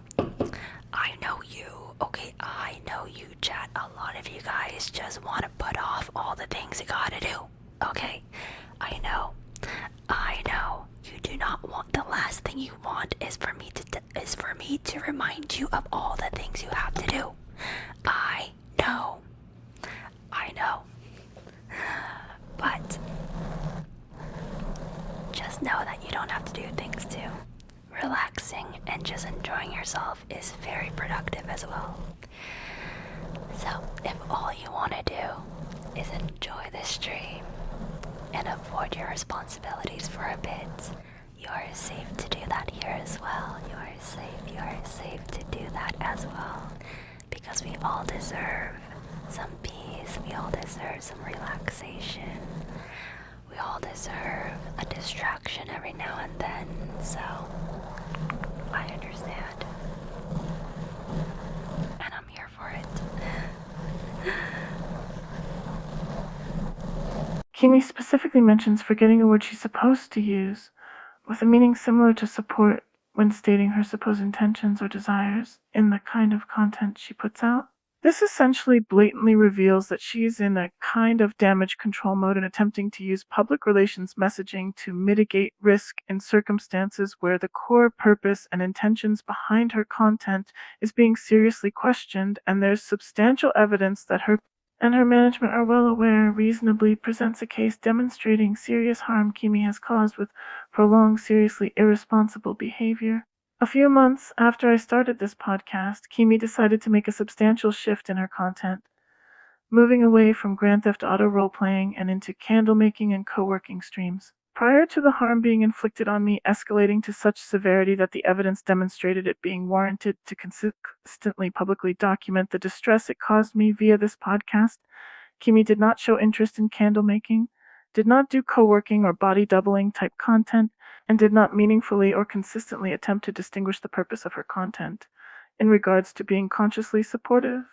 I know you, okay, I know you, chat. A lot of you guys just want to put off all the things you gotta do, okay? I know. You do not want, the last thing you want is for me to remind you of all the things you have to do. I know. But just know that you don't have to do things too. Relaxing and just enjoying yourself is very productive as well. So if all you want to do is enjoy this stream and avoid your responsibilities for a bit, you are safe to do that here as well. You are safe to do that as well. Because we all deserve some peace, we all deserve some relaxation. We all deserve a distraction every now and then, so I understand. And I'm here for it. Kimi specifically mentions forgetting a word she's supposed to use, with a meaning similar to support when stating her supposed intentions or desires in the kind of content she puts out. This essentially blatantly reveals that she is in a kind of damage control mode and attempting to use public relations messaging to mitigate risk in circumstances where the core purpose and intentions behind her content is being seriously questioned, and there's substantial evidence that her and her management are well aware reasonably presents a case demonstrating serious harm Kimi has caused with prolonged, seriously irresponsible behavior. A few months after I started this podcast, Kimi decided to make a substantial shift in her content, moving away from Grand Theft Auto role-playing and into candle making and co-working streams. Prior to the harm being inflicted on me escalating to such severity that the evidence demonstrated it being warranted to consistently publicly document the distress it caused me via this podcast, Kimi did not show interest in candle making, did not do co-working or body doubling type content, and did not meaningfully or consistently attempt to distinguish the purpose of her content in regards to being consciously supportive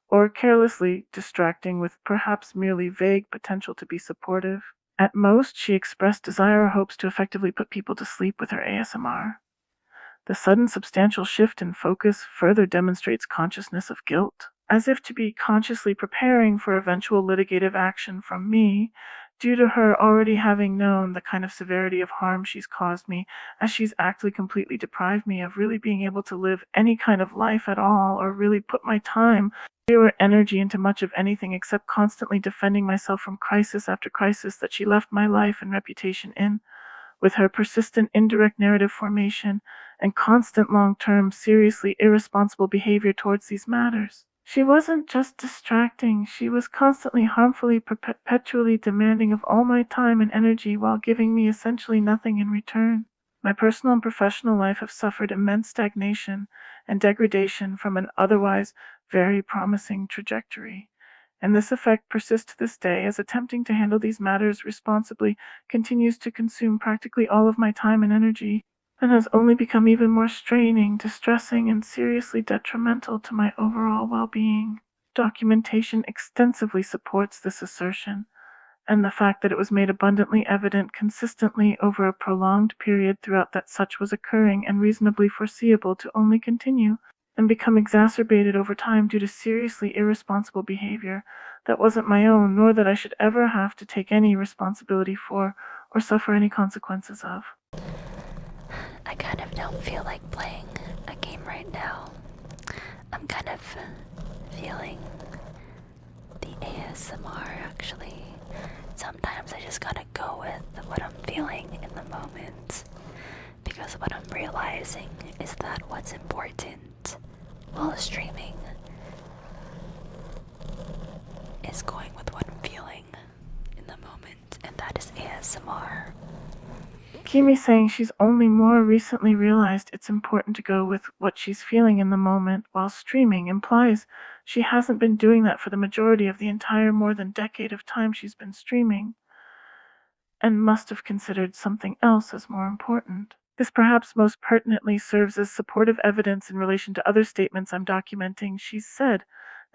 or carelessly distracting with perhaps merely vague potential to be supportive. At most, she expressed desire or hopes to effectively put people to sleep with her ASMR. The sudden substantial shift in focus further demonstrates consciousness of guilt, as if to be consciously preparing for eventual litigative action from me, due to her already having known the kind of severity of harm she's caused me, as she's actually completely deprived me of really being able to live any kind of life at all, or really put my time or energy into much of anything except constantly defending myself from crisis after crisis that she left my life and reputation in, with her persistent indirect narrative formation and constant long-term, seriously irresponsible behavior towards these matters. She wasn't just distracting, she was constantly harmfully, perpetually demanding of all my time and energy while giving me essentially nothing in return. My personal and professional life have suffered immense stagnation and degradation from an otherwise very promising trajectory, and this effect persists to this day as attempting to handle these matters responsibly continues to consume practically all of my time and energy, and has only become even more straining, distressing, and seriously detrimental to my overall well-being. Documentation extensively supports this assertion, and the fact that it was made abundantly evident consistently over a prolonged period throughout that such was occurring and reasonably foreseeable to only continue and become exacerbated over time due to seriously irresponsible behavior that wasn't my own, nor that I should ever have to take any responsibility for or suffer any consequences of. I kind of don't feel like playing a game right now. I'm kind of feeling the ASMR actually. Sometimes I just gotta go with what I'm feeling in the moment. Because what I'm realizing is that what's important while streaming is going with what I'm feeling in the moment, and that is ASMR. Kimi saying she's only more recently realized it's important to go with what she's feeling in the moment while streaming implies she hasn't been doing that for the majority of the entire more than decade of time she's been streaming, and must have considered something else as more important. This perhaps most pertinently serves as supportive evidence in relation to other statements I'm documenting she's said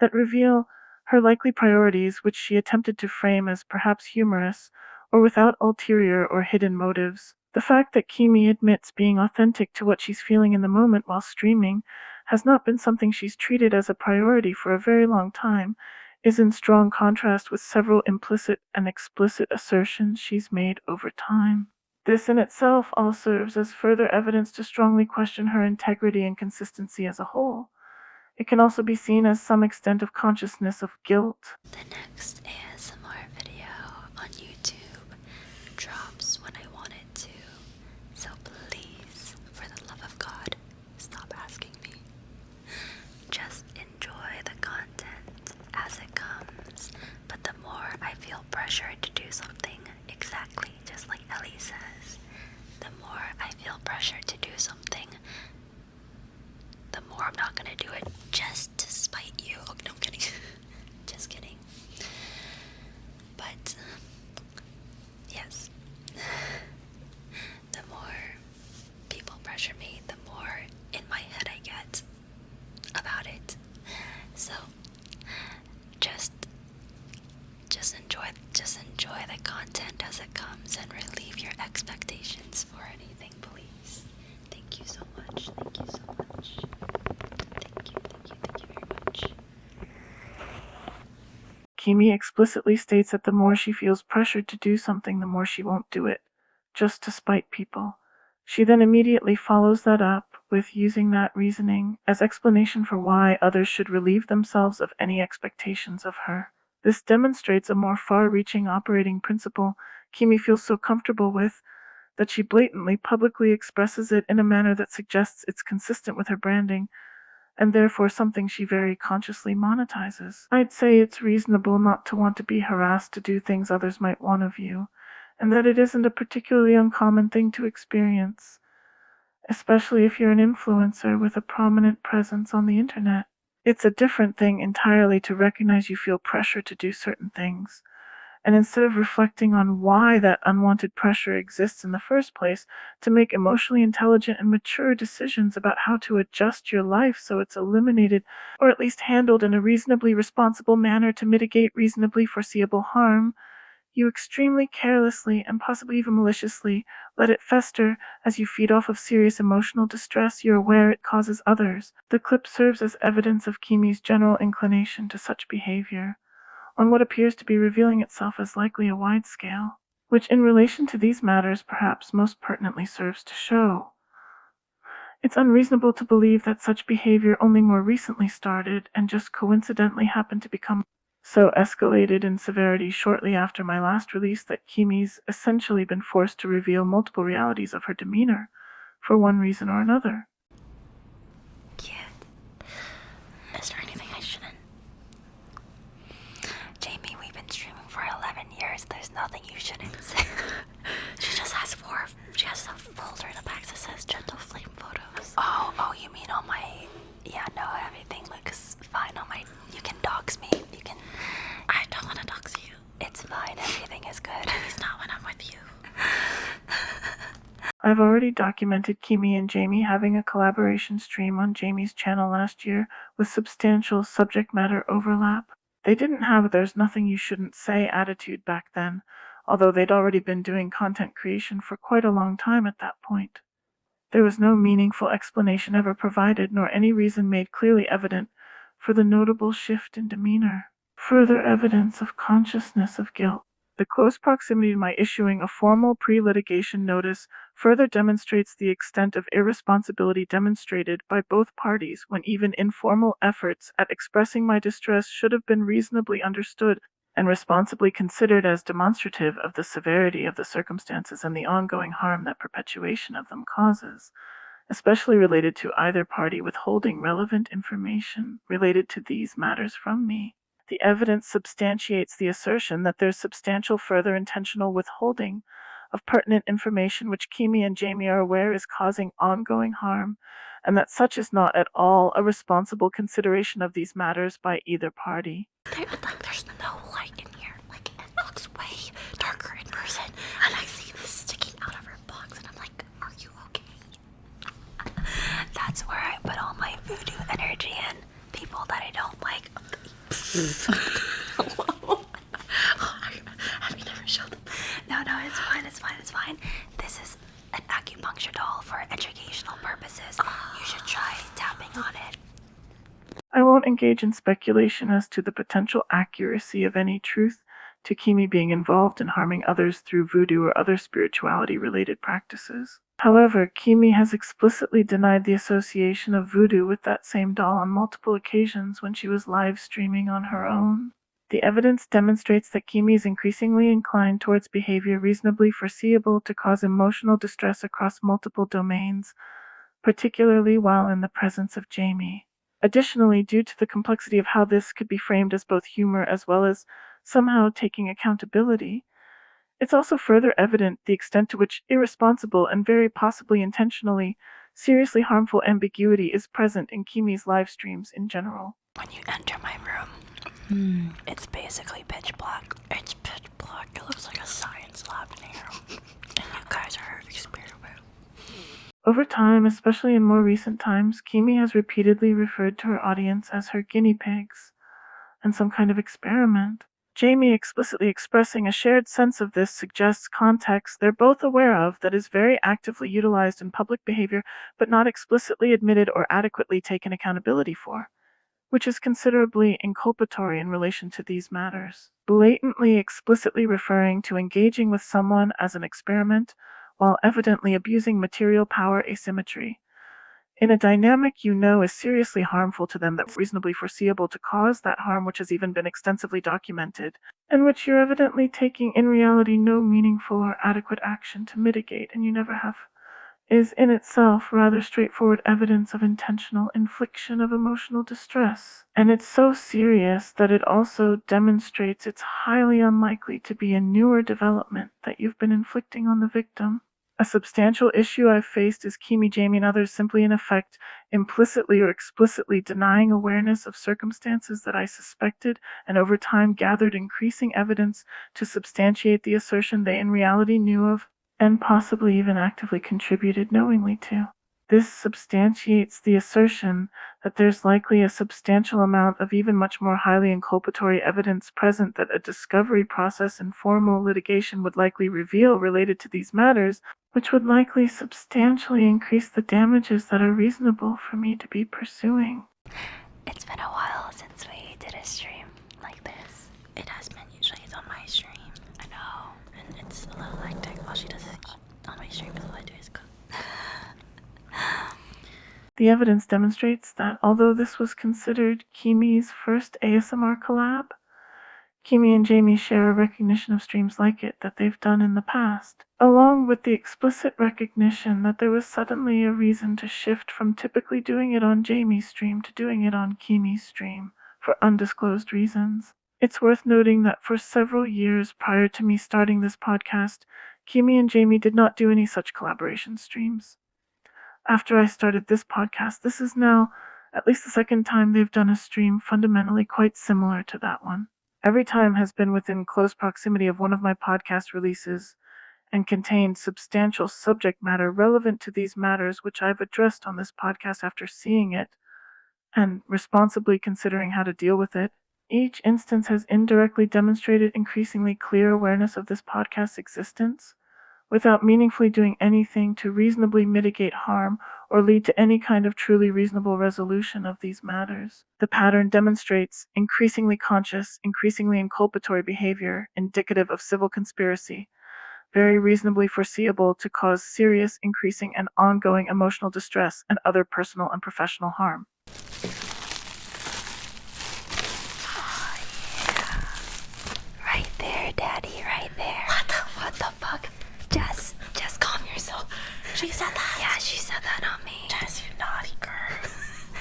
that reveal her likely priorities, which she attempted to frame as perhaps humorous or without ulterior or hidden motives. The fact that Kimi admits being authentic to what she's feeling in the moment while streaming has not been something she's treated as a priority for a very long time is in strong contrast with several implicit and explicit assertions she's made over time. This in itself all serves as further evidence to strongly question her integrity and consistency as a whole. It can also be seen as some extent of consciousness of guilt. The next ASMR video on YouTube drops when I want it to, so please, for the love of God, stop asking me. Just enjoy the content as it comes, but the more I feel pressured to do something exactly just like Ellie says, the more I feel pressured to do something, the more I'm not gonna do it just to spite you. Oh, no, I'm kidding. Just kidding. But, yes. The more people pressure me, the more in my head I get about it. So, just enjoy the content as it comes and relieve your expectations for anything, please. Thank you so much. Thank you so much. Thank you very much. Kimi explicitly states that the more she feels pressured to do something, the more she won't do it, just to spite people. She then immediately follows that up with using that reasoning as explanation for why others should relieve themselves of any expectations of her. This demonstrates a more far-reaching operating principle Kimi feels so comfortable with that she blatantly, publicly expresses it in a manner that suggests it's consistent with her branding, and therefore something she very consciously monetizes. I'd say it's reasonable not to want to be harassed to do things others might want of you, and that it isn't a particularly uncommon thing to experience, especially if you're an influencer with a prominent presence on the internet. It's a different thing entirely to recognize you feel pressure to do certain things, and instead of reflecting on why that unwanted pressure exists in the first place, to make emotionally intelligent and mature decisions about how to adjust your life so it's eliminated or at least handled in a reasonably responsible manner to mitigate reasonably foreseeable harm, you extremely carelessly and possibly even maliciously let it fester as you feed off of serious emotional distress you're aware it causes others. The clip serves as evidence of Kimi's general inclination to such behavior, on what appears to be revealing itself as likely a wide scale, which in relation to these matters perhaps most pertinently serves to show. It's unreasonable to believe that such behavior only more recently started and just coincidentally happened to become so escalated in severity shortly after my last release that Kimi's essentially been forced to reveal multiple realities of her demeanor, for one reason or another. Cute. Is there anything I shouldn't? Jamie, we've been streaming for 11 years. There's nothing you shouldn't say. She just has she has a folder in the back that says Gentle Flame photos. Oh, you mean on my, yeah, no, everything looks fine on my, you can dox me. You can. I don't want to dox you. It's fine, everything is good. It's not when I'm with you. I've already documented Kimi and Jamie having a collaboration stream on Jamie's channel last year with substantial subject matter overlap. They didn't have "there's nothing you shouldn't say" attitude back then, although they'd already been doing content creation for quite a long time at that point. There was no meaningful explanation ever provided, nor any reason made clearly evident for the notable shift in demeanor. Further evidence of consciousness of guilt. The close proximity to my issuing a formal pre-litigation notice further demonstrates the extent of irresponsibility demonstrated by both parties when even informal efforts at expressing my distress should have been reasonably understood and responsibly considered as demonstrative of the severity of the circumstances and the ongoing harm that perpetuation of them causes, especially related to either party withholding relevant information related to these matters from me. The evidence substantiates the assertion that there's substantial further intentional withholding of pertinent information which Kimi and Jamie are aware is causing ongoing harm, and that such is not at all a responsible consideration of these matters by either party. There's no light in here. Like, it looks way darker in person. And I see this sticking out of her box, and I'm like, are you okay? That's where I put all my voodoo energy in. People that I don't like. Have you never showed them? No, it's fine. This is an acupuncture doll for educational purposes. You should try tapping on it. I won't engage in speculation as to the potential accuracy of any truth to Kimi being involved in harming others through voodoo or other spirituality-related practices. However, Kimi has explicitly denied the association of voodoo with that same doll on multiple occasions when she was live streaming on her own. The evidence demonstrates that Kimi is increasingly inclined towards behavior reasonably foreseeable to cause emotional distress across multiple domains, particularly while in the presence of Jamie. Additionally, due to the complexity of how this could be framed as both humor as well as somehow taking accountability, it's also further evident the extent to which irresponsible and very possibly intentionally seriously harmful ambiguity is present in Kimi's live streams in general. When you enter my room, it's basically pitch black. It's pitch black. It looks like a science lab in here. And you guys are experimenting. Over time, especially in more recent times, Kimi has repeatedly referred to her audience as her guinea pigs and some kind of experiment. Jamie explicitly expressing a shared sense of this suggests context they're both aware of that is very actively utilized in public behavior but not explicitly admitted or adequately taken accountability for, which is considerably inculpatory in relation to these matters. Blatantly explicitly referring to engaging with someone as an experiment while evidently abusing material power asymmetry in a dynamic you know is seriously harmful to them that's reasonably foreseeable to cause that harm which has even been extensively documented, and which you're evidently taking in reality no meaningful or adequate action to mitigate, and you never have, is in itself rather straightforward evidence of intentional infliction of emotional distress. And it's so serious that it also demonstrates it's highly unlikely to be a newer development that you've been inflicting on the victim. A substantial issue I've faced is Kimi, Jamie, and others simply in effect, implicitly or explicitly denying awareness of circumstances that I suspected and over time gathered increasing evidence to substantiate the assertion they in reality knew of and possibly even actively contributed knowingly to. This substantiates the assertion that there's likely a substantial amount of even much more highly inculpatory evidence present that a discovery process in formal litigation would likely reveal related to these matters, which would likely substantially increase the damages that are reasonable for me to be pursuing. It's been a while since we did a stream like this. It has been. Usually it's on my stream. I know. And it's a little hectic. All she does is eat on my stream, and all I do is cook. The evidence demonstrates that although this was considered Kimi's first ASMR collab, Kimi and Jamie share a recognition of streams like it that they've done in the past, along with the explicit recognition that there was suddenly a reason to shift from typically doing it on Jamie's stream to doing it on Kimi's stream for undisclosed reasons. It's worth noting that for several years prior to me starting this podcast, Kimi and Jamie did not do any such collaboration streams. After I started this podcast, this is now at least the second time they've done a stream fundamentally quite similar to that one. Every time has been within close proximity of one of my podcast releases and contained substantial subject matter relevant to these matters which I've addressed on this podcast after seeing it and responsibly considering how to deal with it. Each instance has indirectly demonstrated increasingly clear awareness of this podcast's existence, without meaningfully doing anything to reasonably mitigate harm or lead to any kind of truly reasonable resolution of these matters. The pattern demonstrates increasingly conscious, increasingly inculpatory behavior indicative of civil conspiracy, very reasonably foreseeable to cause serious, increasing, and ongoing emotional distress and other personal and professional harm. Right there, Daddy, right there. What the fuck? Jess, calm yourself. She said that. Yeah, she said that on me. Jess, you naughty girl.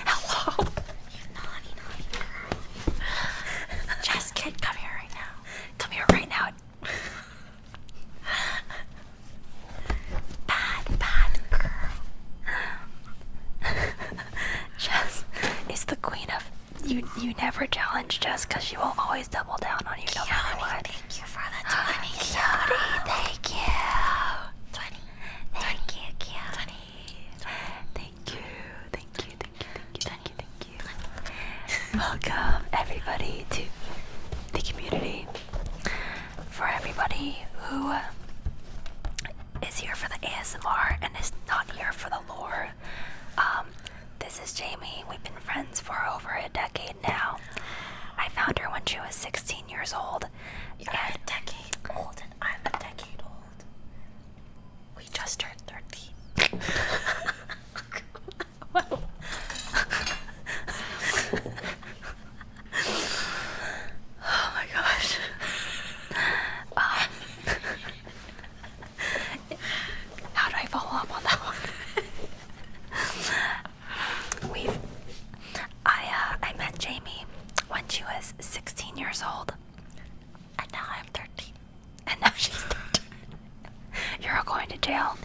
Hello. You naughty girl. Jess, kid, come here right now. Come here right now. you never challenge Jess because she will always double down on you no matter what. Thank you for the 20. Cutie, thank you. 20. Thank you, cute. 20. Thank you. Welcome everybody to the community. For everybody who is here for the ASMR and is not here for the lore, this is Jamie. We've been friends for over a decade now. I found her when she was 16 years old. You're a decade old and I'm a decade old. We just turned 13. Wow. Oh my gosh. How do I follow up on that one? I met Jamie when she was 16 years old. And now I'm 13. And now she's 13. You're all going to jail.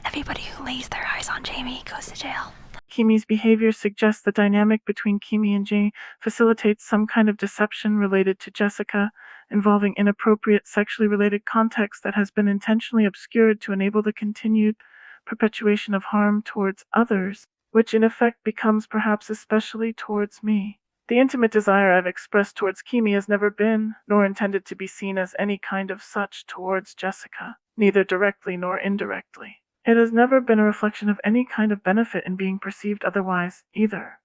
Everybody who lays their eyes on Jamie goes to jail. Kimi's behavior suggests the dynamic between Kimi and Jamie facilitates some kind of deception related to Jessica, involving inappropriate sexually related context that has been intentionally obscured to enable the continued perpetuation of harm towards others, which in effect becomes perhaps especially towards me. The intimate desire I've expressed towards Kimi has never been, nor intended to be seen as any kind of such towards Jessica, neither directly nor indirectly. It has never been a reflection of any kind of benefit in being perceived otherwise, either.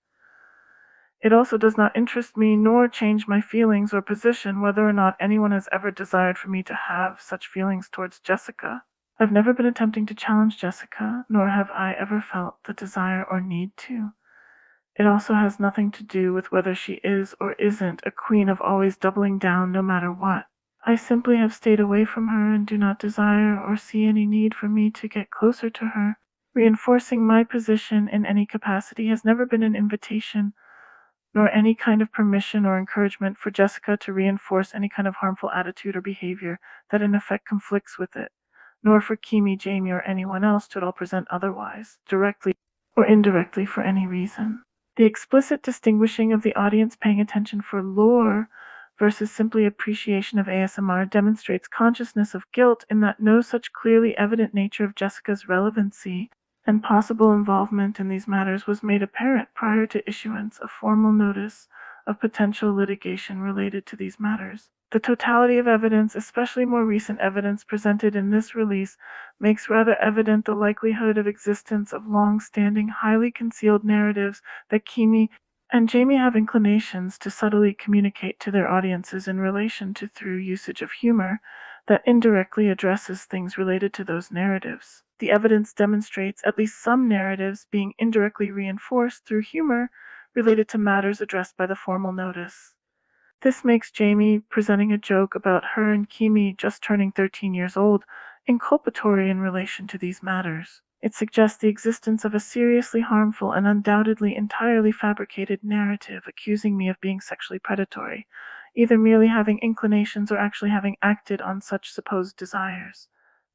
It also does not interest me nor change my feelings or position whether or not anyone has ever desired for me to have such feelings towards Jessica. I've never been attempting to challenge Jessica, nor have I ever felt the desire or need to. It also has nothing to do with whether she is or isn't a queen of always doubling down no matter what. I simply have stayed away from her and do not desire or see any need for me to get closer to her. Reinforcing my position in any capacity has never been an invitation, nor any kind of permission or encouragement for Jessica to reinforce any kind of harmful attitude or behavior that in effect conflicts with it, nor for Kimi, Jamie, or anyone else to at all present otherwise, directly or indirectly for any reason. The explicit distinguishing of the audience paying attention for lore versus simply appreciation of ASMR demonstrates consciousness of guilt in that no such clearly evident nature of Jessica's relevancy and possible involvement in these matters was made apparent prior to issuance of formal notice of potential litigation related to these matters. The totality of evidence, especially more recent evidence presented in this release, makes rather evident the likelihood of existence of long-standing, highly concealed narratives that Kimi and Jamie have inclinations to subtly communicate to their audiences in relation to through usage of humor that indirectly addresses things related to those narratives. The evidence demonstrates at least some narratives being indirectly reinforced through humor related to matters addressed by the formal notice. This makes Jamie presenting a joke about her and Kimi just turning 13 years old inculpatory in relation to these matters. It suggests the existence of a seriously harmful and undoubtedly entirely fabricated narrative accusing me of being sexually predatory, either merely having inclinations or actually having acted on such supposed desires.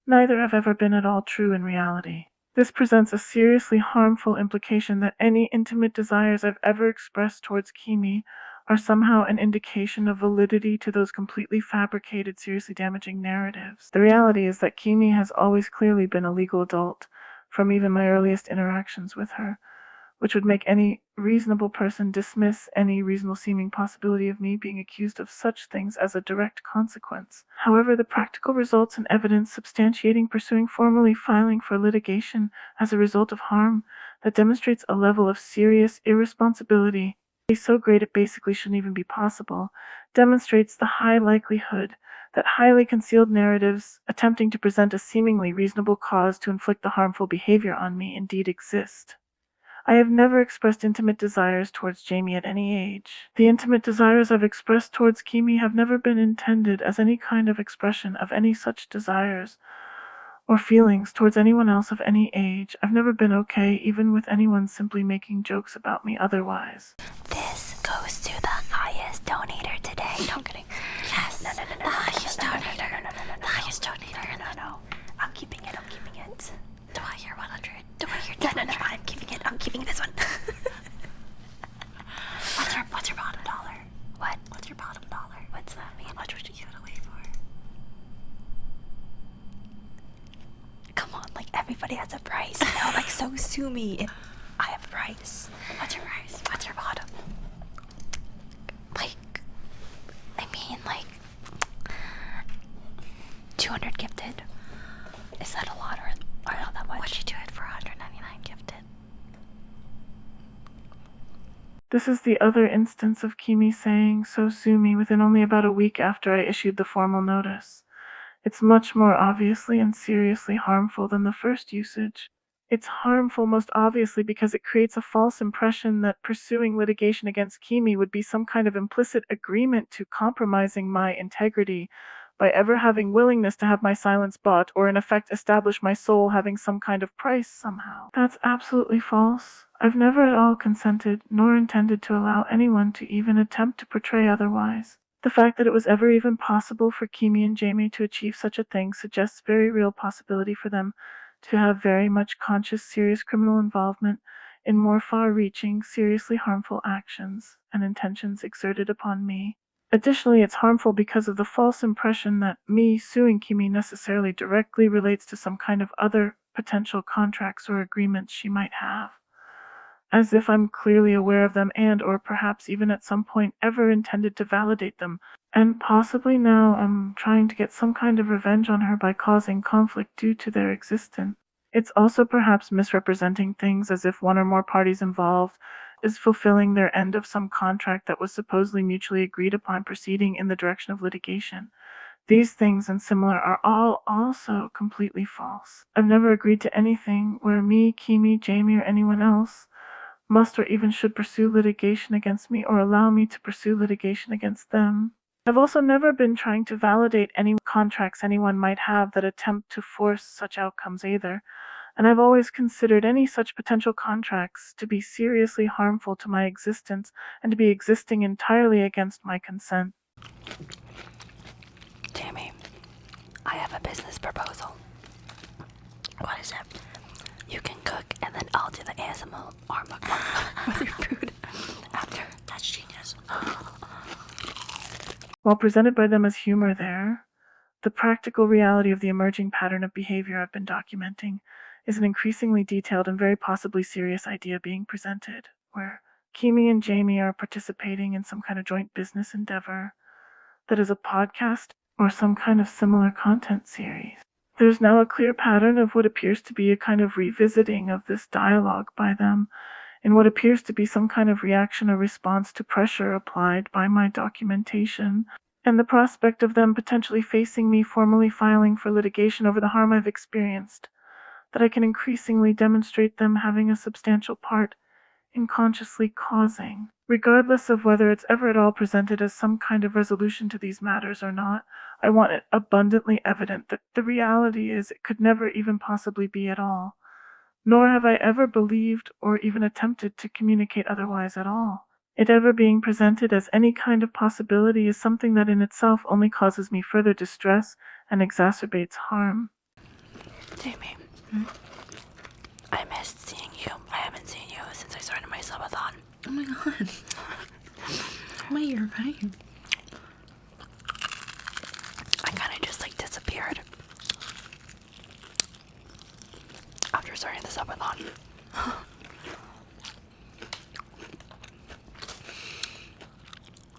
Neither have ever been at all true in reality. This presents a seriously harmful implication that any intimate desires I've ever expressed towards Kimi are somehow an indication of validity to those completely fabricated, seriously damaging narratives. The reality is that Kimi has always clearly been a legal adult, from even my earliest interactions with her, which would make any reasonable person dismiss any reasonable seeming possibility of me being accused of such things as a direct consequence. However, the practical results and evidence substantiating pursuing formally filing for litigation as a result of harm that demonstrates a level of serious irresponsibility so great it basically shouldn't even be possible, demonstrates the high likelihood that highly concealed narratives attempting to present a seemingly reasonable cause to inflict the harmful behavior on me indeed exist. I have never expressed intimate desires towards Jamie at any age. The intimate desires I've expressed towards Kimi have never been intended as any kind of expression of any such desires or feelings towards anyone else of any age. I've never been okay even with anyone simply making jokes about me otherwise. This goes to the highest donator today. No, I'm kidding. Yes. No. The highest donator. No. The highest donator. No. I'm keeping it. Do I hear 100? Do I hear No. 200? I'm keeping this one. So sue me. I have rice. What's your rice? What's your bottom? Like, I mean, like, 200 gifted. Is that a lot or not that much? What'd you do it for 199 gifted? This is the other instance of Kimi saying, "So sue me," within only about a week after I issued the formal notice. It's much more obviously and seriously harmful than the first usage. It's harmful most obviously because it creates a false impression that pursuing litigation against Kimi would be some kind of implicit agreement to compromising my integrity by ever having willingness to have my silence bought, or in effect establish my soul having some kind of price somehow. That's absolutely false. I've never at all consented, nor intended to allow anyone to even attempt to portray otherwise. The fact that it was ever even possible for Kimi and Jamie to achieve such a thing suggests very real possibility for them to have very much conscious, serious criminal involvement in more far-reaching, seriously harmful actions and intentions exerted upon me. Additionally, it's harmful because of the false impression that me suing Kimi necessarily directly relates to some kind of other potential contracts or agreements she might have, as if I'm clearly aware of them and or perhaps even at some point ever intended to validate them, and possibly now I'm trying to get some kind of revenge on her by causing conflict due to their existence. It's also perhaps misrepresenting things as if one or more parties involved is fulfilling their end of some contract that was supposedly mutually agreed upon proceeding in the direction of litigation. These things and similar are all also completely false. I've never agreed to anything where me, Kimi, Jamie, or anyone else must or even should pursue litigation against me or allow me to pursue litigation against them. I've also never been trying to validate any contracts anyone might have that attempt to force such outcomes either, and I've always considered any such potential contracts to be seriously harmful to my existence and to be existing entirely against my consent. Jamie, I have a business proposal. What is it? You can cook and then I'll do the ASMR mukbang with your food after. That's genius. While presented by them as humor there, the practical reality of the emerging pattern of behavior I've been documenting is an increasingly detailed and very possibly serious idea being presented, where Kimi and Jamie are participating in some kind of joint business endeavor that is a podcast or some kind of similar content series. There's now a clear pattern of what appears to be a kind of revisiting of this dialogue by them in what appears to be some kind of reaction or response to pressure applied by my documentation, and the prospect of them potentially facing me formally filing for litigation over the harm I've experienced, that I can increasingly demonstrate them having a substantial part in consciously causing. Regardless of whether it's ever at all presented as some kind of resolution to these matters or not, I want it abundantly evident that the reality is it could never even possibly be at all, nor have I ever believed or even attempted to communicate otherwise at all. It ever being presented as any kind of possibility is something that in itself only causes me further distress and exacerbates harm. Jamie, I missed seeing you. I haven't seen you since I started my subathon. Oh my god. Wait, you're right. I kind of just like disappeared after starting the subathon.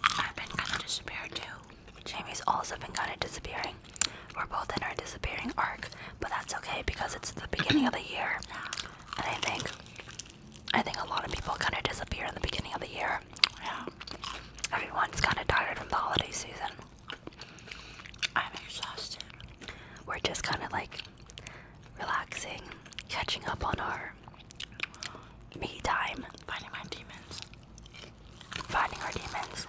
I've been kind of disappeared too. Jamie's also been kind of disappearing. We're both in our disappearing arc, but that's okay because it's the beginning of the year. And I think a lot of people kind of disappear in the beginning of the year. Yeah. Everyone's kind of tired from the holiday season. I'm exhausted. We're just kind of like relaxing, catching up on our me time. Finding my demons. Finding our demons.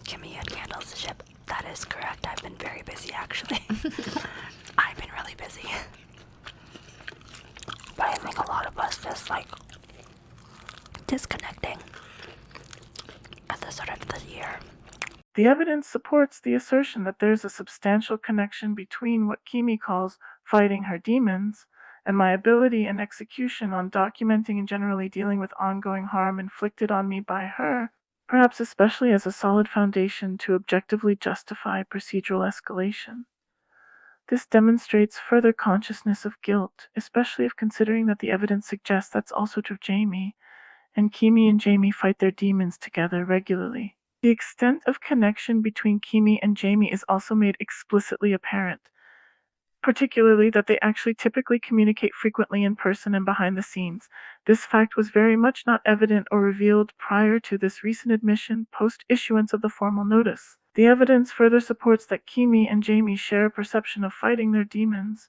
Kimmy had candles to ship. That is correct. I've been very busy actually. I've been really busy. But I think a lot of us just like disconnecting at the start of the year. The evidence supports the assertion that there's a substantial connection between what Kimi calls fighting her demons and my ability and execution on documenting and generally dealing with ongoing harm inflicted on me by her perhaps especially as a solid foundation to objectively justify procedural escalation. This demonstrates further consciousness of guilt, especially if considering that the evidence suggests that's also true of Jamie, and Kimi and Jamie fight their demons together regularly. The extent of connection between Kimi and Jamie is also made explicitly apparent, particularly that they actually typically communicate frequently in person and behind the scenes. This fact was very much not evident or revealed prior to this recent admission post-issuance of the formal notice. The evidence further supports that Kimi and Jamie share a perception of fighting their demons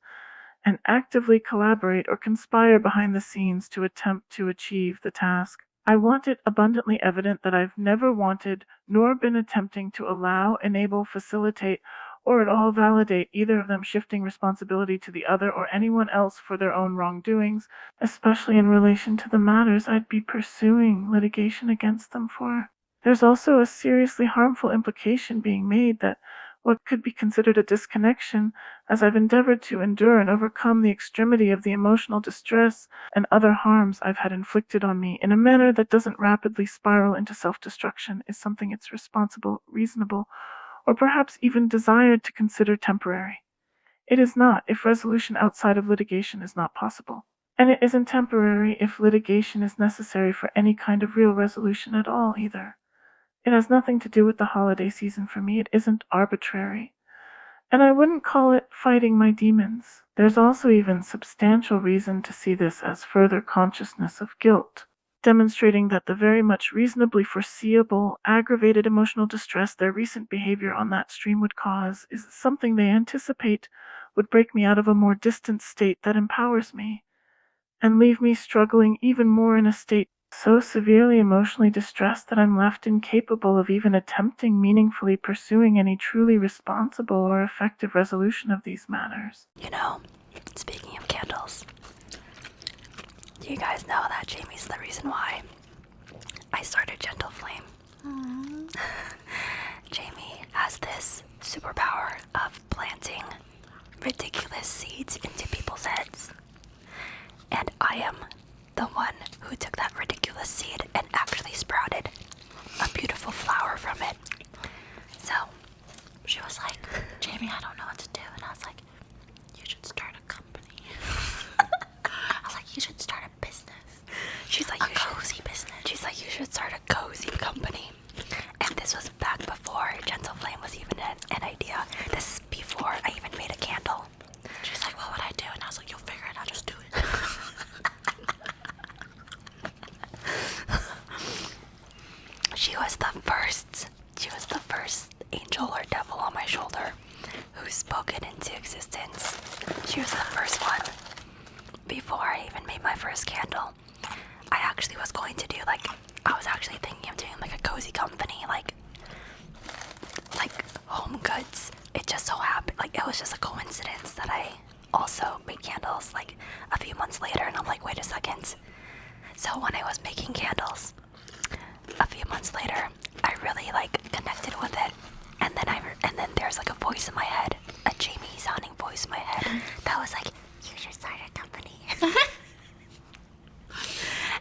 and actively collaborate or conspire behind the scenes to attempt to achieve the task. I want it abundantly evident that I've never wanted nor been attempting to allow, enable, facilitate, or at all validate either of them shifting responsibility to the other or anyone else for their own wrongdoings, especially in relation to the matters I'd be pursuing litigation against them for. There's also a seriously harmful implication being made that what could be considered a disconnection, as I've endeavored to endure and overcome the extremity of the emotional distress and other harms I've had inflicted on me in a manner that doesn't rapidly spiral into self-destruction, is something it's responsible, reasonable, or perhaps even desired to consider temporary. It is not if resolution outside of litigation is not possible. And it isn't temporary if litigation is necessary for any kind of real resolution at all, either. It has nothing to do with the holiday season for me. It isn't arbitrary. And I wouldn't call it fighting my demons. There's also even substantial reason to see this as further consciousness of guilt, demonstrating that the very much reasonably foreseeable, aggravated emotional distress their recent behavior on that stream would cause is something they anticipate would break me out of a more distant state that empowers me, and leave me struggling even more in a state so severely emotionally distressed that I'm left incapable of even attempting meaningfully pursuing any truly responsible or effective resolution of these matters. You know, speaking of candles, you guys know that Jamie's the reason why I started Gentle Flame. Jamie has this superpower of planting ridiculous seeds into people's heads. And I am the one who took that ridiculous seed and actually sprouted a beautiful flower from it. So she was like, Jamie, I don't know what to do. And I was like, you should start a company. I was like, you should start a business. She's like, a cozy business. She's like, you should start a cozy company. And this was back before Gentle Flame was even an idea. This is before I even made a candle. She's like, what would I do? And I was like, you'll figure it out, just do it. She was the first angel or devil on my shoulder who spoke it into existence. She was the first one. Before I even made my first candle, I actually was going to do I was actually thinking of doing a cozy company, like home goods. It just so happened, it was just a coincidence that I also made candles a few months later, and I'm like, wait a second. So when I was making candles a few months later, I really connected with it, and then there's a voice in my head, a Jamie sounding voice in my head that was like, you should start a company.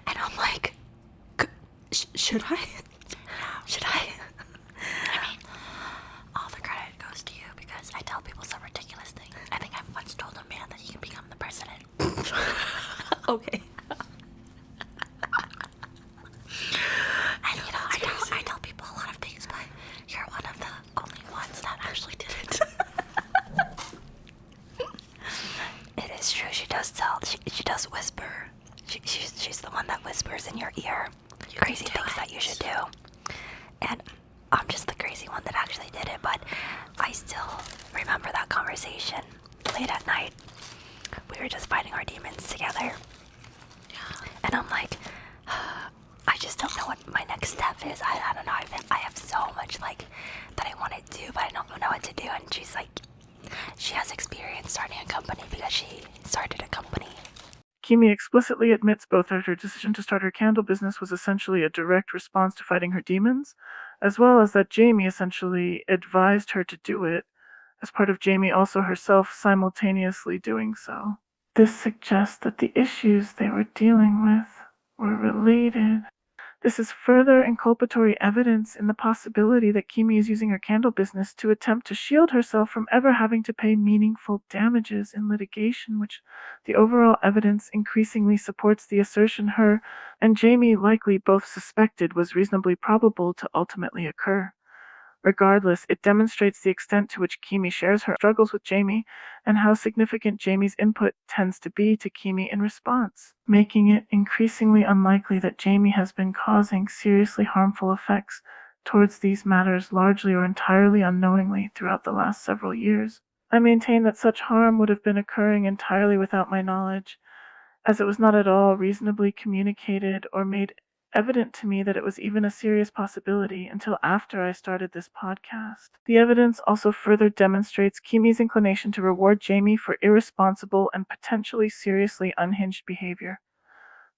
And I'm like, should I? Should I? I mean, all the credit goes to you because I tell people some ridiculous things. I think I've once told a man that he can become the president. Okay. And I tell people a lot of things, but you're one of the only ones that actually did it. It is true. She does tell. She does whisper. She's the one that whispers in your ear crazy things that you should do. And I'm just the crazy one that actually did it. But I still remember that conversation late at night. We were just fighting our demons together. And I'm like, I just don't know what my next step is. I don't know. I have so much that I want to do, but I don't know what to do. And she's like, she has experience starting a company because she started a company. Kimi explicitly admits both that her decision to start her candle business was essentially a direct response to fighting her demons, as well as that Jamie essentially advised her to do it, as part of Jamie also herself simultaneously doing so. This suggests that the issues they were dealing with were related. This is further inculpatory evidence in the possibility that Kimi is using her candle business to attempt to shield herself from ever having to pay meaningful damages in litigation, which the overall evidence increasingly supports the assertion her and Jamie likely both suspected was reasonably probable to ultimately occur. Regardless, it demonstrates the extent to which Kimi shares her struggles with Jamie and how significant Jamie's input tends to be to Kimi in response, making it increasingly unlikely that Jamie has been causing seriously harmful effects towards these matters largely or entirely unknowingly throughout the last several years. I maintain that such harm would have been occurring entirely without my knowledge, as it was not at all reasonably communicated or made evident to me that it was even a serious possibility until after I started this podcast. The evidence also further demonstrates Kimi's inclination to reward Jamie for irresponsible and potentially seriously unhinged behavior.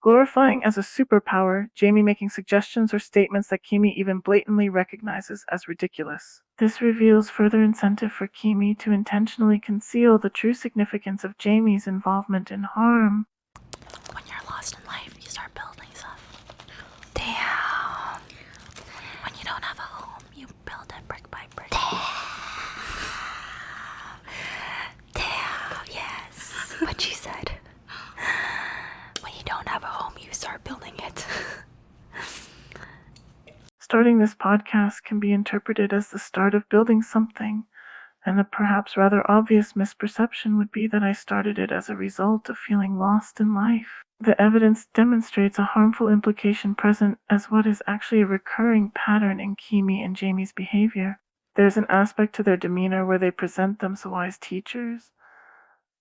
Glorifying as a superpower, Jamie making suggestions or statements that Kimi even blatantly recognizes as ridiculous. This reveals further incentive for Kimi to intentionally conceal the true significance of Jamie's involvement in harm. When you're lost in life, you start building stuff. Damn. When you don't have a home, you build it brick by brick. Damn, yes. What you said. When you don't have a home, you start building it. Starting this podcast can be interpreted as the start of building something, and a perhaps rather obvious misperception would be that I started it as a result of feeling lost in life. The evidence demonstrates a harmful implication present as what is actually a recurring pattern in Kimi and Jamie's behavior. There's an aspect to their demeanor where they present themselves as teachers,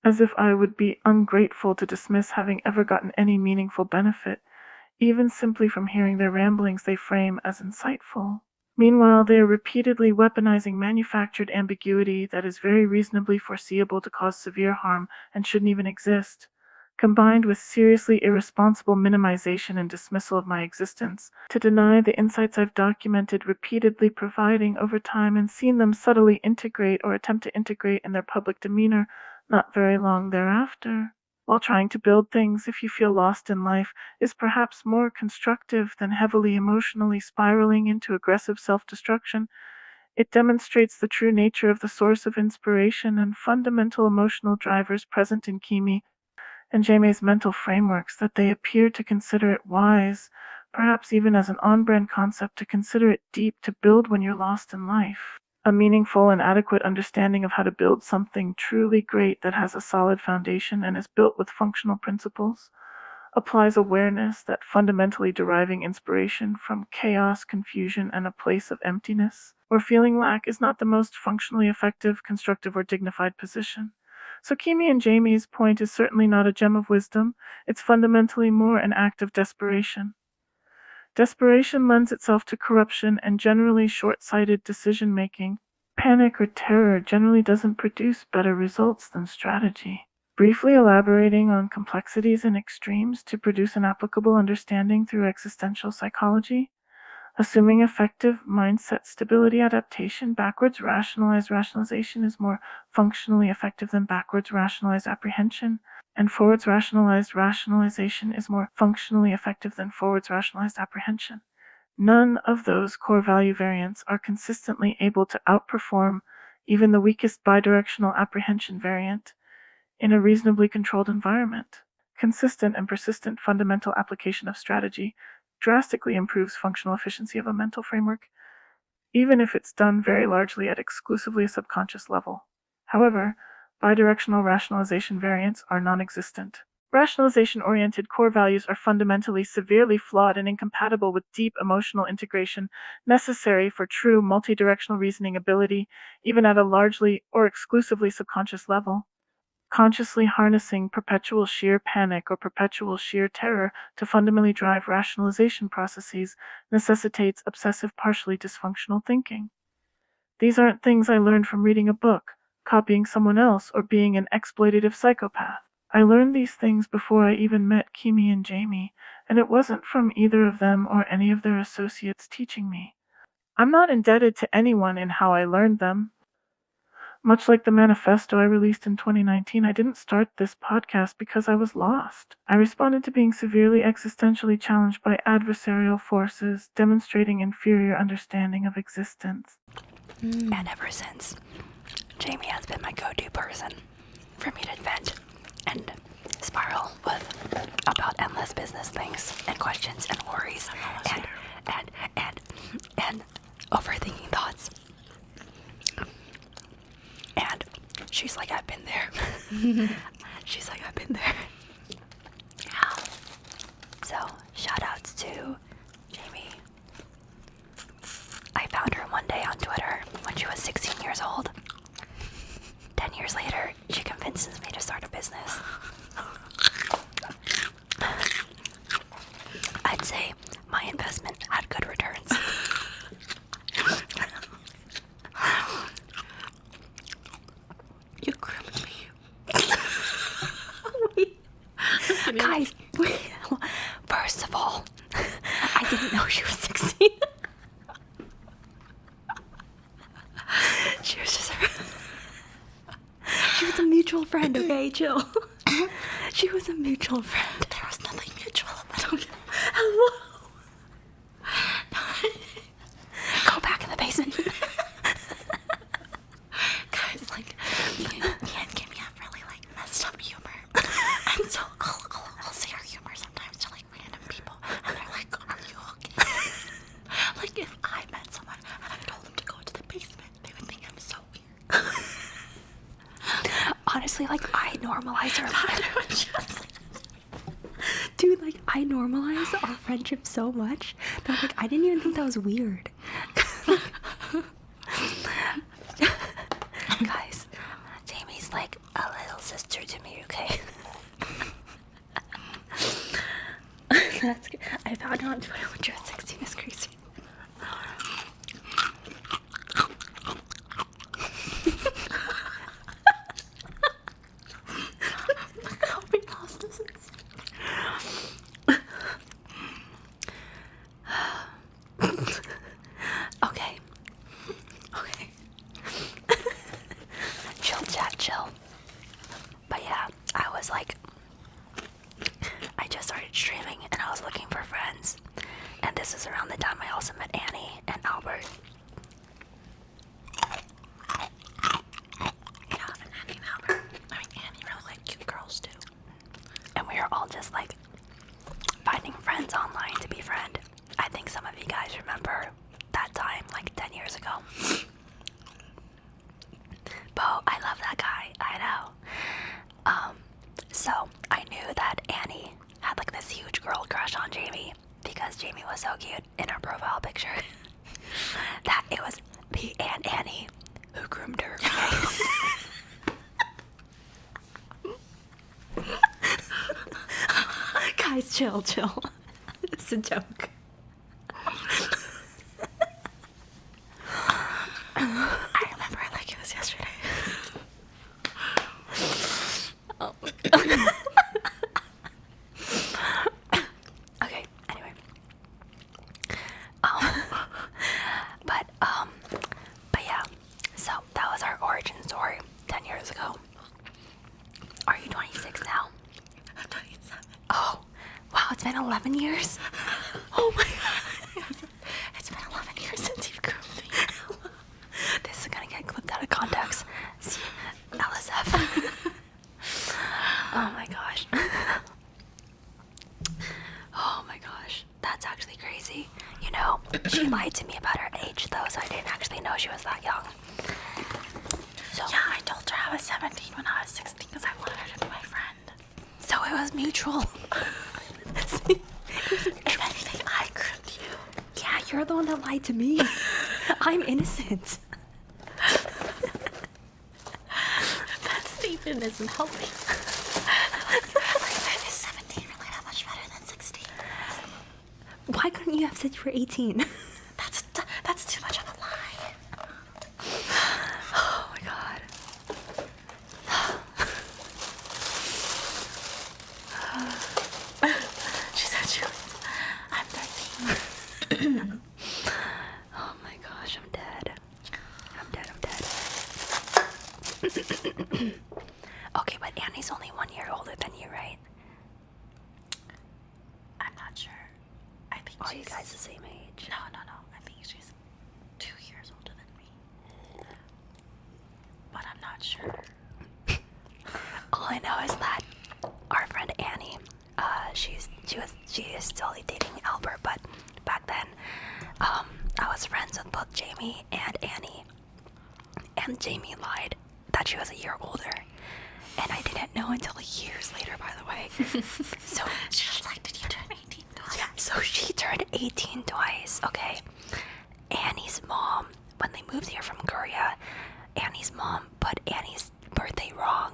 as if I would be ungrateful to dismiss having ever gotten any meaningful benefit, even simply from hearing their ramblings they frame as insightful. Meanwhile, they are repeatedly weaponizing manufactured ambiguity that is very reasonably foreseeable to cause severe harm and shouldn't even exist, combined with seriously irresponsible minimization and dismissal of my existence, to deny the insights I've documented repeatedly providing over time and seen them subtly integrate or attempt to integrate in their public demeanor not very long thereafter. While trying to build things if you feel lost in life is perhaps more constructive than heavily emotionally spiraling into aggressive self-destruction, it demonstrates the true nature of the source of inspiration and fundamental emotional drivers present in Kimi and Jamie's mental frameworks, that they appear to consider it wise, perhaps even as an on-brand concept, to consider it deep to build when you're lost in life. A meaningful and adequate understanding of how to build something truly great that has a solid foundation and is built with functional principles applies awareness that fundamentally deriving inspiration from chaos, confusion, and a place of emptiness or feeling lack is not the most functionally effective, constructive, or dignified position. So Kimi and Jamie's point is certainly not a gem of wisdom. It's fundamentally more an act of desperation. Desperation lends itself to corruption and generally short-sighted decision-making. Panic or terror generally doesn't produce better results than strategy. Briefly elaborating on complexities and extremes to produce an applicable understanding through existential psychology, assuming effective mindset stability adaptation, backwards rationalized rationalization is more functionally effective than backwards rationalized apprehension, and forwards rationalized rationalization is more functionally effective than forwards rationalized apprehension. None of those core value variants are consistently able to outperform even the weakest bidirectional apprehension variant in a reasonably controlled environment. Consistent and persistent fundamental application of strategy drastically improves functional efficiency of a mental framework, even if it's done very largely at exclusively a subconscious level. However, bidirectional rationalization variants are non-existent. Rationalization-oriented core values are fundamentally severely flawed and incompatible with deep emotional integration necessary for true multidirectional reasoning ability, even at a largely or exclusively subconscious level. Consciously harnessing perpetual sheer panic or perpetual sheer terror to fundamentally drive rationalization processes necessitates obsessive, partially dysfunctional thinking. These aren't things I learned from reading a book, copying someone else, or being an exploitative psychopath. I learned these things before I even met Kimi and Jamie, and it wasn't from either of them or any of their associates teaching me. I'm not indebted to anyone in how I learned them. Much like the manifesto I released in 2019, I didn't start this podcast because I was lost. I responded to being severely existentially challenged by adversarial forces, demonstrating inferior understanding of existence. And ever since, Jamie has been my go-to person for me to vent and spiral with about endless business things and questions and worries and overthinking thoughts. And she's like, I've been there. She's like, I've been there. Yeah. So, shout outs to Jamie. I found her one day on Twitter when she was 16 years old. 10 years later, she convinces me to start a business. I'd say my investment had good returns. You groomed me. Guys, wait. First of all, I didn't know she was 16. She was just she was a mutual friend, okay? Chill. She was a mutual friend. There was nothing mutual about it. Hello. Go back in the basement. Guys, like, me and Kimmy have really, like, messed up humor. And so I'll say our humor sometimes to, like, random people. And they're like, are you okay? Like, if I met someone and I told them to go to the basement, they would think I'm so weird. Honestly, like, I normalize our I was just like, Dude, like, I normalize our friendship so much that, like, I didn't even think that was weird. Guys, Jamie's like a little sister to me, okay? That's good. I found her on Twitter when she was 16. It's crazy. how we lost this. Okay. Okay. Chill, chat, chill. But yeah, I was like, I just started streaming and I was looking for friends. And this is around the time I also met Annie and Albert. Yeah, and Annie and Albert. I mean, Annie really like cute girls too. And we were all just like finding friends online to befriend. I think some of you guys remember that time, like 10 years ago. Bo, I love that guy, I know. So I knew that Annie had like this huge girl crush on Jamie because Jamie was so cute in her profile picture. That it was me and Annie who groomed her. Okay? Guys, chill. It's a joke. I remember it like it was yesterday. Oh. Okay, anyway. But yeah, so that was our origin story 10 years ago. Are you 26 now? I'm 27. Oh, wow, it's been 11 years? Oh my god. It's been 11 years since you've groomed me. This is gonna get clipped out of context. See, LSF. Oh my gosh. Oh my gosh. That's actually crazy. You know, she lied to me about her age though, so I didn't actually know she was that young. So, Yeah, I told her I was 17 when I was 16 because I wanted her to be my friend. so it was mutual. If anything, I groomed you. Yeah, you're the one that lied to me. I'm innocent. That statement isn't helping. Like, is 17 really that much better than 16? Why couldn't you have said you were 18? That's too much of a lie. Oh my god. She said she was. I'm 13. Oh my gosh, I'm dead. I'm dead. you guys the same age? No. I think she's 2 years older than me. But I'm not sure. All I know is that our friend Annie, she is still dating Albert, but back then, I was friends with both Jamie and Annie, and Jamie lied that she was a year older, and I didn't know until years later, by the way. So She was like, did you turn 18 twice? yeah, so she turned 18 twice, okay? Annie's mom, when they moved here from Korea, Annie's mom put Annie's birthday wrong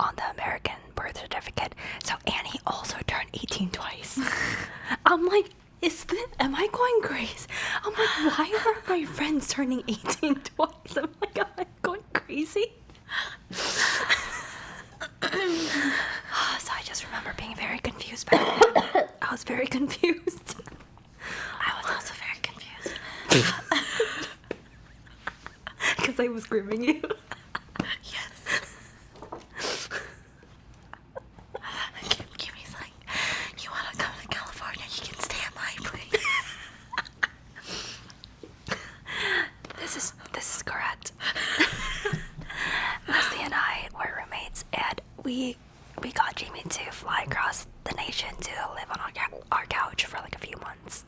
on the American birth certificate. So Annie also turned 18 twice. I'm like, am I going crazy? I'm like, why are my friends turning 18 twice? I'm like, am I going crazy? So I just remember being very confused back then. I was very confused. I was also very confused. Because I was grooming you. Yes. Kimmy's like, you want to come to California? You can stay at my place. This is correct. Leslie and I were roommates, and we got Jamie to fly across the nation to live on our couch for like a few months.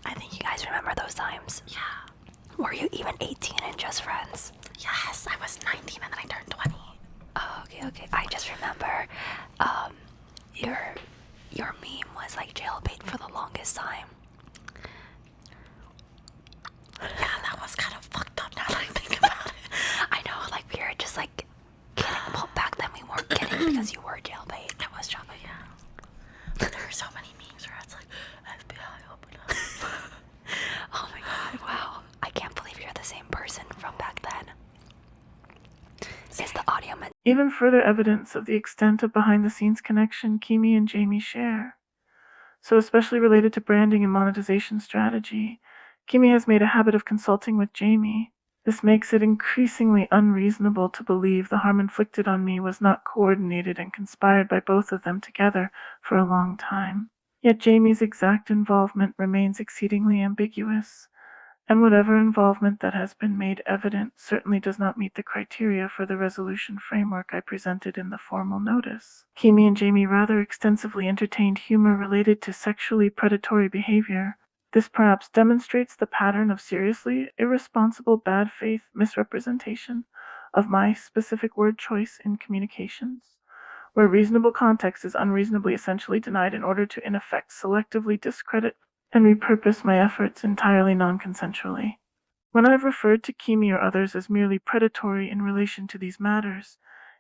I think you guys remember those times. Yeah. Were you even 18 and just friends? Yes, I was 19 and then I turned 20. Oh, okay. I just remember, your meme was like jailbait for the longest time. Yeah, that was kind of fucked up now that I think about it. I know, like we were just like kidding. Well, back then we weren't kidding because you were jailbait. It was jailbait, yeah. But there are so many memes where it's like, FBI, open up. Oh my god, wow. I can't believe you're the same person from back then. Is the audio meant? Even further evidence of the extent of behind-the-scenes connection Kimi and Jamie share. So especially related to branding and monetization strategy, Kimi has made a habit of consulting with Jamie. This makes it increasingly unreasonable to believe the harm inflicted on me was not coordinated and conspired by both of them together for a long time. Yet Jamie's exact involvement remains exceedingly ambiguous, and whatever involvement that has been made evident certainly does not meet the criteria for the resolution framework I presented in the formal notice. Kimi and Jamie rather extensively entertained humor related to sexually predatory behavior. This perhaps demonstrates the pattern of seriously irresponsible bad faith misrepresentation of my specific word choice in communications, where reasonable context is unreasonably essentially denied in order to in effect selectively discredit and repurpose my efforts entirely non-consensually. When I've referred to Kimi or others as merely predatory in relation to these matters,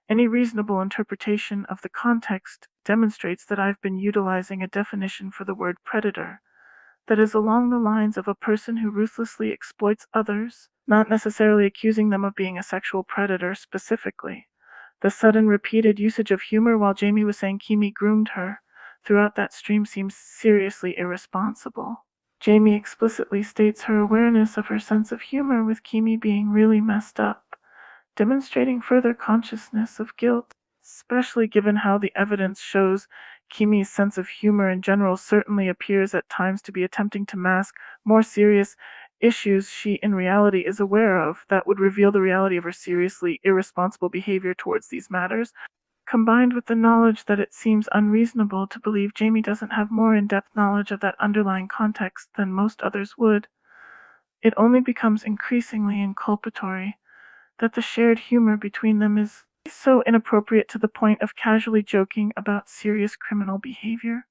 any reasonable interpretation of the context demonstrates that I've been utilizing a definition for the word predator that is along the lines of a person who ruthlessly exploits others, not necessarily accusing them of being a sexual predator specifically. The sudden repeated usage of humor while Jamie was saying Kimi groomed her throughout that stream seems seriously irresponsible. Jamie explicitly states her awareness of her sense of humor with Kimi being really messed up, demonstrating further consciousness of guilt, especially given how the evidence shows Kimi's sense of humor in general certainly appears at times to be attempting to mask more serious issues she in reality is aware of that would reveal the reality of her seriously irresponsible behavior towards these matters, combined with the knowledge that it seems unreasonable to believe Jamie doesn't have more in-depth knowledge of that underlying context than most others would. It only becomes increasingly inculpatory that the shared humor between them is so inappropriate to the point of casually joking about serious criminal behavior.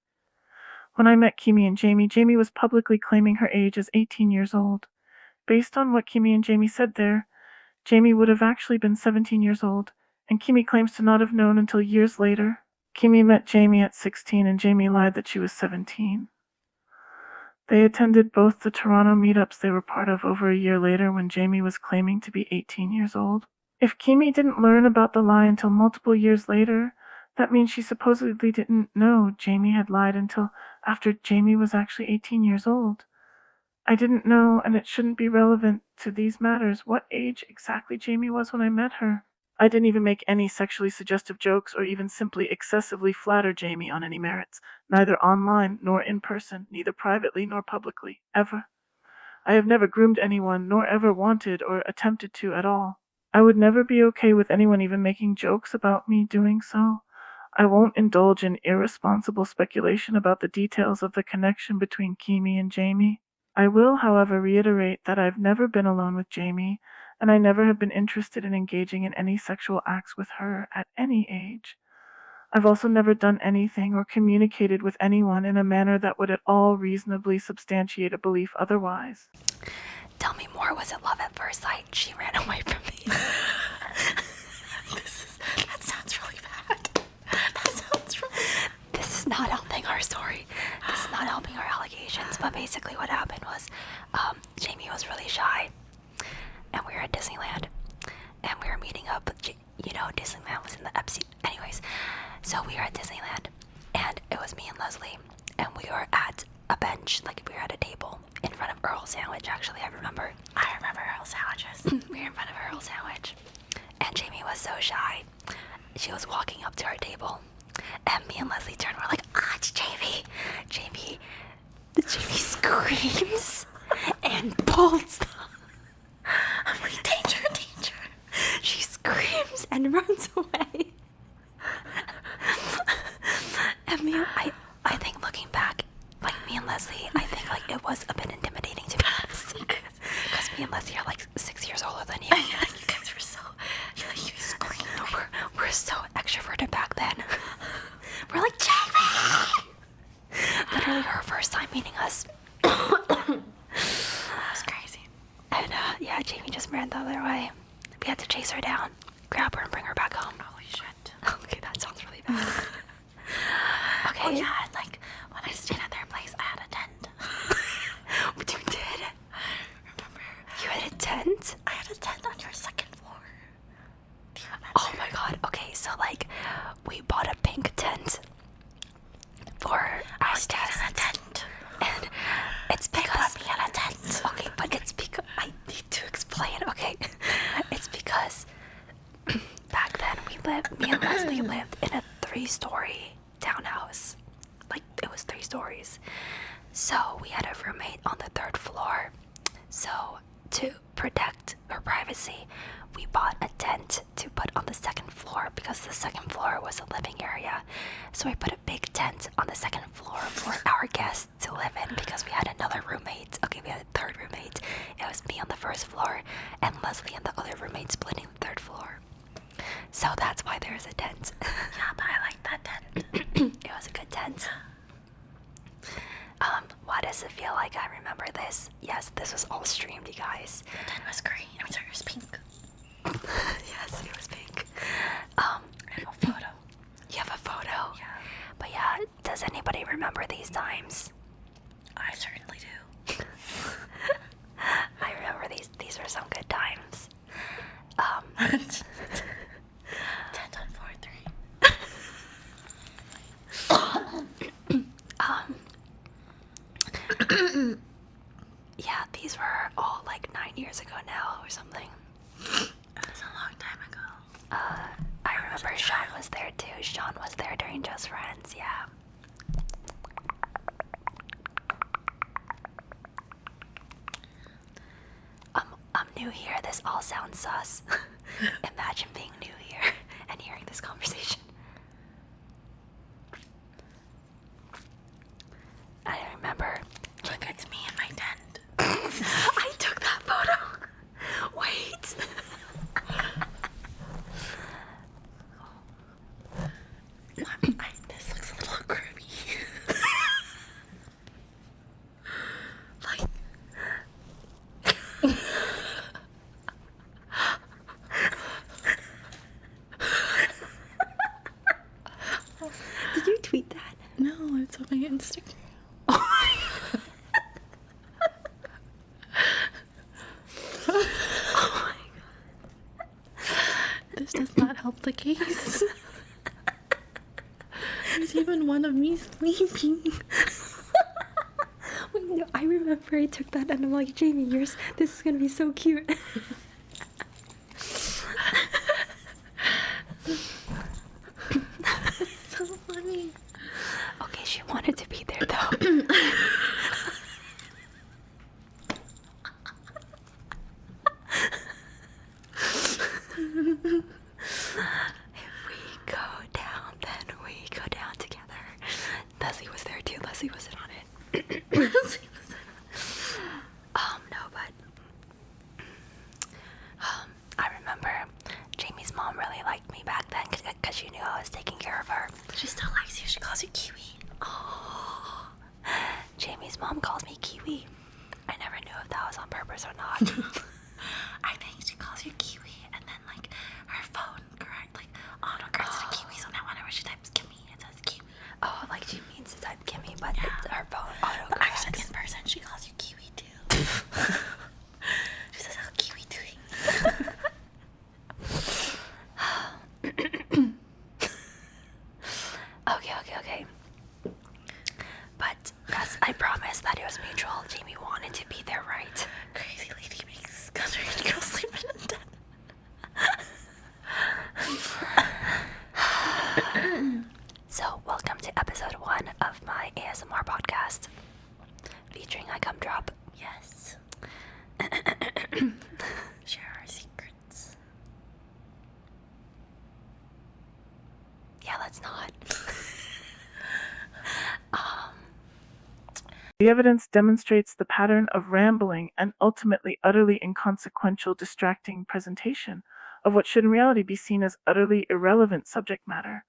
When I met Kimi and Jamie, Jamie was publicly claiming her age as 18 years old. Based on what Kimi and Jamie said there, Jamie would have actually been 17 years old, and Kimi claims to not have known until years later. Kimi met Jamie at 16 and Jamie lied that she was 17. They attended both the Toronto meetups they were part of over a year later when Jamie was claiming to be 18 years old. If Kimi didn't learn about the lie until multiple years later, that means she supposedly didn't know Jamie had lied until after Jamie was actually 18 years old. I didn't know, and it shouldn't be relevant to these matters, what age exactly Jamie was when I met her. I didn't even make any sexually suggestive jokes or even simply excessively flatter Jamie on any merits, neither online nor in person, neither privately nor publicly, ever. I have never groomed anyone, nor ever wanted or attempted to at all. I would never be okay with anyone even making jokes about me doing so. I won't indulge in irresponsible speculation about the details of the connection between Kimi and Jamie. I will, however, reiterate that I've never been alone with Jamie, and I never have been interested in engaging in any sexual acts with her at any age. I've also never done anything or communicated with anyone in a manner that would at all reasonably substantiate a belief otherwise. Tell me more. Was it love at first sight? She ran away from me. That sounds really bad. That sounds really bad. This is not helping our story. This is not helping our allegations. But basically what happened was Jamie was really shy. And we were at Disneyland. And we were meeting up with, Disneyland was in the Epsi. Anyways, so we were at Disneyland. And it was me and Leslie. And we were at a bench, like we were at a table in front of Earl Sandwich, actually, I remember. I remember Earl Sandwiches. We were in front of Earl Sandwich. And Jamie was so shy. She was walking up to our table. And me and Leslie turned. We're like, it's Jamie. Jamie screams and pulls. I'm like, danger, danger. She screams and runs away. And I think looking back, like me and Leslie, I think like it was a bit intimidating to be honest. Because me and Leslie are like 6 years older than you. Yeah, you guys were so, you screamed. We're so extroverted back then. We're like, Jamie! Literally her first time meeting us. That was crazy. And yeah, Jamie just ran the other way. We had to chase her down, grab her and bring her back home. Holy shit. Okay, that sounds really bad. Okay. Oh yeah, and like when I stayed at their place, I had a tent. But you did? Remember? You had a tent? I had a tent on your second floor. Do you remember? Oh my god. Okay, so like we bought a pink tent for our Stayed guests. in a tent. And it's They because put me in a tent. okay, but it's because I need to explain. Okay, it's because back then me and Leslie lived in a 3-story townhouse. Like it was 3 stories. So we had a roommate on the 3rd floor. So to protect her privacy, we bought a tent to put on the 2nd floor because the 2nd floor was a living area. So we put a big tent on the 2nd floor for our guests to live in because we had another roommate. Okay, we had a 3rd roommate. It was me on the 1st floor and Leslie and the other roommate splitting the 3rd floor. So that's why there's a tent. Yeah, but I like that tent. It was a good tent. Why does it feel like I remember this? Yes, this was all streamed, you guys. The tent was green. I'm sorry, it was pink. Yes, it was pink. I have a photo. You have a photo? Yeah, But yeah, does anybody remember these times? I certainly do. I remember these were some good times. Tent on floor 3. Yeah, these were all like 9 years ago now or something. It was a long time ago. I remember Sean was there too. Sean was there during Just Friends, yeah. I'm new here. This all sounds sus. Imagine being new here and hearing this conversation. I remember. Look, it's me in my tent. I took that photo. Wait. This looks a little creepy. Like, Did you tweet that? no, it's on my Instagram. This does not help the case. There's even one of me sleeping. Wait, no, I remember I took that and I'm like, Jamie, this is gonna be so cute. she wanted to be there though. If we go down, then we go down together. Leslie was there too. Leslie was in on it. No, but I remember Jamie's mom really liked me back then because she knew I was taking care of her. She still likes you. She calls you Kiwi. Oh, Jamie's mom calls me Kiwi. I never knew if that was on purpose or not. I think she calls you Kiwi, and then like her phone autocorrects it to Kiwi. So now whenever she types Kimmy, it says Kiwi. Oh, like she means to type Kimmy, but it's her phone But actually, autocorrects. in person, she calls you Kiwi too. She says, "How Kiwi doing?" Okay. But yes, I promise that it was mutual. Jamie wanted to be there, right? Crazy lady makes underage girls sleep in a den. So, welcome to episode 1 of my ASMR podcast, featuring I Come Drop. Yes. Share our secrets. Yeah, let's not. The evidence demonstrates the pattern of rambling and ultimately utterly inconsequential, distracting presentation of what should in reality be seen as utterly irrelevant subject matter,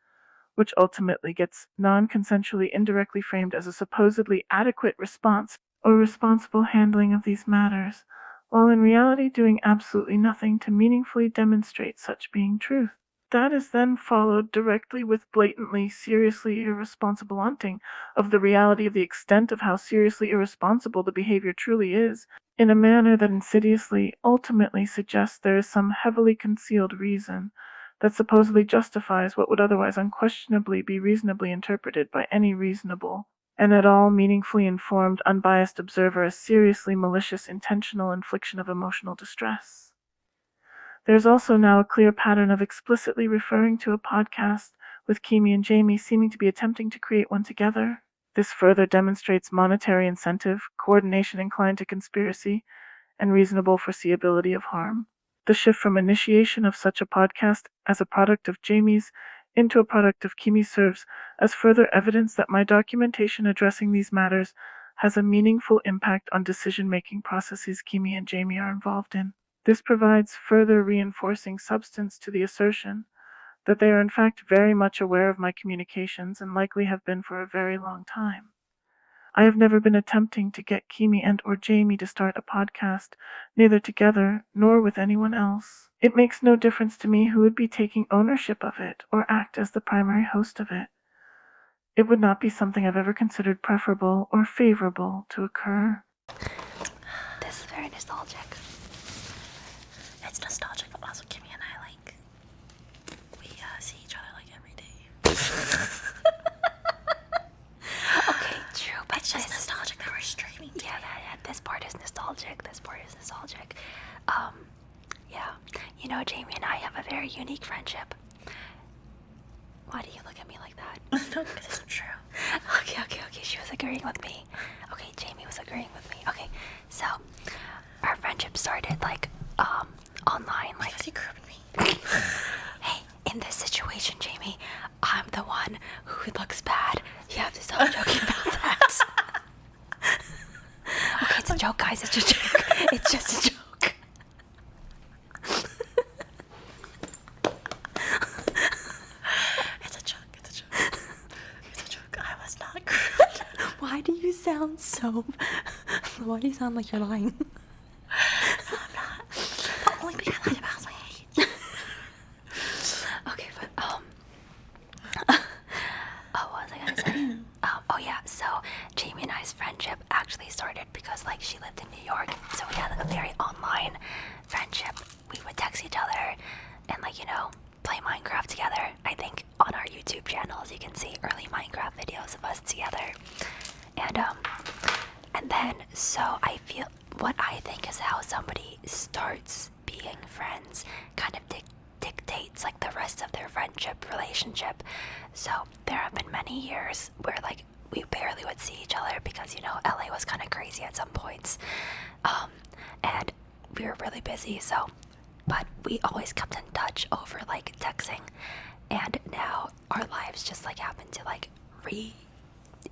which ultimately gets non-consensually indirectly framed as a supposedly adequate response or responsible handling of these matters, while in reality doing absolutely nothing to meaningfully demonstrate such being truth. That is then followed directly with blatantly, seriously irresponsible aunting of the reality of the extent of how seriously irresponsible the behavior truly is, in a manner that insidiously, ultimately suggests there is some heavily concealed reason that supposedly justifies what would otherwise unquestionably be reasonably interpreted by any reasonable and at all meaningfully informed, unbiased observer as seriously malicious, intentional infliction of emotional distress. There is also now a clear pattern of explicitly referring to a podcast, with Kimi and Jamie seeming to be attempting to create one together. This further demonstrates monetary incentive, coordination inclined to conspiracy, and reasonable foreseeability of harm. The shift from initiation of such a podcast as a product of Jamie's into a product of Kimi serves as further evidence that my documentation addressing these matters has a meaningful impact on decision-making processes Kimi and Jamie are involved in. This provides further reinforcing substance to the assertion that they are in fact very much aware of my communications and likely have been for a very long time. I have never been attempting to get Kimi and or Jamie to start a podcast, neither together nor with anyone else. It makes no difference to me who would be taking ownership of it or act as the primary host of it. It would not be something I've ever considered preferable or favorable to occur. This is very nostalgic. It's nostalgic, but also Kimmy and I we see each other like every day. Okay, true, but It's just this- nostalgic that we're streaming. Yeah. This part is nostalgic. Yeah. You know, Jamie and I have a very unique friendship. Why do you look at me like that? No, because it's true. Okay. She was agreeing with me. Okay, Jamie was agreeing with me. Okay, so our friendship started online, Because you grew up with me. Hey, in this situation, Jamie, I'm the one who looks bad. You have to stop joking about that. Okay, it's a joke, guys. It's a joke. It's just a joke. It's a joke. I was not crude. Why do you sound so... Why do you sound like you're lying? The only thing I lied about is my age. Okay, but, what was I gonna say? Oh yeah, so Jamie and I's friendship actually started because, she lived in New York, so we had a very online friendship. We would text each other and, play Minecraft together. I think on our YouTube channels you can see early Minecraft videos of us together. And then, so I feel, what I think is how somebody starts being friends kind of dictates the rest of their friendship relationship. So there have been many years where we barely would see each other because, you know, LA was kind of crazy at some points. And we were really busy, so, but we always kept in touch over like texting. And now our lives just like happen to like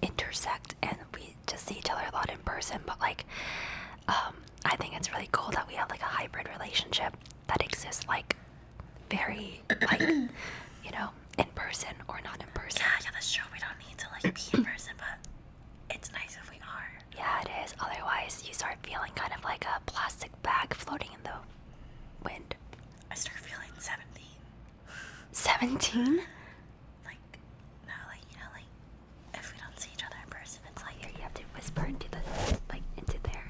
intersect, and we just see each other a lot in person. But like, I think it's really cool that we have like a hybrid relationship that exists like very like, you know, in person or not in person. Yeah, that's true. We don't need to like be in person, but it's nice if we are. Yeah, it is. Otherwise, you start feeling kind of like a plastic bag floating in the wind. I start feeling 17. 17? Like, no, like, you know, like, if we don't see each other in person, it's like, Here, you have to whisper into the, like, into there.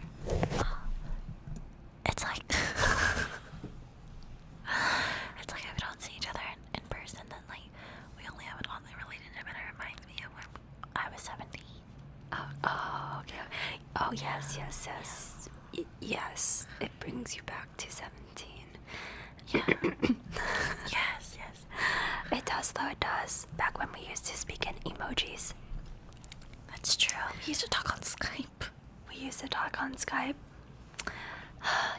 it's like, it's like if we don't see each other in person, then like, we only have an online relationship, and it reminds me of when I was 17. Oh, okay. Oh, yes. Yes. It brings you back to 17. Yeah. Yes. It does, though, it does. Back when we used to speak in emojis. That's true. We used to talk on Skype. We used to talk on Skype.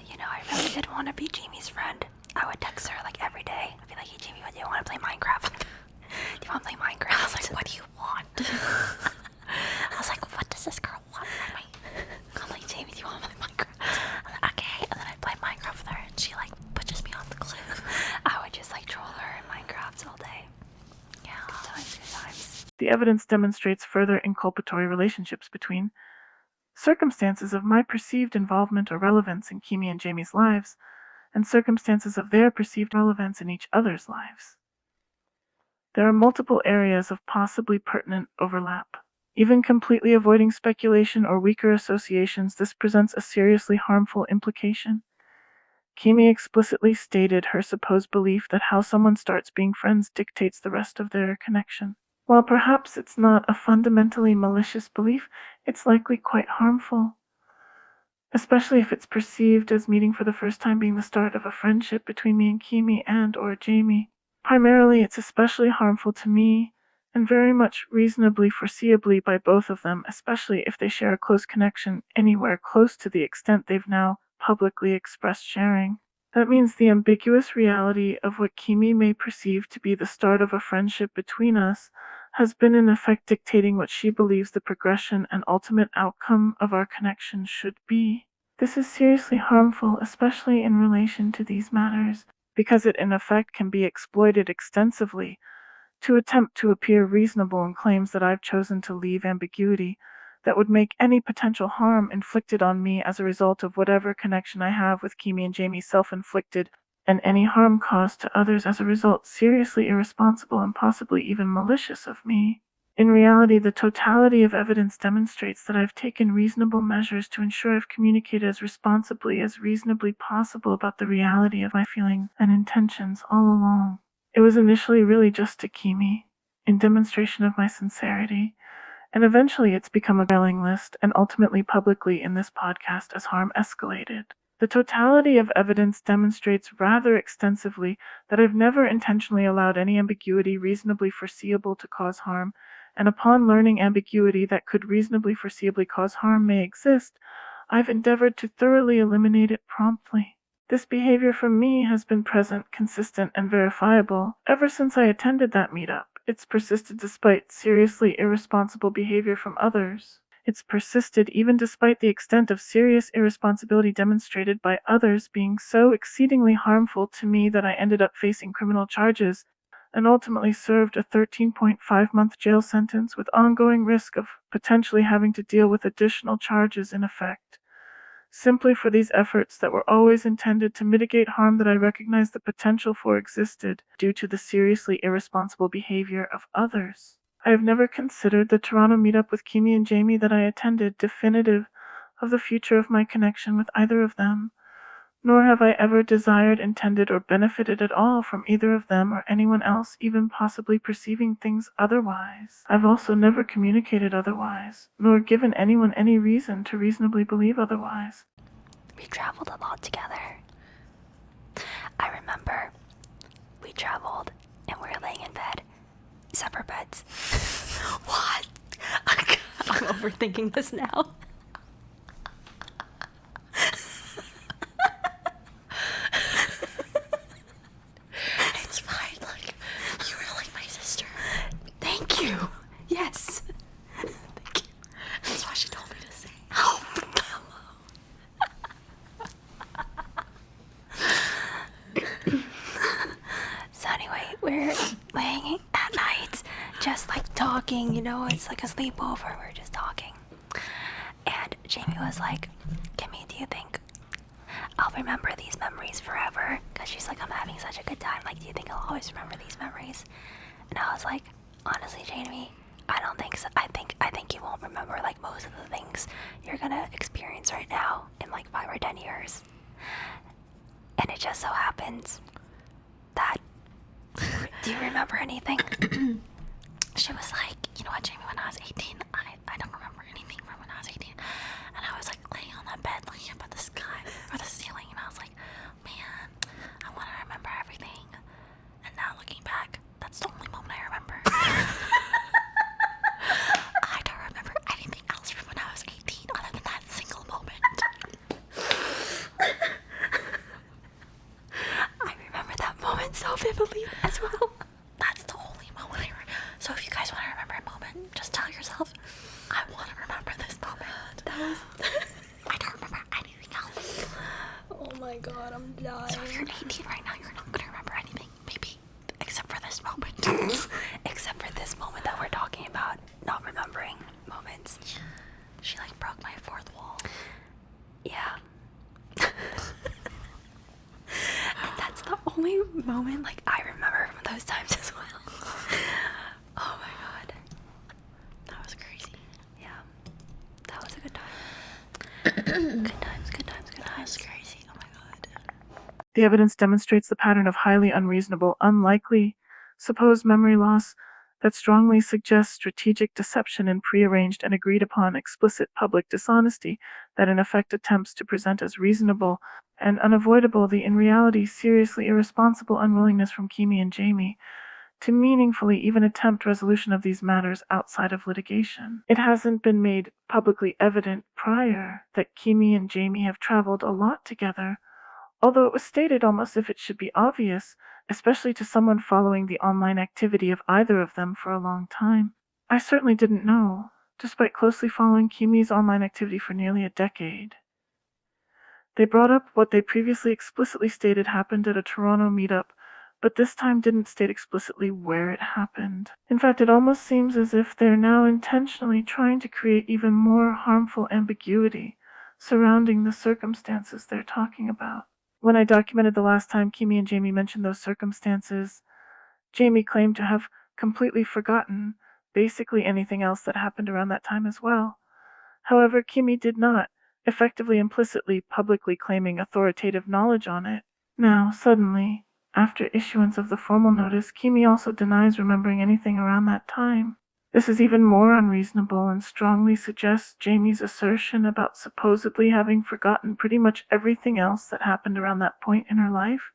You know, I really did want to be Jamie's friend. I would text her, like, every day. I'd be like, hey, Jamie, do you want to play Minecraft? Do you want to play Minecraft? I was like, what do you want? I was like, what does this girl want from me? I'm like, Jamie, do you want to play Minecraft? I'm like, okay. And then I'd play Minecraft with her, and she like pushes me off the cliff. I would just, like, troll her in Minecraft all day. Yeah. Good times. The evidence demonstrates further inculpatory relationships between circumstances of my perceived involvement or relevance in Kimi and Jamie's lives, and circumstances of their perceived relevance in each other's lives. There are multiple areas of possibly pertinent overlap. Even completely avoiding speculation or weaker associations, this presents a seriously harmful implication. Kimi explicitly stated her supposed belief that how someone starts being friends dictates the rest of their connection. While perhaps it's not a fundamentally malicious belief, it's likely quite harmful, especially if it's perceived as meeting for the first time being the start of a friendship between me and Kimi and/or Jamie. Primarily, it's especially harmful to me, and very much reasonably foreseeably by both of them, especially if they share a close connection anywhere close to the extent they've now publicly expressed sharing. That means the ambiguous reality of what Kimi may perceive to be the start of a friendship between us has been in effect dictating what she believes the progression and ultimate outcome of our connection should be. This is seriously harmful, especially in relation to these matters, because it in effect can be exploited extensively to attempt to appear reasonable in claims that I've chosen to leave ambiguity that would make any potential harm inflicted on me as a result of whatever connection I have with Kimi and Jamie self-inflicted, and any harm caused to others as a result seriously irresponsible and possibly even malicious of me. In reality, the totality of evidence demonstrates that I've taken reasonable measures to ensure I've communicated as responsibly as reasonably possible about the reality of my feelings and intentions all along. It was initially really just to Kimi, in demonstration of my sincerity, and eventually it's become a mailing list, and ultimately publicly in this podcast as harm escalated. The totality of evidence demonstrates rather extensively that I've never intentionally allowed any ambiguity reasonably foreseeable to cause harm, and upon learning ambiguity that could reasonably foreseeably cause harm may exist, I've endeavored to thoroughly eliminate it promptly. This behavior from me has been present, consistent, and verifiable ever since I attended that meetup. It's persisted despite seriously irresponsible behavior from others. It's persisted even despite the extent of serious irresponsibility demonstrated by others being so exceedingly harmful to me that I ended up facing criminal charges and ultimately served a 13.5-month jail sentence with ongoing risk of potentially having to deal with additional charges in effect. Simply for these efforts that were always intended to mitigate harm that I recognized the potential for existed due to the seriously irresponsible behavior of others. I have never considered the Toronto meetup with Kimi and Jamie that I attended definitive of the future of my connection with either of them, nor have I ever desired, intended, or benefited at all from either of them or anyone else even possibly perceiving things otherwise. I've also never communicated otherwise, nor given anyone any reason to reasonably believe otherwise. We traveled a lot together. I remember we traveled and we were laying in bed, separate beds. What? overthinking this now. It's fine. Like, you were like my sister. Thank you. Yes. Thank you. That's why she told me to say hello. So anyway, we're laying at night, just like talking, you know, it's like a sleepover, we're just talking. And Jamie was like, Kimmy, do you think I'll remember these memories forever? Because she's like, I'm having such a good time, like, do you think I'll always remember these memories? And I was like, honestly, Jamie, I don't think so. I think you won't remember like most of the things you're gonna experience right now in like 5 or 10 years. And it just so happens that do you remember anything? She was like, you know what, Jamie, when I was 18, I don't remember anything from when I was 18. And I was like laying on that bed looking up at the sky or the ceiling, and I was like, man, I want to remember everything. And now looking back, that's the only moment I remember. I don't remember anything else from when I was 18 other than that single moment. I remember that moment so vividly as well. That's the only moment I remember. So if you guys want to remember a moment, just tell yourself, I want to remember this moment. I don't remember anything else. Oh my god, I'm dying. So if you're 18 right now, you're not going to remember anything, maybe, except for this moment. Except for this moment that we're talking about, not remembering moments. She like broke my fourth wall. Yeah. And that's the only moment like I remember from those times as well. Oh my god. That was crazy. Yeah. That was a good time. Good times, good times, good That times. was crazy. Oh my god. The evidence demonstrates the pattern of highly unreasonable, unlikely, supposed memory loss that strongly suggests strategic deception and prearranged and agreed upon explicit public dishonesty that in effect attempts to present as reasonable and unavoidable the in reality seriously irresponsible unwillingness from Kimi and Jamie to meaningfully even attempt resolution of these matters outside of litigation. It hasn't been made publicly evident prior that Kimi and Jamie have traveled a lot together, although it was stated almost if it should be obvious, especially to someone following the online activity of either of them for a long time. I certainly didn't know, despite closely following Kimi's online activity for nearly a decade. They brought up what they previously explicitly stated happened at a Toronto meetup, but this time didn't state explicitly where it happened. In fact, it almost seems as if they're now intentionally trying to create even more harmful ambiguity surrounding the circumstances they're talking about. When I documented the last time Kimi and Jamie mentioned those circumstances, Jamie claimed to have completely forgotten basically anything else that happened around that time as well. However, Kimi did not, effectively implicitly publicly claiming authoritative knowledge on it. Now, suddenly, after issuance of the formal notice, Kimi also denies remembering anything around that time. This is even more unreasonable and strongly suggests Jamie's assertion about supposedly having forgotten pretty much everything else that happened around that point in her life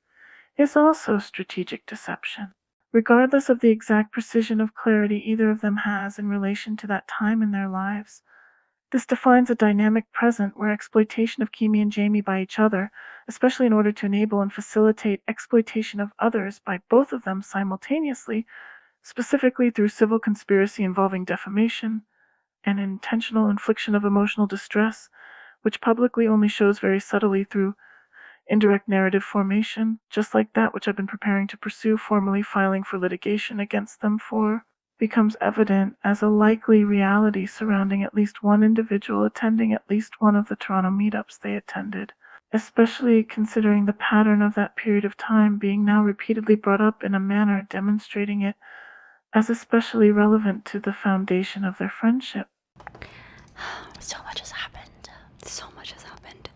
is also strategic deception. Regardless of the exact precision of clarity either of them has in relation to that time in their lives, this defines a dynamic present where exploitation of Kimi and Jamie by each other, especially in order to enable and facilitate exploitation of others by both of them simultaneously, specifically through civil conspiracy involving defamation and intentional infliction of emotional distress, which publicly only shows very subtly through indirect narrative formation, just like that which I've been preparing to pursue, formally filing for litigation against them for, becomes evident as a likely reality surrounding at least one individual attending at least one of the Toronto meetups they attended, especially considering the pattern of that period of time being now repeatedly brought up in a manner demonstrating it as especially relevant to the foundation of their friendship. So much has happened. So much has happened.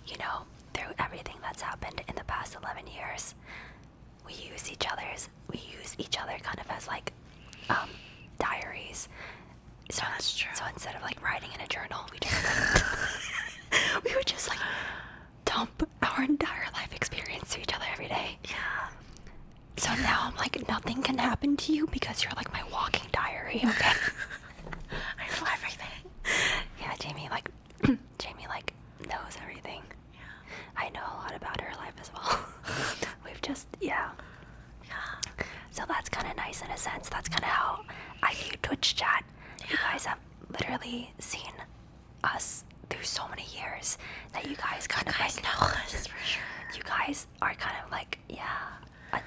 You know, through everything that's happened in the past 11 years, we use each other kind of as like diaries. So That's true. So instead of like writing in a journal, we would just like dump our entire life experience to each other every day. Yeah. So now I'm like, nothing can happen to you because you're like my walking diary, okay? I know everything. Yeah, Jamie, like, Jamie, like, knows everything. Yeah. I know a lot about her life as well. We've just, yeah. So that's kind of nice in a sense. That's kind of how I view Twitch chat. You guys have literally seen us through so many years that you guys kind of like know us for sure. You guys are kind of like, yeah. Yeah,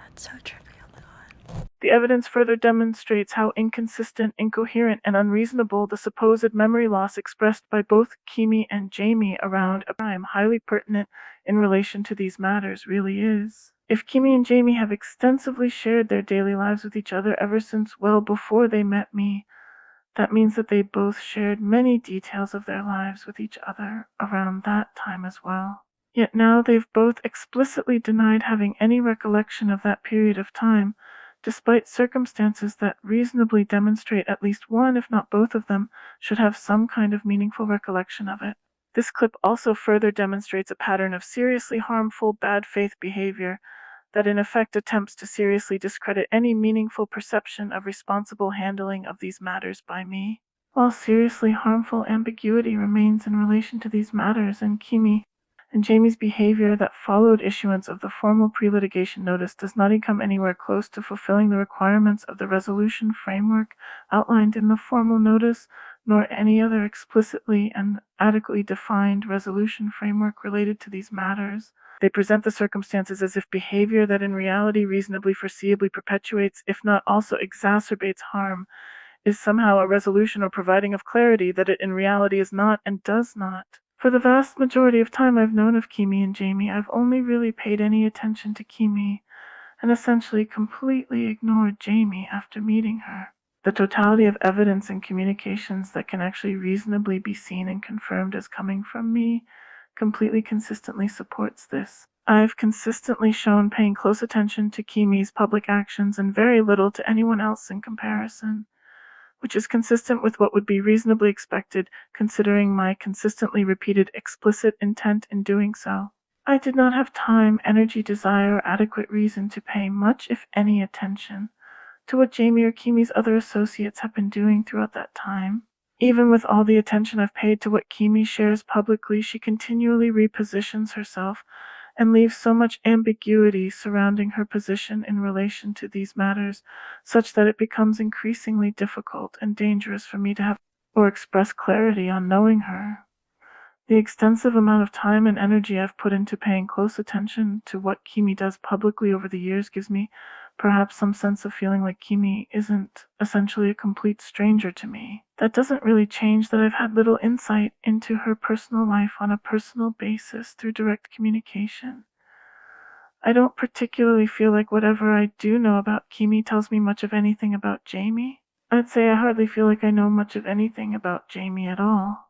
that's so trippy. Oh my god. The evidence further demonstrates how inconsistent, incoherent, and unreasonable the supposed memory loss expressed by both Kimi and Jamie around a time highly pertinent in relation to these matters really is. If Kimi and Jamie have extensively shared their daily lives with each other ever since well before they met me, that means that they both shared many details of their lives with each other around that time as well. Yet now they've both explicitly denied having any recollection of that period of time, despite circumstances that reasonably demonstrate at least one, if not both of them, should have some kind of meaningful recollection of it. This clip also further demonstrates a pattern of seriously harmful bad faith behavior that in effect attempts to seriously discredit any meaningful perception of responsible handling of these matters by me. While seriously harmful ambiguity remains in relation to these matters, and Kimi and Jamie's behavior that followed issuance of the formal pre-litigation notice does not come anywhere close to fulfilling the requirements of the resolution framework outlined in the formal notice, nor any other explicitly and adequately defined resolution framework related to these matters. They present the circumstances as if behavior that in reality reasonably foreseeably perpetuates, if not also exacerbates harm, is somehow a resolution or providing of clarity that it in reality is not and does not. For the vast majority of time I've known of Kimi and Jamie, I've only really paid any attention to Kimi, and essentially completely ignored Jamie after meeting her. The totality of evidence and communications that can actually reasonably be seen and confirmed as coming from me completely consistently supports this. I've consistently shown paying close attention to Kimi's public actions and very little to anyone else in comparison, which is consistent with what would be reasonably expected considering my consistently repeated explicit intent in doing so. I did not have time, energy, desire, or adequate reason to pay much, if any, attention to what Jamie or Kimi's other associates have been doing throughout that time. Even with all the attention I've paid to what Kimi shares publicly, she continually repositions herself and leaves so much ambiguity surrounding her position in relation to these matters, such that it becomes increasingly difficult and dangerous for me to have or express clarity on knowing her. The extensive amount of time and energy I've put into paying close attention to what Kimi does publicly over the years gives me perhaps some sense of feeling like Kimi isn't essentially a complete stranger to me. That doesn't really change that I've had little insight into her personal life on a personal basis through direct communication. I don't particularly feel like whatever I do know about Kimi tells me much of anything about Jamie. I'd say I hardly feel like I know much of anything about Jamie at all.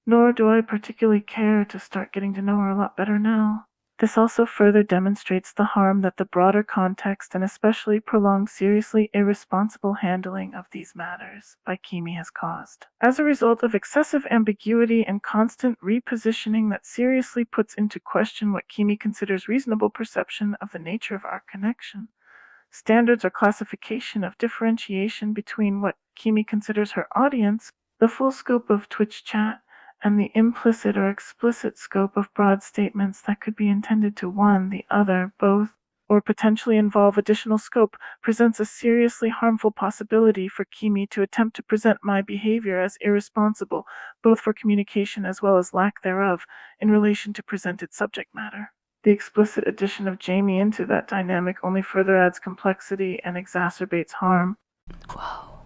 Nor do I particularly care to start getting to know her a lot better now. This also further demonstrates the harm that the broader context and especially prolonged seriously irresponsible handling of these matters by Kimi has caused. As a result of excessive ambiguity and constant repositioning that seriously puts into question what Kimi considers reasonable perception of the nature of our connection, standards or classification of differentiation between what Kimi considers her audience, the full scope of Twitch chat, and the implicit or explicit scope of broad statements that could be intended to one, the other, both, or potentially involve additional scope presents a seriously harmful possibility for Kimi to attempt to present my behavior as irresponsible, both for communication as well as lack thereof, in relation to presented subject matter. The explicit addition of Jamie into that dynamic only further adds complexity and exacerbates harm. Whoa.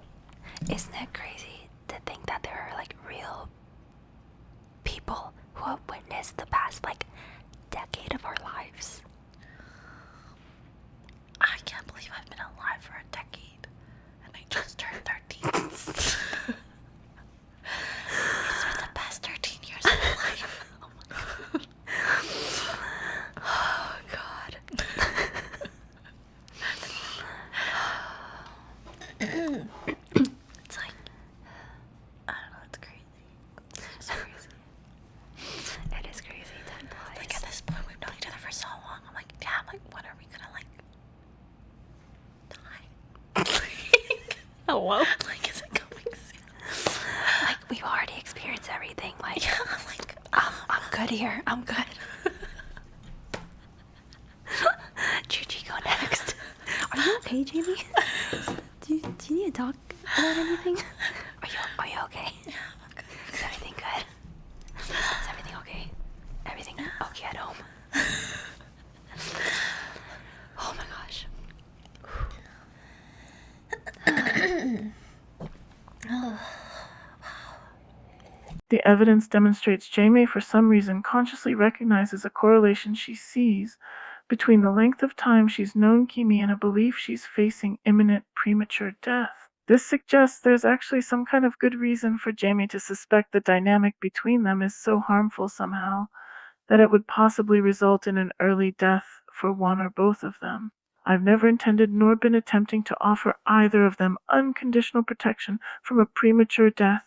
Isn't it crazy to think that there are like real people who have witnessed the past like decade of our lives? I can't believe I've been alive for a decade and I just turned 13. It's been the best 13 years of my life. Oh my god. Oh god. It's like, I don't know, it's crazy. It's so crazy. It is crazy. Time flies. Like at this point, we've known each other for so long. I'm like, damn, like, when are we gonna like Hello? Like, is it coming soon? Like, we've already experienced everything. Like, Yeah, I'm like, I'm good here. I'm good. Gigi, go next. Are you okay, Jamie? do you need to talk about anything? Are you okay? yeah, I'm okay. Is everything good? Is everything okay? Everything okay at home? Oh my gosh. The evidence demonstrates Jamie, for some reason, consciously recognizes a correlation she sees between the length of time she's known Kimi and a belief she's facing imminent premature death. This suggests there's actually some kind of good reason for Jamie to suspect the dynamic between them is so harmful somehow that it would possibly result in an early death for one or both of them. I've never intended nor been attempting to offer either of them unconditional protection from a premature death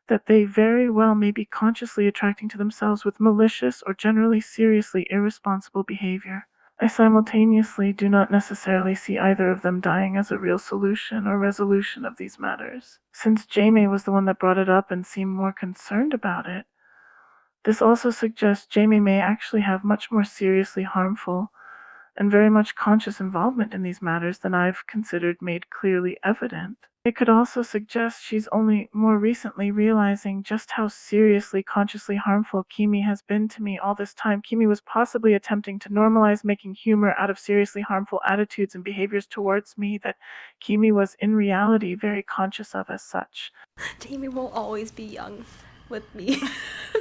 that they very well may be consciously attracting to themselves with malicious or generally seriously irresponsible behavior. I simultaneously do not necessarily see either of them dying as a real solution or resolution of these matters. Since Jamie was the one that brought it up and seemed more concerned about it, this also suggests Jamie may actually have much more seriously harmful and very much conscious involvement in these matters than I've considered made clearly evident. It could also suggest she's only more recently realizing just how seriously consciously harmful Kimi has been to me all this time. Kimi was possibly attempting to normalize making humor out of seriously harmful attitudes and behaviors towards me that Kimi was in reality very conscious of as such. Jamie will always be young with me.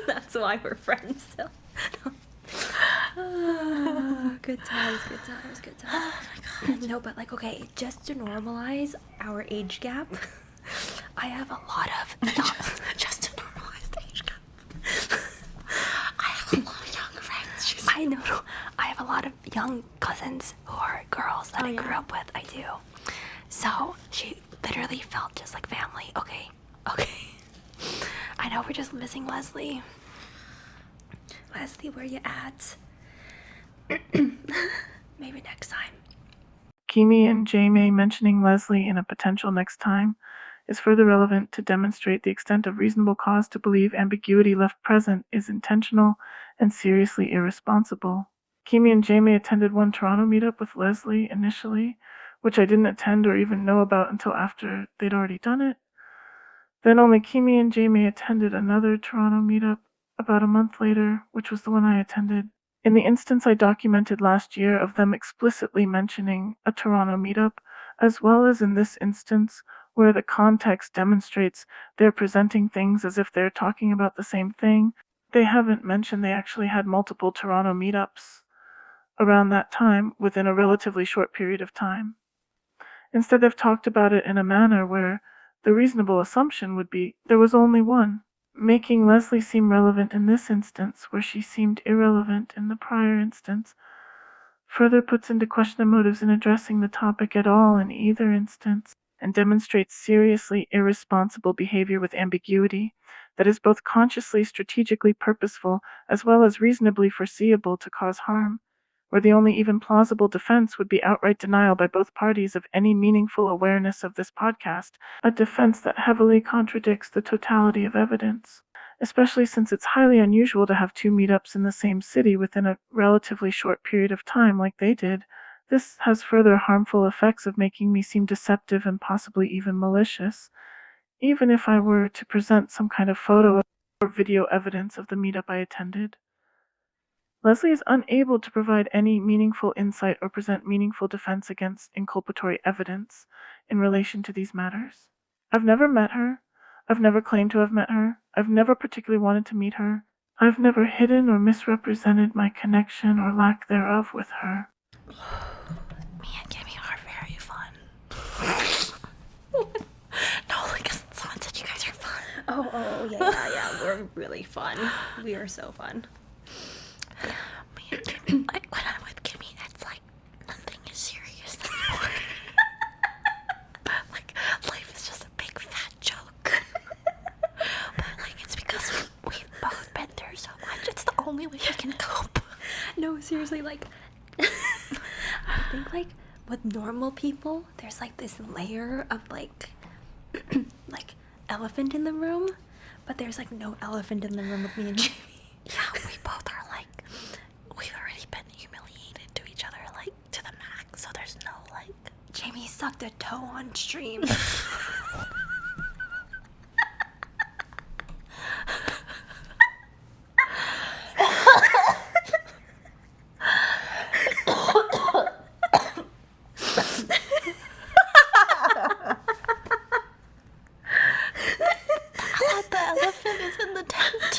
That's why we're friends still. Good times, good times, good times. Oh my god. No, but like, okay, just to normalize our age gap, I have a lot of just to normalize the age gap. I have a lot of young friends. She's I know. I have a lot of young cousins who are girls that I grew up with. I do. So she literally felt just like family. Okay. I know we're just missing Leslie. Leslie, where you at? Maybe next time. Kimi and Jamie mentioning Leslie in a potential next time is further relevant to demonstrate the extent of reasonable cause to believe ambiguity left present is intentional and seriously irresponsible. Kimi and Jamie attended one Toronto meetup with Leslie initially, which I didn't attend or even know about until after they'd already done it. Then only Kimi and Jamie attended another Toronto meetup about a month later, which was the one I attended. In the instance I documented last year of them explicitly mentioning a Toronto meetup, as well as in this instance where the context demonstrates they're presenting things as if they're talking about the same thing, they haven't mentioned they actually had multiple Toronto meetups around that time within a relatively short period of time. Instead, they've talked about it in a manner where the reasonable assumption would be there was only one, making Leslie seem relevant in this instance where she seemed irrelevant in the prior instance, further puts into question the motives in addressing the topic at all in either instance, and demonstrates seriously irresponsible behavior with ambiguity that is both consciously strategically purposeful as well as reasonably foreseeable to cause harm, where the only even plausible defense would be outright denial by both parties of any meaningful awareness of this podcast, a defense that heavily contradicts the totality of evidence, especially since it's highly unusual to have two meetups in the same city within a relatively short period of time like they did. This has further harmful effects of making me seem deceptive and possibly even malicious, even if I were to present some kind of photo or video evidence of the meetup I attended. Leslie is unable to provide any meaningful insight or present meaningful defense against inculpatory evidence in relation to these matters. I've never met her. I've never claimed to have met her. I've never particularly wanted to meet her. I've never hidden or misrepresented my connection or lack thereof with her. Me and Kimmy are very fun. No, like someone said you guys are fun. Oh, yeah, we're really fun. We are so fun. Me and Kimmy, like when I'm with Kimmy, it's like nothing is serious anymore. Like life is just a big fat joke. But like it's because we've both been through so much. It's the only way we can cope. No, seriously, like, I think, like, with normal people, there's, like, this layer of, like, like elephant in the room, but there's like no elephant in the room with me and Jamie. Yeah, we both are like, we've already been humiliated to each other, like, to the max, so there's no, like... Jamie sucked a toe on stream. The elephant is in the tent.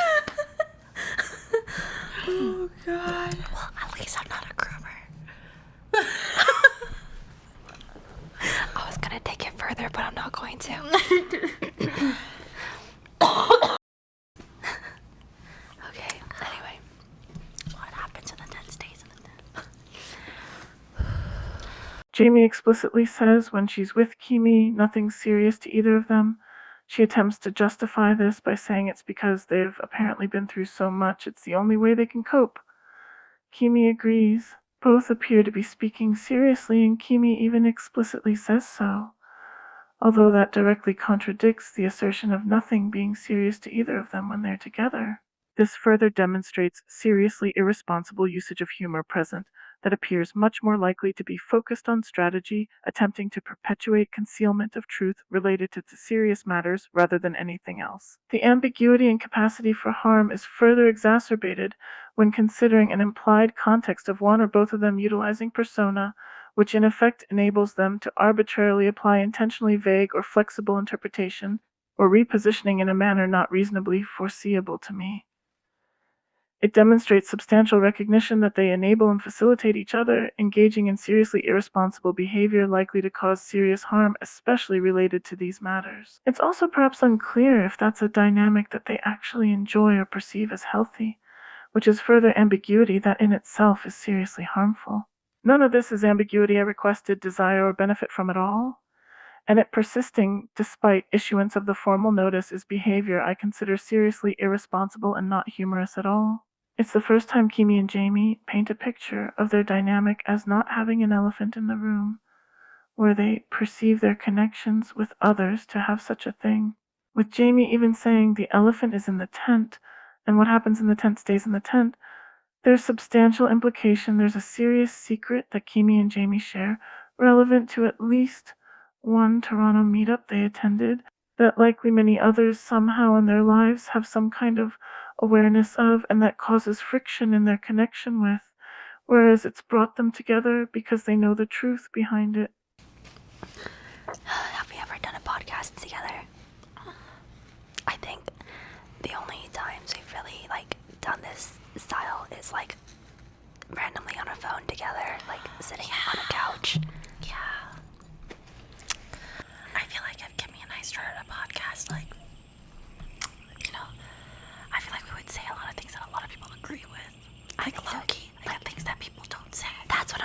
Oh god. Well, at least I'm not a groomer. I was gonna take it further, but I'm not going to. Okay, anyway. What happens in the tent stays in the tent. Jamie explicitly says when she's with Kimi, nothing's serious to either of them. She attempts to justify this by saying it's because they've apparently been through so much, it's the only way they can cope. Kimi agrees. Both appear to be speaking seriously, and Kimi even explicitly says so, although that directly contradicts the assertion of nothing being serious to either of them when they're together. This further demonstrates seriously irresponsible usage of humor present that appears much more likely to be focused on strategy, attempting to perpetuate concealment of truth related to serious matters rather than anything else. The ambiguity and capacity for harm is further exacerbated when considering an implied context of one or both of them utilizing persona, which in effect enables them to arbitrarily apply intentionally vague or flexible interpretation, or repositioning in a manner not reasonably foreseeable to me. It demonstrates substantial recognition that they enable and facilitate each other, engaging in seriously irresponsible behavior likely to cause serious harm, especially related to these matters. It's also perhaps unclear if that's a dynamic that they actually enjoy or perceive as healthy, which is further ambiguity that in itself is seriously harmful. None of this is ambiguity I requested, desire, or benefit from at all, and it persisting despite issuance of the formal notice is behavior I consider seriously irresponsible and not humorous at all. It's the first time Kimi and Jamie paint a picture of their dynamic as not having an elephant in the room, where they perceive their connections with others to have such a thing. With Jamie even saying the elephant is in the tent, and what happens in the tent stays in the tent, there's substantial implication there's a serious secret that Kimi and Jamie share, relevant to at least one Toronto meetup they attended, that likely many others somehow in their lives have some kind of awareness of, and that causes friction in their connection with, whereas it's brought them together because they know the truth behind it. Have we ever done a podcast together? I think the only times we've really done this style is randomly on a phone together, sitting on a couch. Yeah. I feel like if Kimmy and I started a podcast, I feel like we would say a lot of things that a lot of people agree with. Low-key, things that people don't say. That's what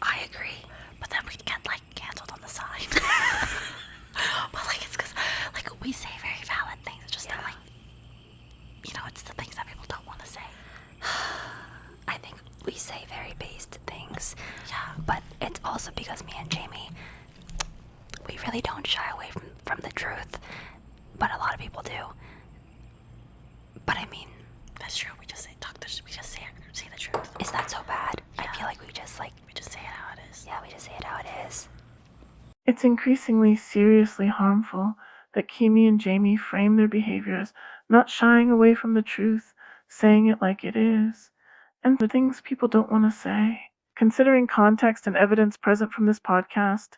I agree. But then we'd get, canceled on the side. But, it's because, we say very valid things. It's just that, it's the things that people don't want to say. I think we say very based things. Yeah. But it's also because me and Jamie, we really don't shy away from the truth. But a lot of people do. But I mean, That's true. We just say the truth. is that so bad? Yeah. I feel like we just We just say it how it is. yeah, we just say it how it is. It's increasingly seriously harmful that Kimi and Jamie frame their behavior as not shying away from the truth, saying it like it is, and the things people don't want to say. Considering context and evidence present from this podcast,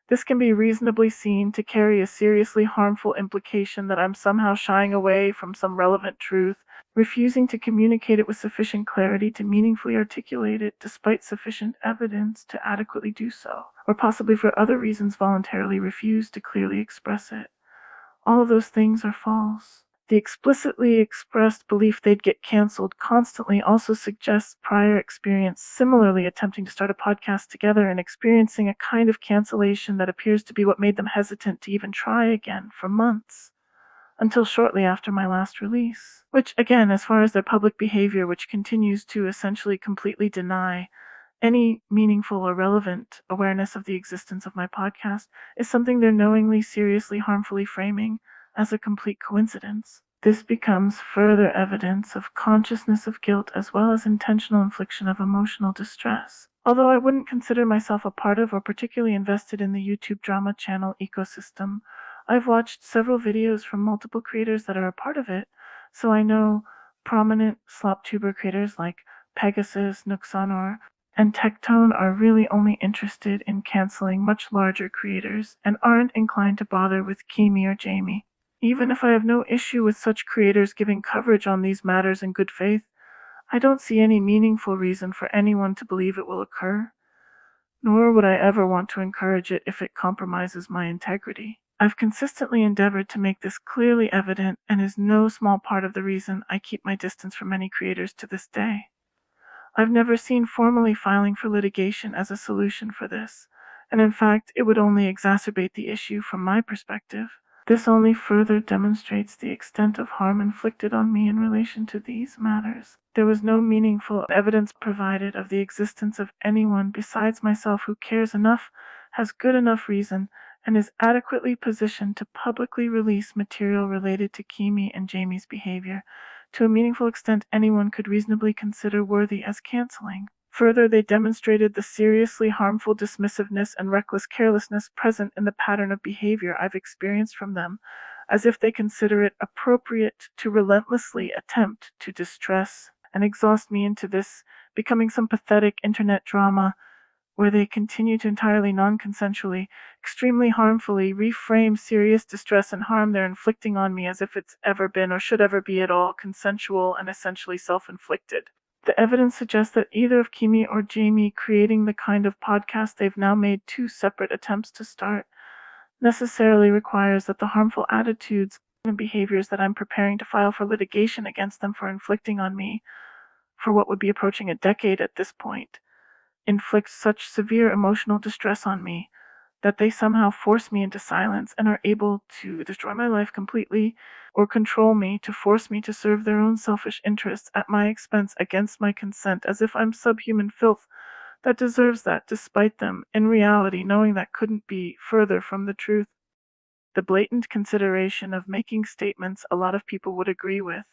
this can be reasonably seen to carry a seriously harmful implication that I'm somehow shying away from some relevant truth, refusing to communicate it with sufficient clarity to meaningfully articulate it despite sufficient evidence to adequately do so, or possibly for other reasons voluntarily refuse to clearly express it. All of those things are false. The explicitly expressed belief they'd get canceled constantly also suggests prior experience similarly attempting to start a podcast together and experiencing a kind of cancellation that appears to be what made them hesitant to even try again for months, until shortly after my last release. Which, again, as far as their public behavior, which continues to essentially completely deny any meaningful or relevant awareness of the existence of my podcast is something they're knowingly, seriously, harmfully framing as a complete coincidence. This becomes further evidence of consciousness of guilt as well as intentional infliction of emotional distress. Although I wouldn't consider myself a part of or particularly invested in the YouTube drama channel ecosystem, I've watched several videos from multiple creators that are a part of it, so I know prominent SlopTuber creators like Pegasus, Nuxanor, and Tectone are really only interested in canceling much larger creators and aren't inclined to bother with Kimi or Jamie. Even if I have no issue with such creators giving coverage on these matters in good faith, I don't see any meaningful reason for anyone to believe it will occur, nor would I ever want to encourage it if it compromises my integrity. I've consistently endeavored to make this clearly evident and is no small part of the reason I keep my distance from many creators to this day. I've never seen formally filing for litigation as a solution for this, and in fact, it would only exacerbate the issue from my perspective. This only further demonstrates the extent of harm inflicted on me in relation to these matters. There was no meaningful evidence provided of the existence of anyone besides myself who cares enough, has good enough reason, and is adequately positioned to publicly release material related to Kimi and Jamie's behavior to a meaningful extent anyone could reasonably consider worthy as canceling. Further, they demonstrated the seriously harmful dismissiveness and reckless carelessness present in the pattern of behavior I've experienced from them, as if they consider it appropriate to relentlessly attempt to distress and exhaust me into this, becoming some pathetic internet drama where they continue to entirely non-consensually, extremely harmfully reframe serious distress and harm they're inflicting on me as if it's ever been or should ever be at all consensual and essentially self-inflicted. The evidence suggests that either of Kimi or Jamie creating the kind of podcast they've now made two separate attempts to start necessarily requires that the harmful attitudes and behaviors that I'm preparing to file for litigation against them for inflicting on me, for what would be approaching a decade at this point, inflict such severe emotional distress on me that they somehow force me into silence and are able to destroy my life completely or control me to force me to serve their own selfish interests at my expense against my consent, as if I'm subhuman filth that deserves that despite them, in reality, knowing that couldn't be further from the truth. The blatant consideration of making statements a lot of people would agree with,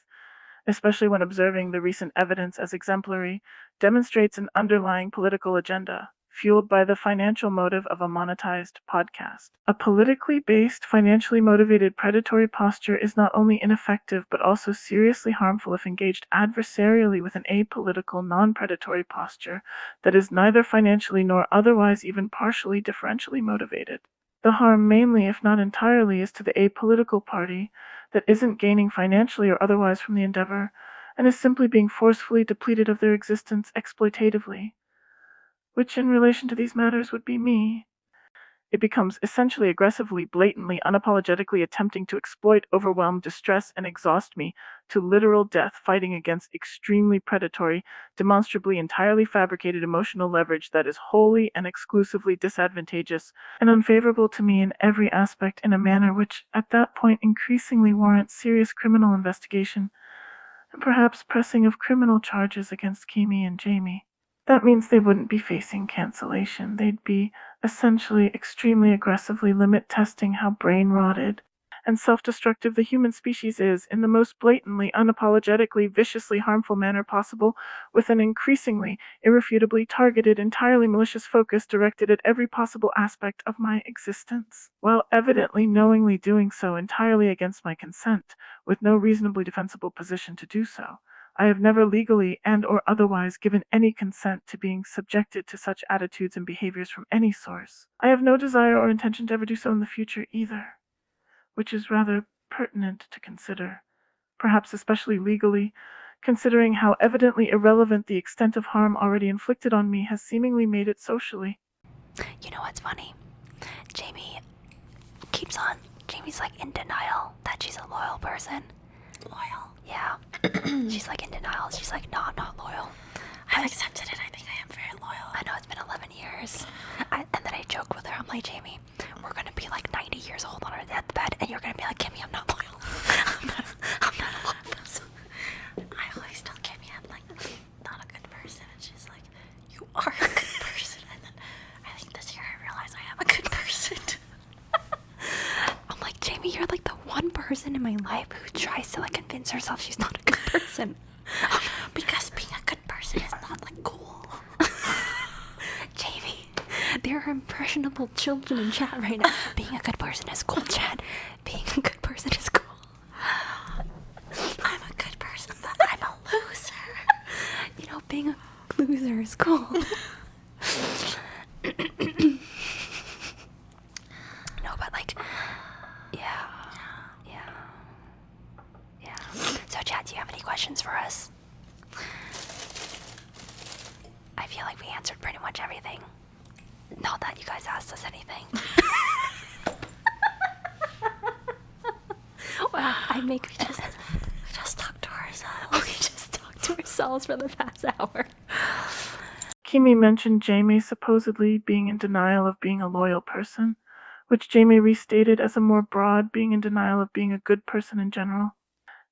especially when observing the recent evidence as exemplary, demonstrates an underlying political agenda, fueled by the financial motive of a monetized podcast. A politically based, financially motivated predatory posture is not only ineffective but also seriously harmful if engaged adversarially with an apolitical, non-predatory posture that is neither financially nor otherwise even partially differentially motivated. The harm mainly, if not entirely, is to the apolitical party that isn't gaining financially or otherwise from the endeavor, and is simply being forcefully depleted of their existence exploitatively, which in relation to these matters would be me. It becomes essentially aggressively, blatantly, unapologetically attempting to exploit, overwhelm, distress, and exhaust me to literal death, fighting against extremely predatory, demonstrably entirely fabricated emotional leverage that is wholly and exclusively disadvantageous and unfavorable to me in every aspect in a manner which, at that point, increasingly warrants serious criminal investigation and perhaps pressing of criminal charges against Kimi and Jamie. That means they wouldn't be facing cancellation. They'd be essentially extremely aggressively limit testing how brain-rotted and self-destructive the human species is in the most blatantly, unapologetically, viciously harmful manner possible, with an increasingly, irrefutably targeted, entirely malicious focus directed at every possible aspect of my existence, while evidently knowingly doing so entirely against my consent, with no reasonably defensible position to do so. I have never legally and or otherwise given any consent to being subjected to such attitudes and behaviors from any source. I have no desire or intention to ever do so in the future either, which is rather pertinent to consider, perhaps especially legally, considering how evidently irrelevant the extent of harm already inflicted on me has seemingly made it socially. You know what's funny? Jamie's like in denial that she's a loyal person. Loyal. Yeah. She's like in denial. She's like, no, I'm not loyal. I've accepted it. I think I am very loyal. I know it's been 11 years. And then I joked with her. I'm like, Jamie, we're going to be like 90 years old on our deathbed, and you're going to be like, Kimmy, I'm not loyal. I'm not a loyal person. I always tell Kimmy I'm like not a good person, and she's like, you are. Jamie, you're like the one person in my life who tries to like convince herself she's not a good person. Because being a good person is not like cool. Jamie, there are impressionable children in chat right now. Being a good person is cool, chat. Being a good person is cool. I'm a good person, but I'm a loser. You know, being a loser is cool. No, but like, yeah. So, chat, do you have any questions for us? I feel like we answered pretty much everything. Not that you guys asked us anything. Wow, we just talked to ourselves. We just talked to ourselves for the past hour. Kimi mentioned Jamie supposedly being in denial of being a loyal person, which Jamie restated as a more broad being in denial of being a good person in general.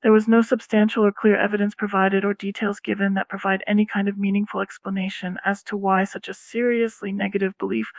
There was no substantial or clear evidence provided or details given that provide any kind of meaningful explanation as to why such a seriously negative belief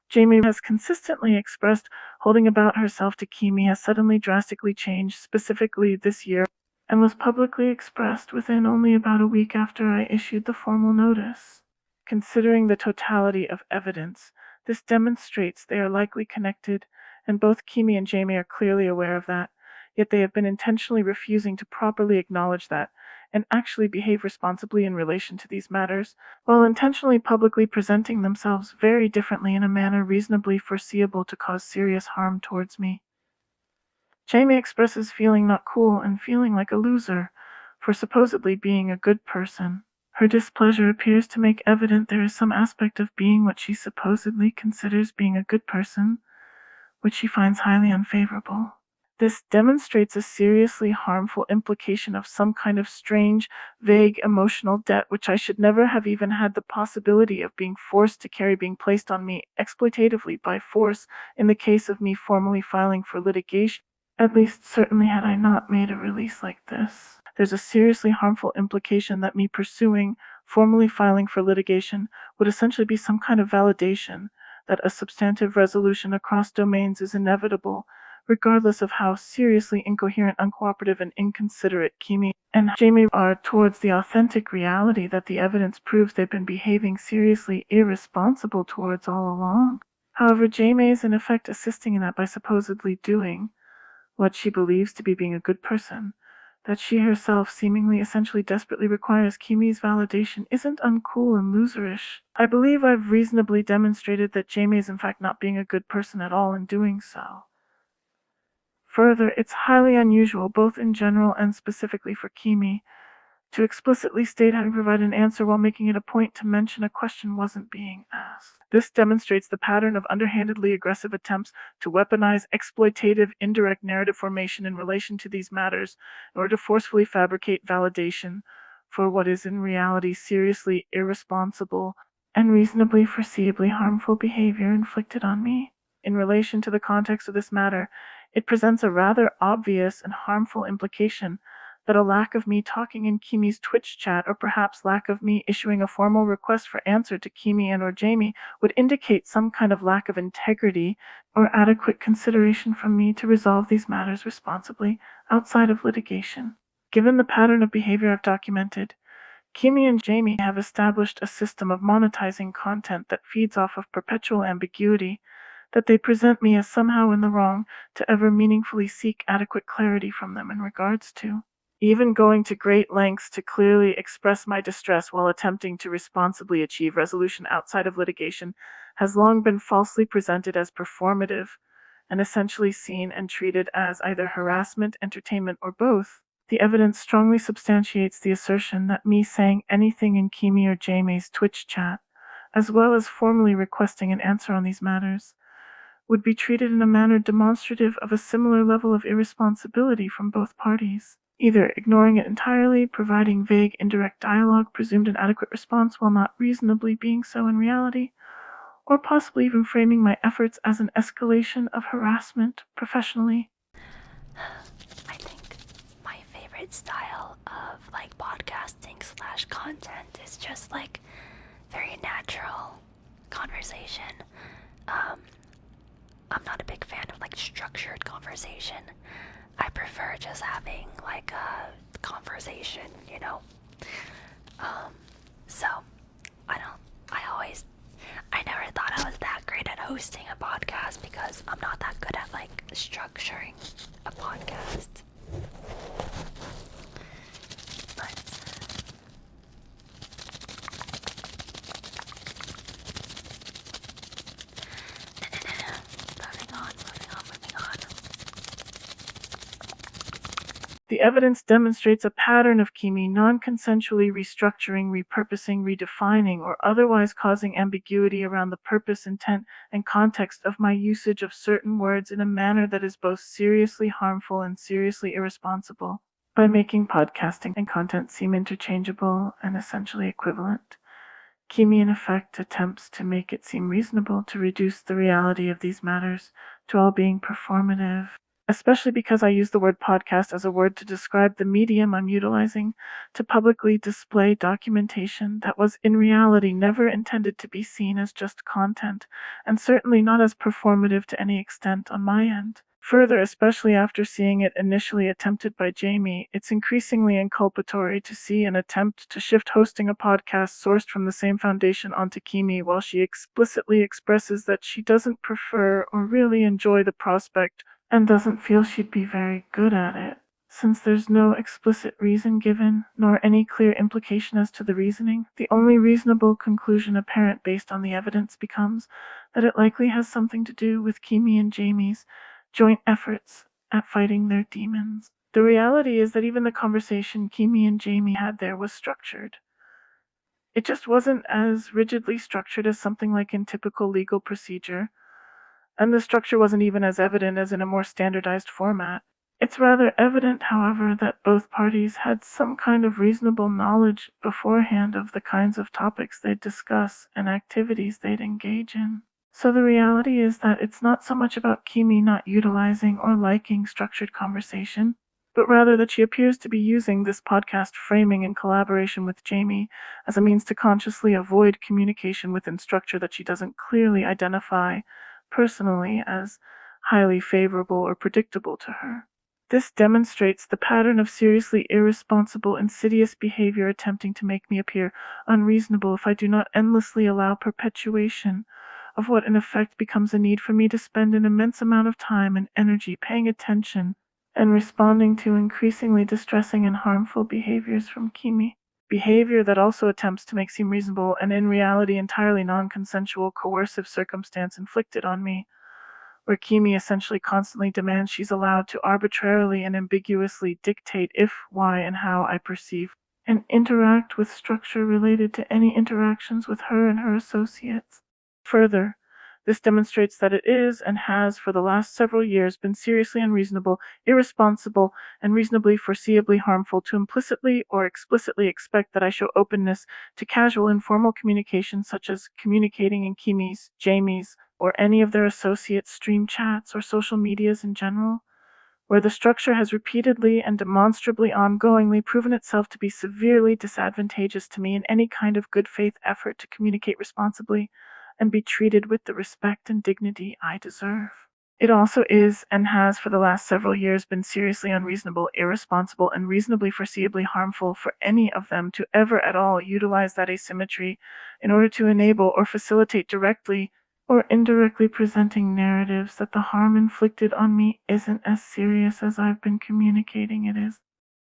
Jamie has consistently expressed holding about herself to Kimi has suddenly drastically changed, specifically this year, and was publicly expressed within only about a week after I issued the formal notice. Considering the totality of evidence, this demonstrates they are likely connected, and both Kimi and Jamie are clearly aware of that, yet they have been intentionally refusing to properly acknowledge that and actually behave responsibly in relation to these matters, while intentionally publicly presenting themselves very differently in a manner reasonably foreseeable to cause serious harm towards me. Jamie expresses feeling not cool and feeling like a loser for supposedly being a good person. Her displeasure appears to make evident there is some aspect of being what she supposedly considers being a good person, which she finds highly unfavorable. This demonstrates a seriously harmful implication of some kind of strange, vague emotional debt which I should never have even had the possibility of being forced to carry being placed on me exploitatively by force in the case of me formally filing for litigation, at least certainly had I not made a release like this. There's a seriously harmful implication that me pursuing, formally filing for litigation, would essentially be some kind of validation that a substantive resolution across domains is inevitable, regardless of how seriously incoherent, uncooperative, and inconsiderate Kimi and Jamie are towards the authentic reality that the evidence proves they've been behaving seriously irresponsible towards all along. However, Jamie is in effect assisting in that by supposedly doing what she believes to be being a good person. That she herself seemingly essentially desperately requires Kimi's validation isn't uncool and loserish. I believe I've reasonably demonstrated that Jamie is in fact not being a good person at all in doing so. Further, it's highly unusual, both in general and specifically for Kimi, to explicitly state how to provide an answer while making it a point to mention a question wasn't being asked. This demonstrates the pattern of underhandedly aggressive attempts to weaponize exploitative indirect narrative formation in relation to these matters in order to forcefully fabricate validation for what is in reality seriously irresponsible and reasonably foreseeably harmful behavior inflicted on me. In relation to the context of this matter, it presents a rather obvious and harmful implication that a lack of me talking in Kimi's Twitch chat, or perhaps lack of me issuing a formal request for answer to Kimi and or Jamie, would indicate some kind of lack of integrity or adequate consideration from me to resolve these matters responsibly outside of litigation. Given the pattern of behavior I've documented, Kimi and Jamie have established a system of monetizing content that feeds off of perpetual ambiguity, that they present me as somehow in the wrong to ever meaningfully seek adequate clarity from them in regards to. Even going to great lengths to clearly express my distress while attempting to responsibly achieve resolution outside of litigation has long been falsely presented as performative and essentially seen and treated as either harassment, entertainment, or both. The evidence strongly substantiates the assertion that me saying anything in Kimi or Jamie's Twitch chat, as well as formally requesting an answer on these matters, would be treated in a manner demonstrative of a similar level of irresponsibility from both parties, either ignoring it entirely, providing vague, indirect dialogue, presumed an adequate response while not reasonably being so in reality, or possibly even framing my efforts as an escalation of harassment professionally. I think my favorite style of like podcasting / content is just like very natural conversation. I'm not a big fan of like structured conversation. I prefer just having like a conversation, you know? So I never thought I was that great at hosting a podcast because I'm not that good at like structuring a podcast. But moving on. The evidence demonstrates a pattern of Kimi non-consensually restructuring, repurposing, redefining, or otherwise causing ambiguity around the purpose, intent, and context of my usage of certain words in a manner that is both seriously harmful and seriously irresponsible, by making podcasting and content seem interchangeable and essentially equivalent. Kimi, in effect, attempts to make it seem reasonable to reduce the reality of these matters to all being performative, especially because I use the word podcast as a word to describe the medium I'm utilizing to publicly display documentation that was in reality never intended to be seen as just content, and certainly not as performative to any extent on my end. Further, especially after seeing it initially attempted by Jamie, it's increasingly inculpatory to see an attempt to shift hosting a podcast sourced from the same foundation onto Kimi while she explicitly expresses that she doesn't prefer or really enjoy the prospect and doesn't feel she'd be very good at it. Since there's no explicit reason given, nor any clear implication as to the reasoning, the only reasonable conclusion apparent based on the evidence becomes that it likely has something to do with Kimi and Jamie's joint efforts at fighting their demons. The reality is that even the conversation Kimi and Jamie had there was structured. It just wasn't as rigidly structured as something like in typical legal procedure, and the structure wasn't even as evident as in a more standardized format. It's rather evident, however, that both parties had some kind of reasonable knowledge beforehand of the kinds of topics they'd discuss and activities they'd engage in. So the reality is that it's not so much about Kimi not utilizing or liking structured conversation, but rather that she appears to be using this podcast framing in collaboration with Jamie as a means to consciously avoid communication within structure that she doesn't clearly identify personally as highly favorable or predictable to her. This demonstrates the pattern of seriously irresponsible, insidious behavior attempting to make me appear unreasonable if I do not endlessly allow perpetuation of what in effect becomes a need for me to spend an immense amount of time and energy paying attention and responding to increasingly distressing and harmful behaviors from Kimi. Behavior that also attempts to make seem reasonable and in reality entirely non-consensual coercive circumstance inflicted on me, where Kimi essentially constantly demands she's allowed to arbitrarily and ambiguously dictate if, why, and how I perceive and interact with structure related to any interactions with her and her associates. Further, this demonstrates that it is and has for the last several years been seriously unreasonable, irresponsible, and reasonably foreseeably harmful to implicitly or explicitly expect that I show openness to casual informal communication such as communicating in Kimi's, Jamie's, or any of their associates' stream chats or social medias in general, where the structure has repeatedly and demonstrably ongoingly proven itself to be severely disadvantageous to me in any kind of good faith effort to communicate responsibly and be treated with the respect and dignity I deserve. It also is and has for the last several years been seriously unreasonable, irresponsible, and reasonably foreseeably harmful for any of them to ever at all utilize that asymmetry in order to enable or facilitate directly or indirectly presenting narratives that the harm inflicted on me isn't as serious as I've been communicating it is.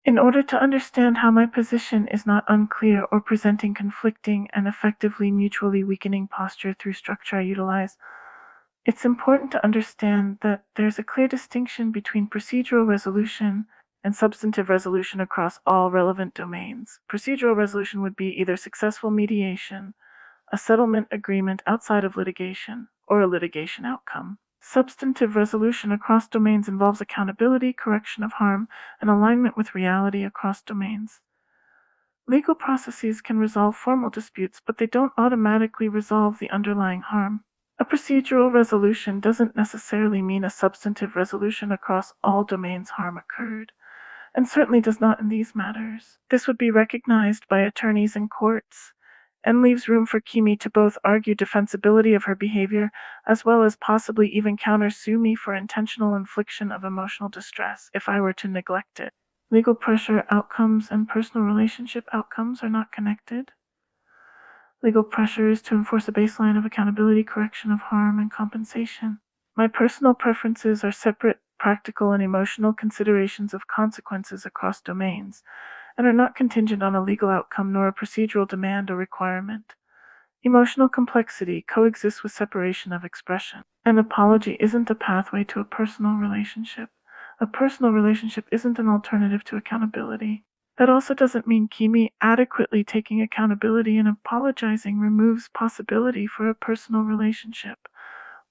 In order to understand how my position is not unclear or presenting conflicting and effectively mutually weakening posture through structure I utilize, it's important to understand that there's a clear distinction between procedural resolution and substantive resolution across all relevant domains. Procedural resolution would be either successful mediation, a settlement agreement outside of litigation, or a litigation outcome. Substantive resolution across domains involves accountability, correction of harm, and alignment with reality across domains. Legal processes can resolve formal disputes, but they don't automatically resolve the underlying harm. A procedural resolution doesn't necessarily mean a substantive resolution across all domains harm occurred, and certainly does not in these matters. This would be recognized by attorneys and courts and leaves room for Kimi to both argue defensibility of her behavior as well as possibly even countersue me for intentional infliction of emotional distress if I were to neglect it. Legal pressure outcomes and personal relationship outcomes are not connected. Legal pressure is to enforce a baseline of accountability, correction of harm, and compensation. My personal preferences are separate practical and emotional considerations of consequences across domains, and are not contingent on a legal outcome nor a procedural demand or requirement. Emotional complexity coexists with separation of expression. An apology isn't a pathway to a personal relationship. A personal relationship isn't an alternative to accountability. That also doesn't mean Kimi adequately taking accountability and apologizing removes possibility for a personal relationship,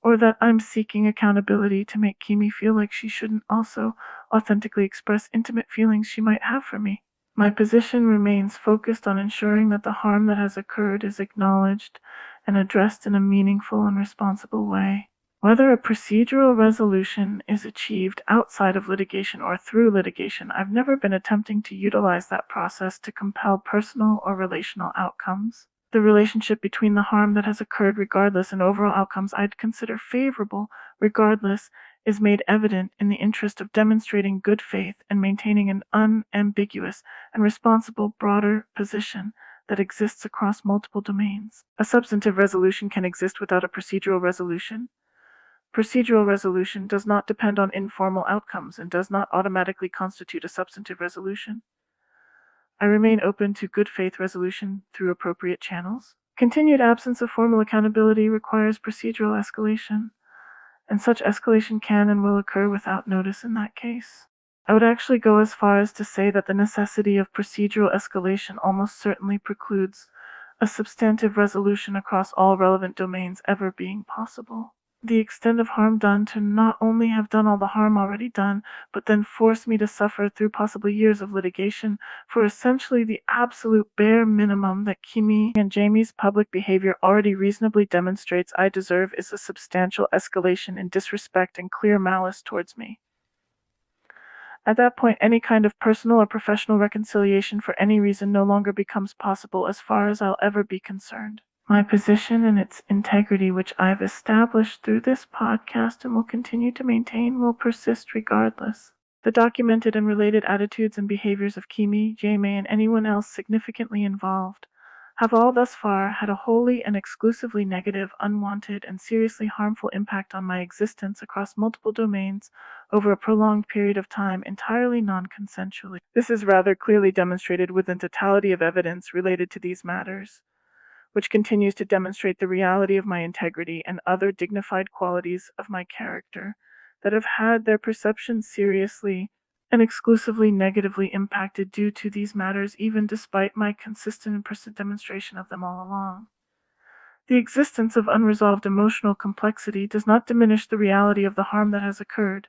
or that I'm seeking accountability to make Kimi feel like she shouldn't also authentically express intimate feelings she might have for me. My position remains focused on ensuring that the harm that has occurred is acknowledged and addressed in a meaningful and responsible way. Whether a procedural resolution is achieved outside of litigation or through litigation, I've never been attempting to utilize that process to compel personal or relational outcomes. The relationship between the harm that has occurred regardless and overall outcomes I'd consider favorable regardless is made evident in the interest of demonstrating good faith and maintaining an unambiguous and responsible broader position that exists across multiple domains. A substantive resolution can exist without a procedural resolution. Procedural resolution does not depend on informal outcomes and does not automatically constitute a substantive resolution. I remain open to good faith resolution through appropriate channels. Continued absence of formal accountability requires procedural escalation, and such escalation can and will occur without notice in that case. I would actually go as far as to say that the necessity of procedural escalation almost certainly precludes a substantive resolution across all relevant domains ever being possible. The extent of harm done to not only have done all the harm already done, but then force me to suffer through possibly years of litigation for essentially the absolute bare minimum that Kimi and Jamie's public behavior already reasonably demonstrates I deserve is a substantial escalation in disrespect and clear malice towards me. At that point, any kind of personal or professional reconciliation for any reason no longer becomes possible as far as I'll ever be concerned. My position and its integrity, which I've established through this podcast and will continue to maintain, will persist regardless. The documented and related attitudes and behaviors of Kimi, Jamie, and anyone else significantly involved have all thus far had a wholly and exclusively negative, unwanted, and seriously harmful impact on my existence across multiple domains over a prolonged period of time entirely non-consensually. This is rather clearly demonstrated within totality of evidence related to these matters, which continues to demonstrate the reality of my integrity and other dignified qualities of my character that have had their perception seriously and exclusively negatively impacted due to these matters, even despite my consistent and persistent demonstration of them all along. The existence of unresolved emotional complexity does not diminish the reality of the harm that has occurred,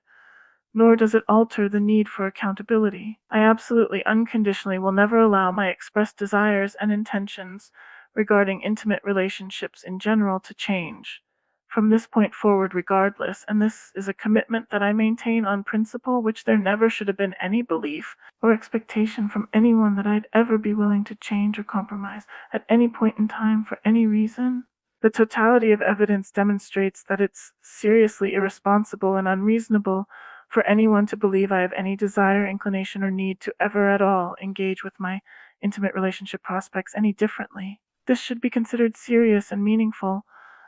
nor does it alter the need for accountability. I absolutely, unconditionally will never allow my expressed desires and intentions regarding intimate relationships in general to change from this point forward regardless, and this is a commitment that I maintain on principle, which there never should have been any belief or expectation from anyone that I'd ever be willing to change or compromise at any point in time for any reason. The totality of evidence demonstrates that it's seriously irresponsible and unreasonable for anyone to believe I have any desire, inclination, or need to ever at all engage with my intimate relationship prospects any differently. This should be considered serious and meaningful,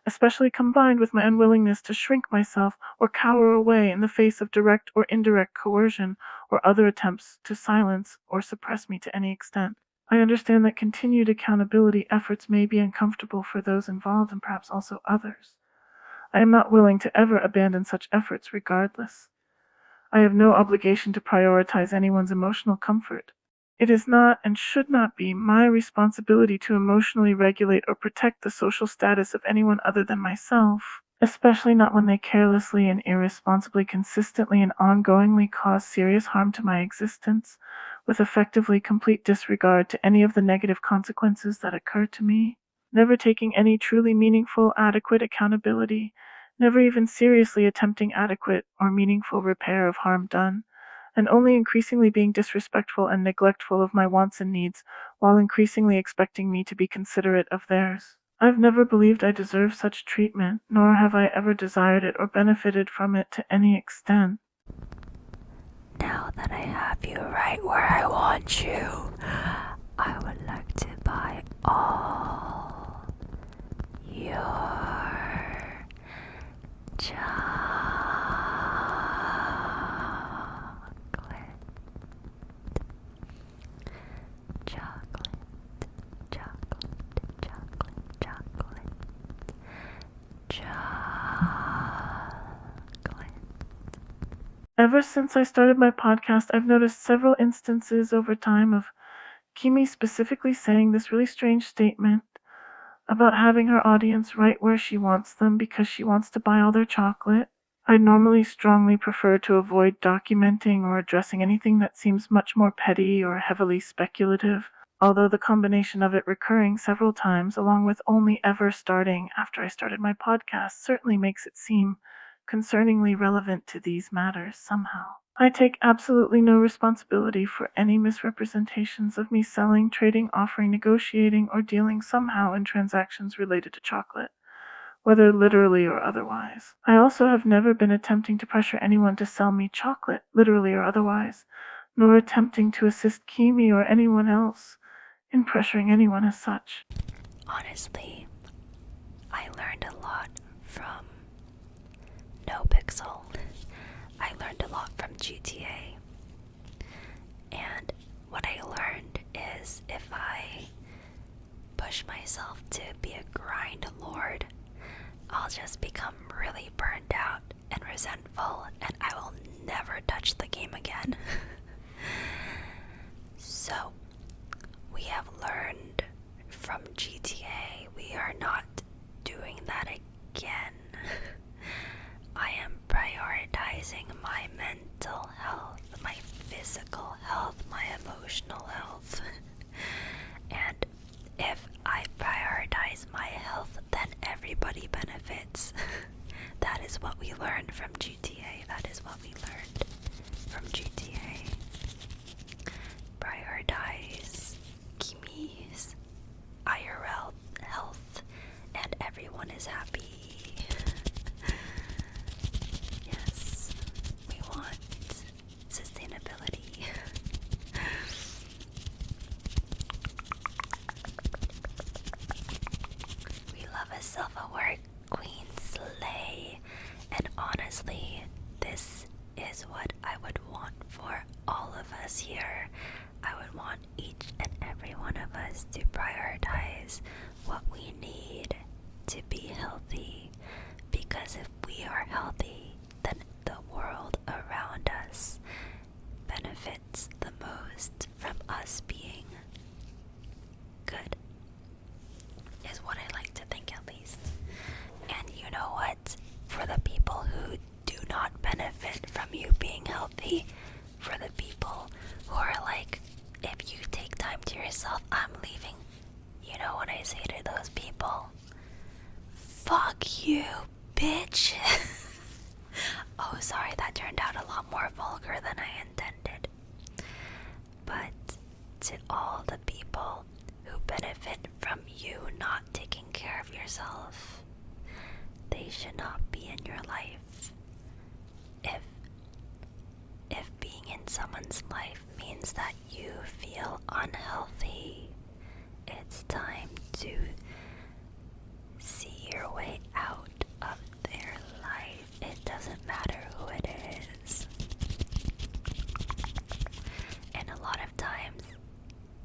especially combined with my unwillingness to shrink myself or cower away in the face of direct or indirect coercion or other attempts to silence or suppress me to any extent. I understand that continued accountability efforts may be uncomfortable for those involved and perhaps also others. I am not willing to ever abandon such efforts regardless. I have no obligation to prioritize anyone's emotional comfort. It is not and should not be my responsibility to emotionally regulate or protect the social status of anyone other than myself, especially not when they carelessly and irresponsibly, consistently and ongoingly cause serious harm to my existence, with effectively complete disregard to any of the negative consequences that occur to me, never taking any truly meaningful, adequate accountability, never even seriously attempting adequate or meaningful repair of harm done, and only increasingly being disrespectful and neglectful of my wants and needs, while increasingly expecting me to be considerate of theirs. I've never believed I deserved such treatment, nor have I ever desired it or benefited from it to any extent. Now that I have you right where I want you, I would like to buy all your chocolate. Chocolate, chocolate, chocolate, chocolate, chocolate. Ever since I started my podcast, I've noticed several instances over time of Kimi specifically saying this really strange statement about having her audience right where she wants them because she wants to buy all their chocolate. I normally strongly prefer to avoid documenting or addressing anything that seems much more petty or heavily speculative, although the combination of it recurring several times, along with only ever starting after I started my podcast, certainly makes it seem concerningly relevant to these matters somehow. I take absolutely no responsibility for any misrepresentations of me selling, trading, offering, negotiating, or dealing somehow in transactions related to chocolate, whether literally or otherwise. I also have never been attempting to pressure anyone to sell me chocolate, literally or otherwise, nor attempting to assist Kimi or anyone else in pressuring anyone as such. Honestly, I learned a lot from NoPixel. I learned a lot from GTA. And what I learned is if I push myself to be a grind lord, I'll just become really burned out and resentful, and I will never touch the game again. So, we have learned from GTA we are not doing that again. I am prioritizing my mental health, my physical health, my emotional health. And if I prioritize my health, then everybody benefits. That is what we learned from GTA. That is what we learned from GTA. Prioritize Kimi's IRL health, and everyone is happy. Yes, we want sustainability. We love a self-aware queen slay, and honestly, this is what I would want for all of us here. I would want each and every one of us to prioritize what we need to be healthy, because if we are healthy, then the world around us benefits the most from us being good, is what I like to think, at least. And you know what? For the people who do not benefit from you being healthy, for the people who are like, if you take time to yourself, I'm leaving. You know what I say to those people? Fuck you, bitch. Oh, sorry, that turned out a lot more vulgar than I intended. But to all the people who benefit from you not taking care of yourself, they should not be in your life. If being in someone's life means that you feel unhealthy, it's time to see your way out of their life. It doesn't matter who it is. And a lot of times,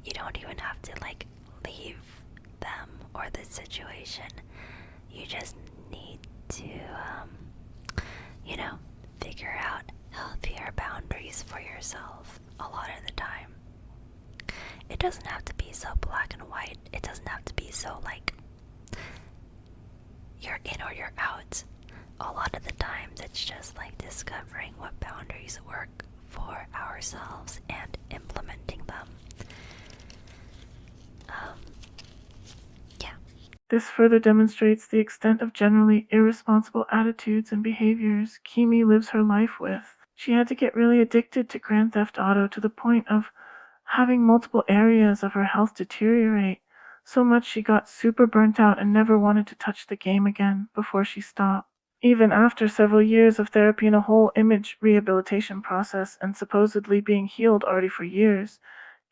you don't even have to leave them or the situation. You just need to, figure out healthier boundaries for yourself a lot of the time. It doesn't have to be so black and white. It doesn't have to be so you're in or you're out. A lot of the times it's just discovering what boundaries work for ourselves and implementing them. Yeah. This further demonstrates the extent of generally irresponsible attitudes and behaviors Kimi lives her life with. She had to get really addicted to Grand Theft Auto to the point of having multiple areas of her health deteriorate, so much she got super burnt out and never wanted to touch the game again before she stopped. Even after several years of therapy and a whole image rehabilitation process and supposedly being healed already for years,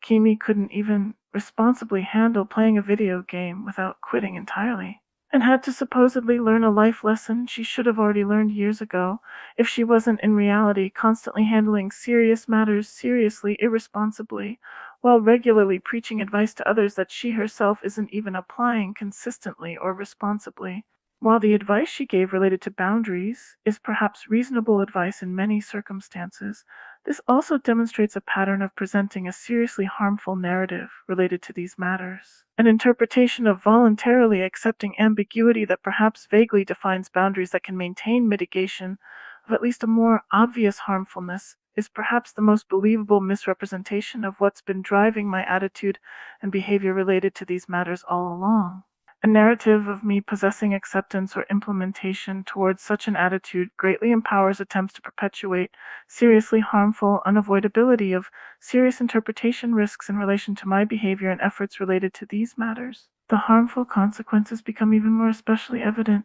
Kimi couldn't even responsibly handle playing a video game without quitting entirely, and had to supposedly learn a life lesson she should have already learned years ago if she wasn't in reality constantly handling serious matters seriously irresponsibly, while regularly preaching advice to others that she herself isn't even applying consistently or responsibly. While the advice she gave related to boundaries is perhaps reasonable advice in many circumstances, this also demonstrates a pattern of presenting a seriously harmful narrative related to these matters. An interpretation of voluntarily accepting ambiguity that perhaps vaguely defines boundaries that can maintain mitigation of at least a more obvious harmfulness is perhaps the most believable misrepresentation of what's been driving my attitude and behavior related to these matters all along. A narrative of me possessing acceptance or implementation towards such an attitude greatly empowers attempts to perpetuate seriously harmful unavoidability of serious interpretation risks in relation to my behavior and efforts related to these matters. The harmful consequences become even more especially evident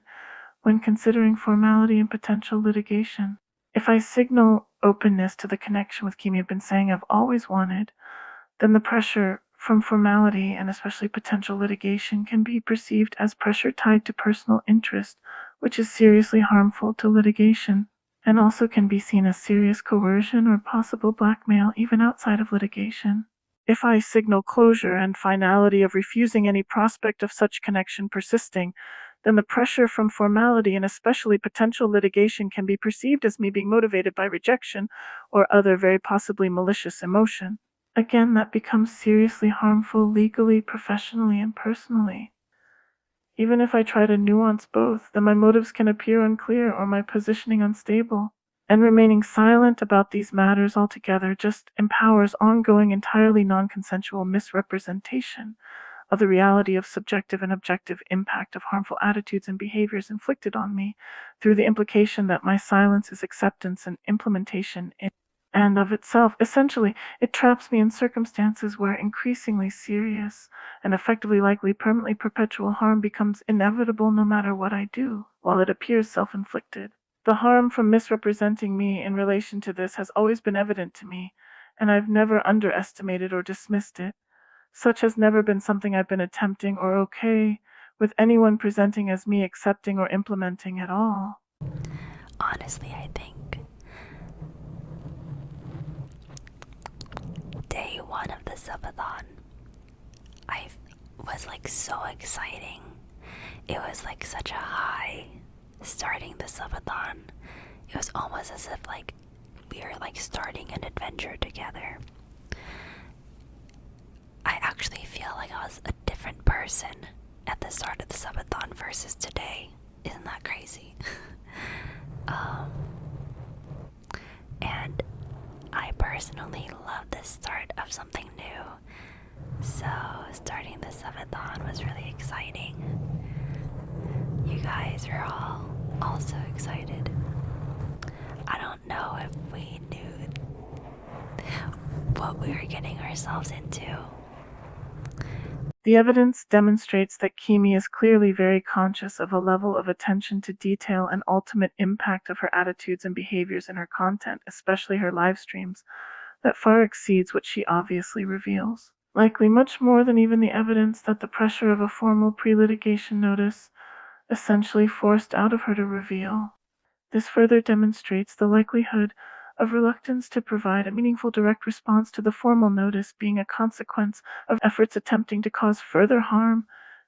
when considering formality and potential litigation. If I signal openness to the connection with Kimi I've been saying I've always wanted, then the pressure from formality and especially potential litigation can be perceived as pressure tied to personal interest, which is seriously harmful to litigation, and also can be seen as serious coercion or possible blackmail even outside of litigation. If I signal closure and finality of refusing any prospect of such connection persisting, then the pressure from formality and especially potential litigation can be perceived as me being motivated by rejection or other very possibly malicious emotion. Again, that becomes seriously harmful legally, professionally, and personally. Even if I try to nuance both, then my motives can appear unclear or my positioning unstable. And remaining silent about these matters altogether just empowers ongoing, entirely non-consensual misrepresentation of the reality of subjective and objective impact of harmful attitudes and behaviors inflicted on me through the implication that my silence is acceptance and implementation in and of itself. Essentially, it traps me in circumstances where increasingly serious and effectively likely permanently perpetual harm becomes inevitable no matter what I do, while it appears self-inflicted. The harm from misrepresenting me in relation to this has always been evident to me, and I've never underestimated or dismissed it. Such has never been something I've been attempting or okay with anyone presenting as me accepting or implementing at all. Honestly, I think day one of the subathon, I was like so exciting. It was like such a high starting the subathon. It was almost as if like we were like starting an adventure together. I actually feel like I was a different person at the start of the subathon versus today. Isn't that crazy? And I personally love the start of something new. So starting the subathon was really exciting. You guys are all also excited. I don't know if we knew what we were getting ourselves into. The evidence demonstrates that Kimi is clearly very conscious of a level of attention to detail and ultimate impact of her attitudes and behaviors in her content, especially her live streams, that far exceeds what she obviously reveals. Likely much more than even the evidence that the pressure of a formal pre-litigation notice essentially forced out of her to reveal. This further demonstrates the likelihood of reluctance to provide a meaningful direct response to the formal notice being a consequence of efforts attempting to cause further harm.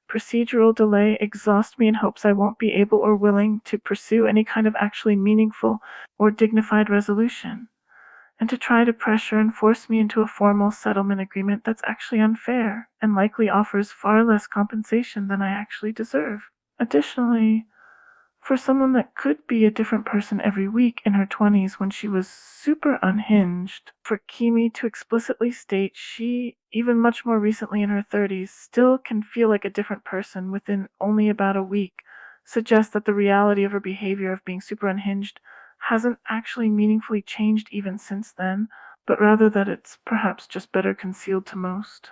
Procedural delay exhausts me in hopes I won't be able or willing to pursue any kind of actually meaningful or dignified resolution, and to try to pressure and force me into a formal settlement agreement that's actually unfair and likely offers far less compensation than I actually deserve. Additionally, for someone that could be a different person every week in her 20s when she was super unhinged, for Kimi to explicitly state she, even much more recently in her 30s, still can feel like a different person within only about a week, suggests that the reality of her behavior of being super unhinged hasn't actually meaningfully changed even since then, but rather that it's perhaps just better concealed to most.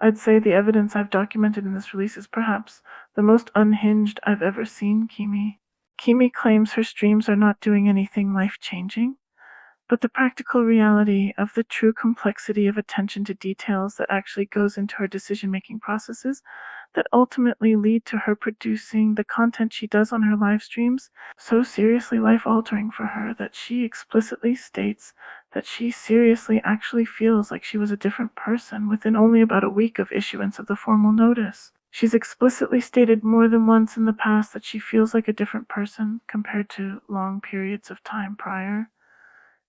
I'd say the evidence I've documented in this release is perhaps the most unhinged I've ever seen Kimi. Kimi claims her streams are not doing anything life-changing, but the practical reality of the true complexity of attention to details that actually goes into her decision-making processes that ultimately lead to her producing the content she does on her live streams so seriously life-altering for her that she explicitly states that she seriously actually feels like she was a different person within only about a week of issuance of the formal notice. She's explicitly stated more than once in the past that she feels like a different person compared to long periods of time prior.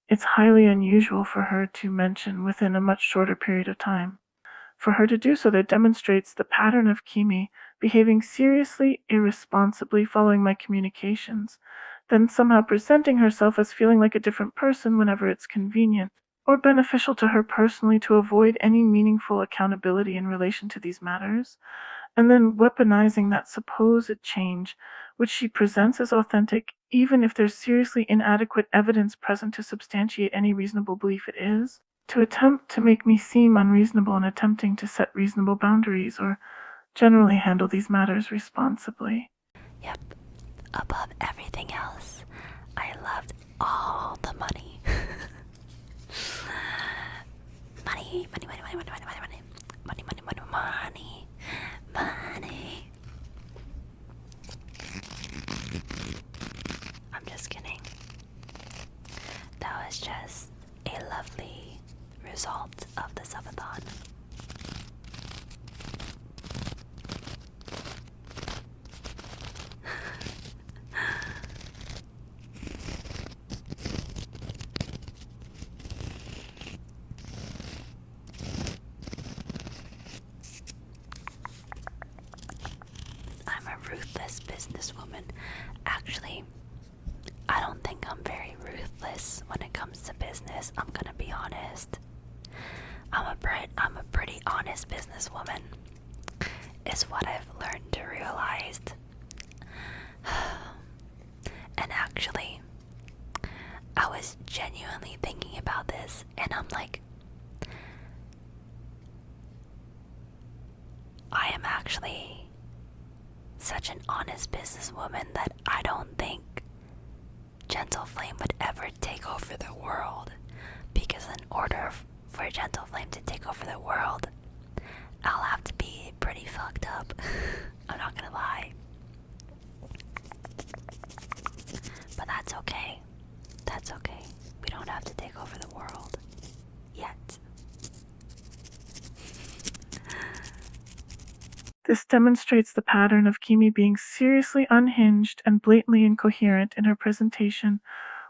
It's highly unusual for her to mention within a much shorter period of time. For her to do so, that demonstrates the pattern of Kimi behaving seriously, irresponsibly following my communications, then somehow presenting herself as feeling like a different person whenever it's convenient or beneficial to her personally to avoid any meaningful accountability in relation to these matters, and then weaponizing that supposed change, which she presents as authentic, even if there's seriously inadequate evidence present to substantiate any reasonable belief it is, to attempt to make me seem unreasonable in attempting to set reasonable boundaries or generally handle these matters responsibly. Yep, above everything else, I loved all the money. Money, money, money, money, money, money, money, money, money, money, money, money, money. I'm just kidding. That was just a lovely result of the subathon. I'm a ruthless businesswoman. Actually, I don't think I'm very ruthless when it comes to business. I'm gonna be honest. I'm a pretty honest businesswoman, is what I've learned to realize. And actually, I was genuinely thinking about this, and I'm like, I am actually such an honest businesswoman that I don't think Gentle Flame would ever take over the world, because in order for Gentle Flame to take over the world, I'll have to be pretty fucked up. I'm not gonna lie. But that's okay. That's okay. We don't have to take over the world. Yet. This demonstrates the pattern of Kimi being seriously unhinged and blatantly incoherent in her presentation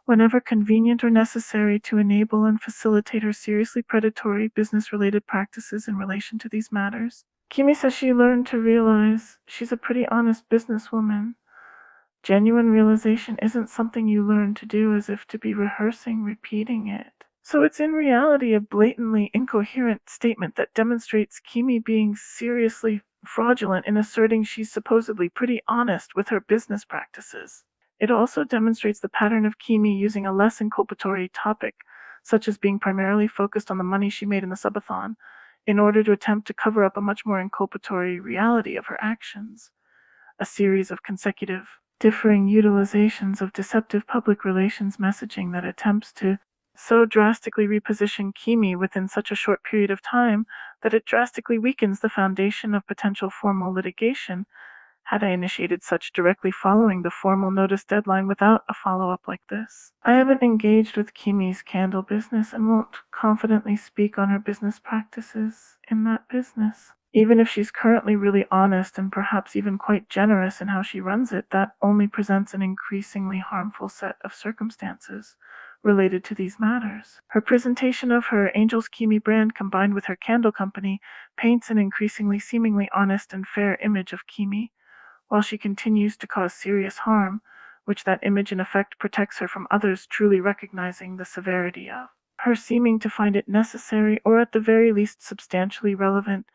whenever convenient or necessary to enable and facilitate her seriously predatory business-related practices in relation to these matters. Kimi says she learned to realize she's a pretty honest businesswoman. Genuine realization isn't something you learn to do as if to be rehearsing repeating it. So it's in reality a blatantly incoherent statement that demonstrates Kimi being seriously fraudulent in asserting she's supposedly pretty honest with her business practices. It also demonstrates the pattern of Kimi using a less inculpatory topic, such as being primarily focused on the money she made in the subathon, in order to attempt to cover up a much more inculpatory reality of her actions. A series of consecutive, differing utilizations of deceptive public relations messaging that attempts to so drastically reposition Kimi within such a short period of time that it drastically weakens the foundation of potential formal litigation had I initiated such directly following the formal notice deadline without a follow-up like this. I haven't engaged with Kimi's candle business and won't confidently speak on her business practices in that business. Even if she's currently really honest and perhaps even quite generous in how she runs it, that only presents an increasingly harmful set of circumstances related to these matters. Her presentation of her Angels Kimi brand combined with her candle company paints an increasingly seemingly honest and fair image of Kimi, while she continues to cause serious harm, which that image in effect protects her from others truly recognizing the severity of. Her seeming to find it necessary, or at the very least substantially relevant,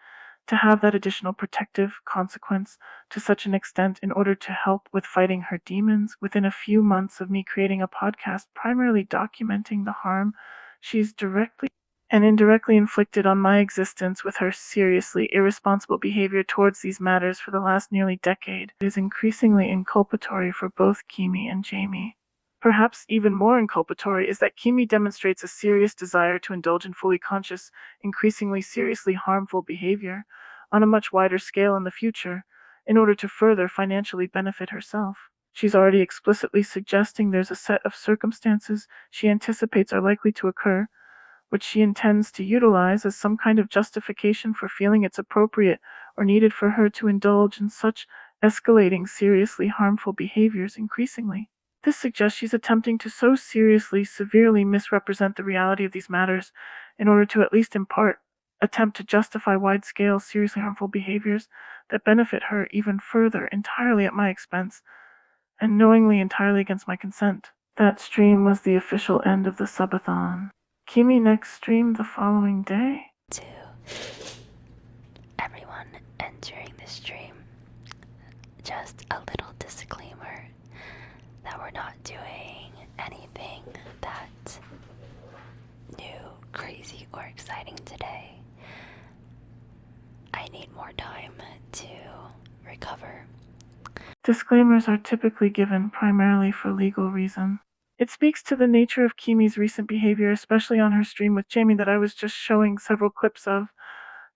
to have that additional protective consequence to such an extent in order to help with fighting her demons within a few months of me creating a podcast primarily documenting the harm she's directly and indirectly inflicted on my existence with her seriously irresponsible behavior towards these matters for the last nearly decade. It is increasingly inculpatory for both Kimi and Jamie. Perhaps even more inculpatory is that Kimi demonstrates a serious desire to indulge in fully conscious, increasingly seriously harmful behavior on a much wider scale in the future in order to further financially benefit herself. She's already explicitly suggesting there's a set of circumstances she anticipates are likely to occur, which she intends to utilize as some kind of justification for feeling it's appropriate or needed for her to indulge in such escalating, seriously harmful behaviors increasingly. This suggests she's attempting to so seriously, severely misrepresent the reality of these matters in order to at least in part attempt to justify wide-scale, seriously harmful behaviors that benefit her even further entirely at my expense and knowingly entirely against my consent. That stream was the official end of the subathon. Kimi next streamed the following day. To everyone entering the stream, just a little disclaimer that we're not doing anything that new, crazy, or exciting today. I need more time to recover. Disclaimers are typically given primarily for legal reasons. It speaks to the nature of Kimi's recent behavior, especially on her stream with Jamie that I was just showing several clips of,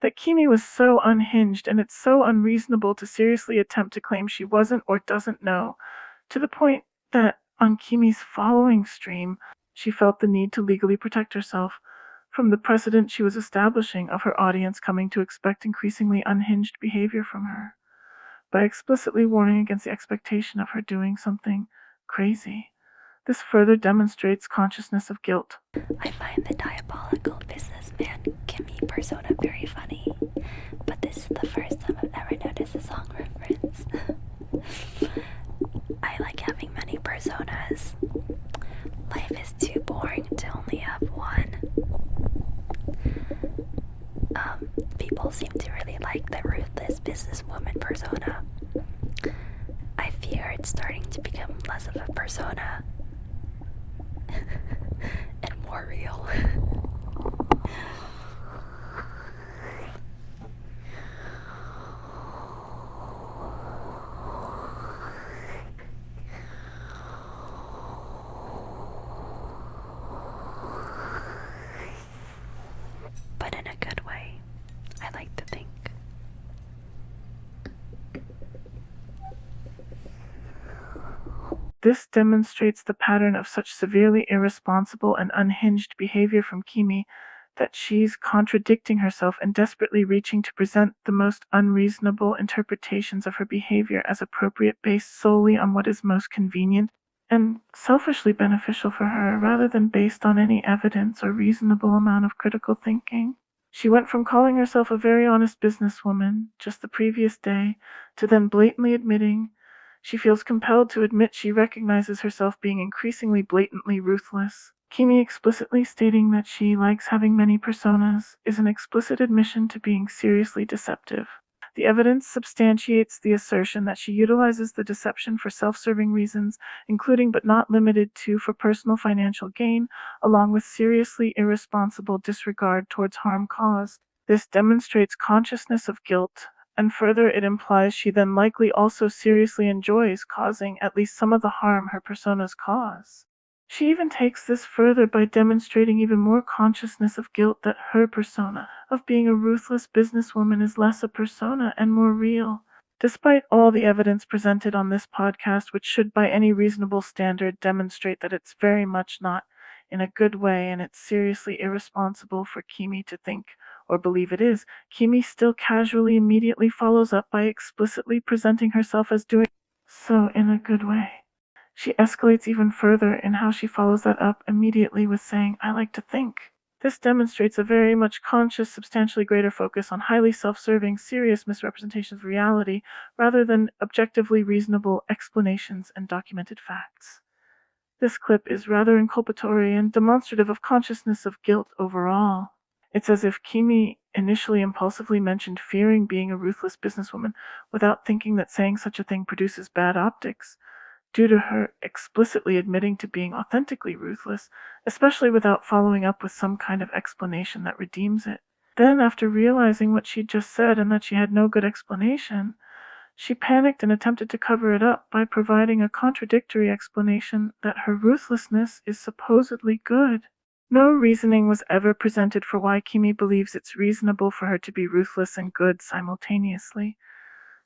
that Kimi was so unhinged and it's so unreasonable to seriously attempt to claim she wasn't or doesn't know, to the point that on Kimi's following stream, she felt the need to legally protect herself from the precedent she was establishing of her audience coming to expect increasingly unhinged behavior from her, by explicitly warning against the expectation of her doing something crazy. This further demonstrates consciousness of guilt. I find the diabolical businessman Kimi persona very funny, but this is the first time I've ever noticed a song reference. I like having many personas. Life is too boring to only have one. People seem to really like the ruthless businesswoman persona. I fear it's starting to become less of a persona and more real. But in a good way, I like to think. This demonstrates the pattern of such severely irresponsible and unhinged behavior from Kimi that she's contradicting herself and desperately reaching to present the most unreasonable interpretations of her behavior as appropriate based solely on what is most convenient and selfishly beneficial for her rather than based on any evidence or reasonable amount of critical thinking. She went from calling herself a very honest businesswoman just the previous day to then blatantly admitting she feels compelled to admit she recognizes herself being increasingly blatantly ruthless. Kimi explicitly stating that she likes having many personas is an explicit admission to being seriously deceptive. The evidence substantiates the assertion that she utilizes the deception for self-serving reasons, including but not limited to for personal financial gain, along with seriously irresponsible disregard towards harm caused. This demonstrates consciousness of guilt, and further it implies she then likely also seriously enjoys causing at least some of the harm her personas cause. She even takes this further by demonstrating even more consciousness of guilt that her persona of being a ruthless businesswoman is less a persona and more real. Despite all the evidence presented on this podcast, which should by any reasonable standard demonstrate that it's very much not in a good way and it's seriously irresponsible for Kimi to think or believe it is, Kimi still casually immediately follows up by explicitly presenting herself as doing so in a good way. She escalates even further in how she follows that up immediately with saying, "I like to think." This demonstrates a very much conscious, substantially greater focus on highly self-serving, serious misrepresentations of reality rather than objectively reasonable explanations and documented facts. This clip is rather inculpatory and demonstrative of consciousness of guilt overall. It's as if Kimi initially impulsively mentioned fearing being a ruthless businesswoman without thinking that saying such a thing produces bad optics, due to her explicitly admitting to being authentically ruthless, especially without following up with some kind of explanation that redeems it. Then, after realizing what she'd just said and that she had no good explanation, she panicked and attempted to cover it up by providing a contradictory explanation that her ruthlessness is supposedly good. No reasoning was ever presented for why Kimi believes it's reasonable for her to be ruthless and good simultaneously,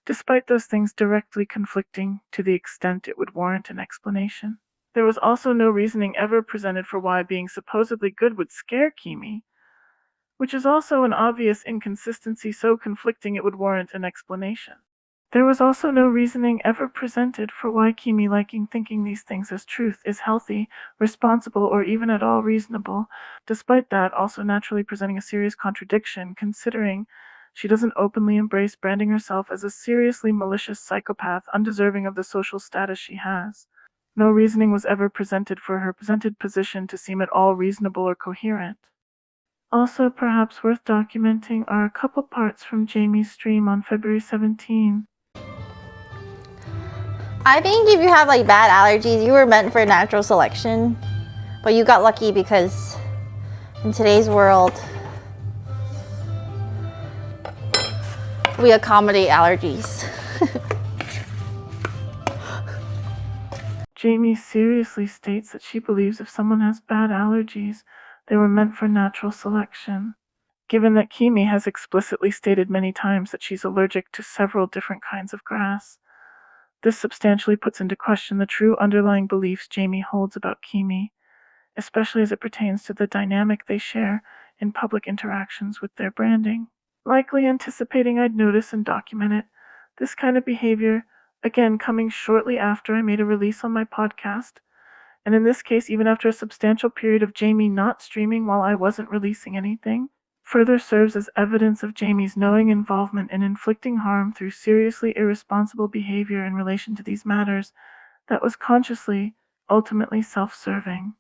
despite those things directly conflicting to the extent it would warrant an explanation. There was also no reasoning ever presented for why being supposedly good would scare Kimi, which is also an obvious inconsistency so conflicting it would warrant an explanation. There was also no reasoning ever presented for why Kimi liking thinking these things as truth is healthy, responsible, or even at all reasonable, despite that also naturally presenting a serious contradiction, considering she doesn't openly embrace branding herself as a seriously malicious psychopath undeserving of the social status she has. No reasoning was ever presented for her presented position to seem at all reasonable or coherent. Also perhaps worth documenting are a couple parts from Jamie's stream on February 17. I think if you have like bad allergies, you were meant for natural selection. But you got lucky because in today's world, we accommodate allergies. Jamie seriously states that she believes if someone has bad allergies, they were meant for natural selection. Given that Kimi has explicitly stated many times that she's allergic to several different kinds of grass, this substantially puts into question the true underlying beliefs Jamie holds about Kimi, especially as it pertains to the dynamic they share in public interactions with their branding. Likely anticipating I'd notice and document it, this kind of behavior, again coming shortly after I made a release on my podcast, and in this case even after a substantial period of Jamie not streaming while I wasn't releasing anything, further serves as evidence of Jamie's knowing involvement in inflicting harm through seriously irresponsible behavior in relation to these matters that was consciously, ultimately self-serving.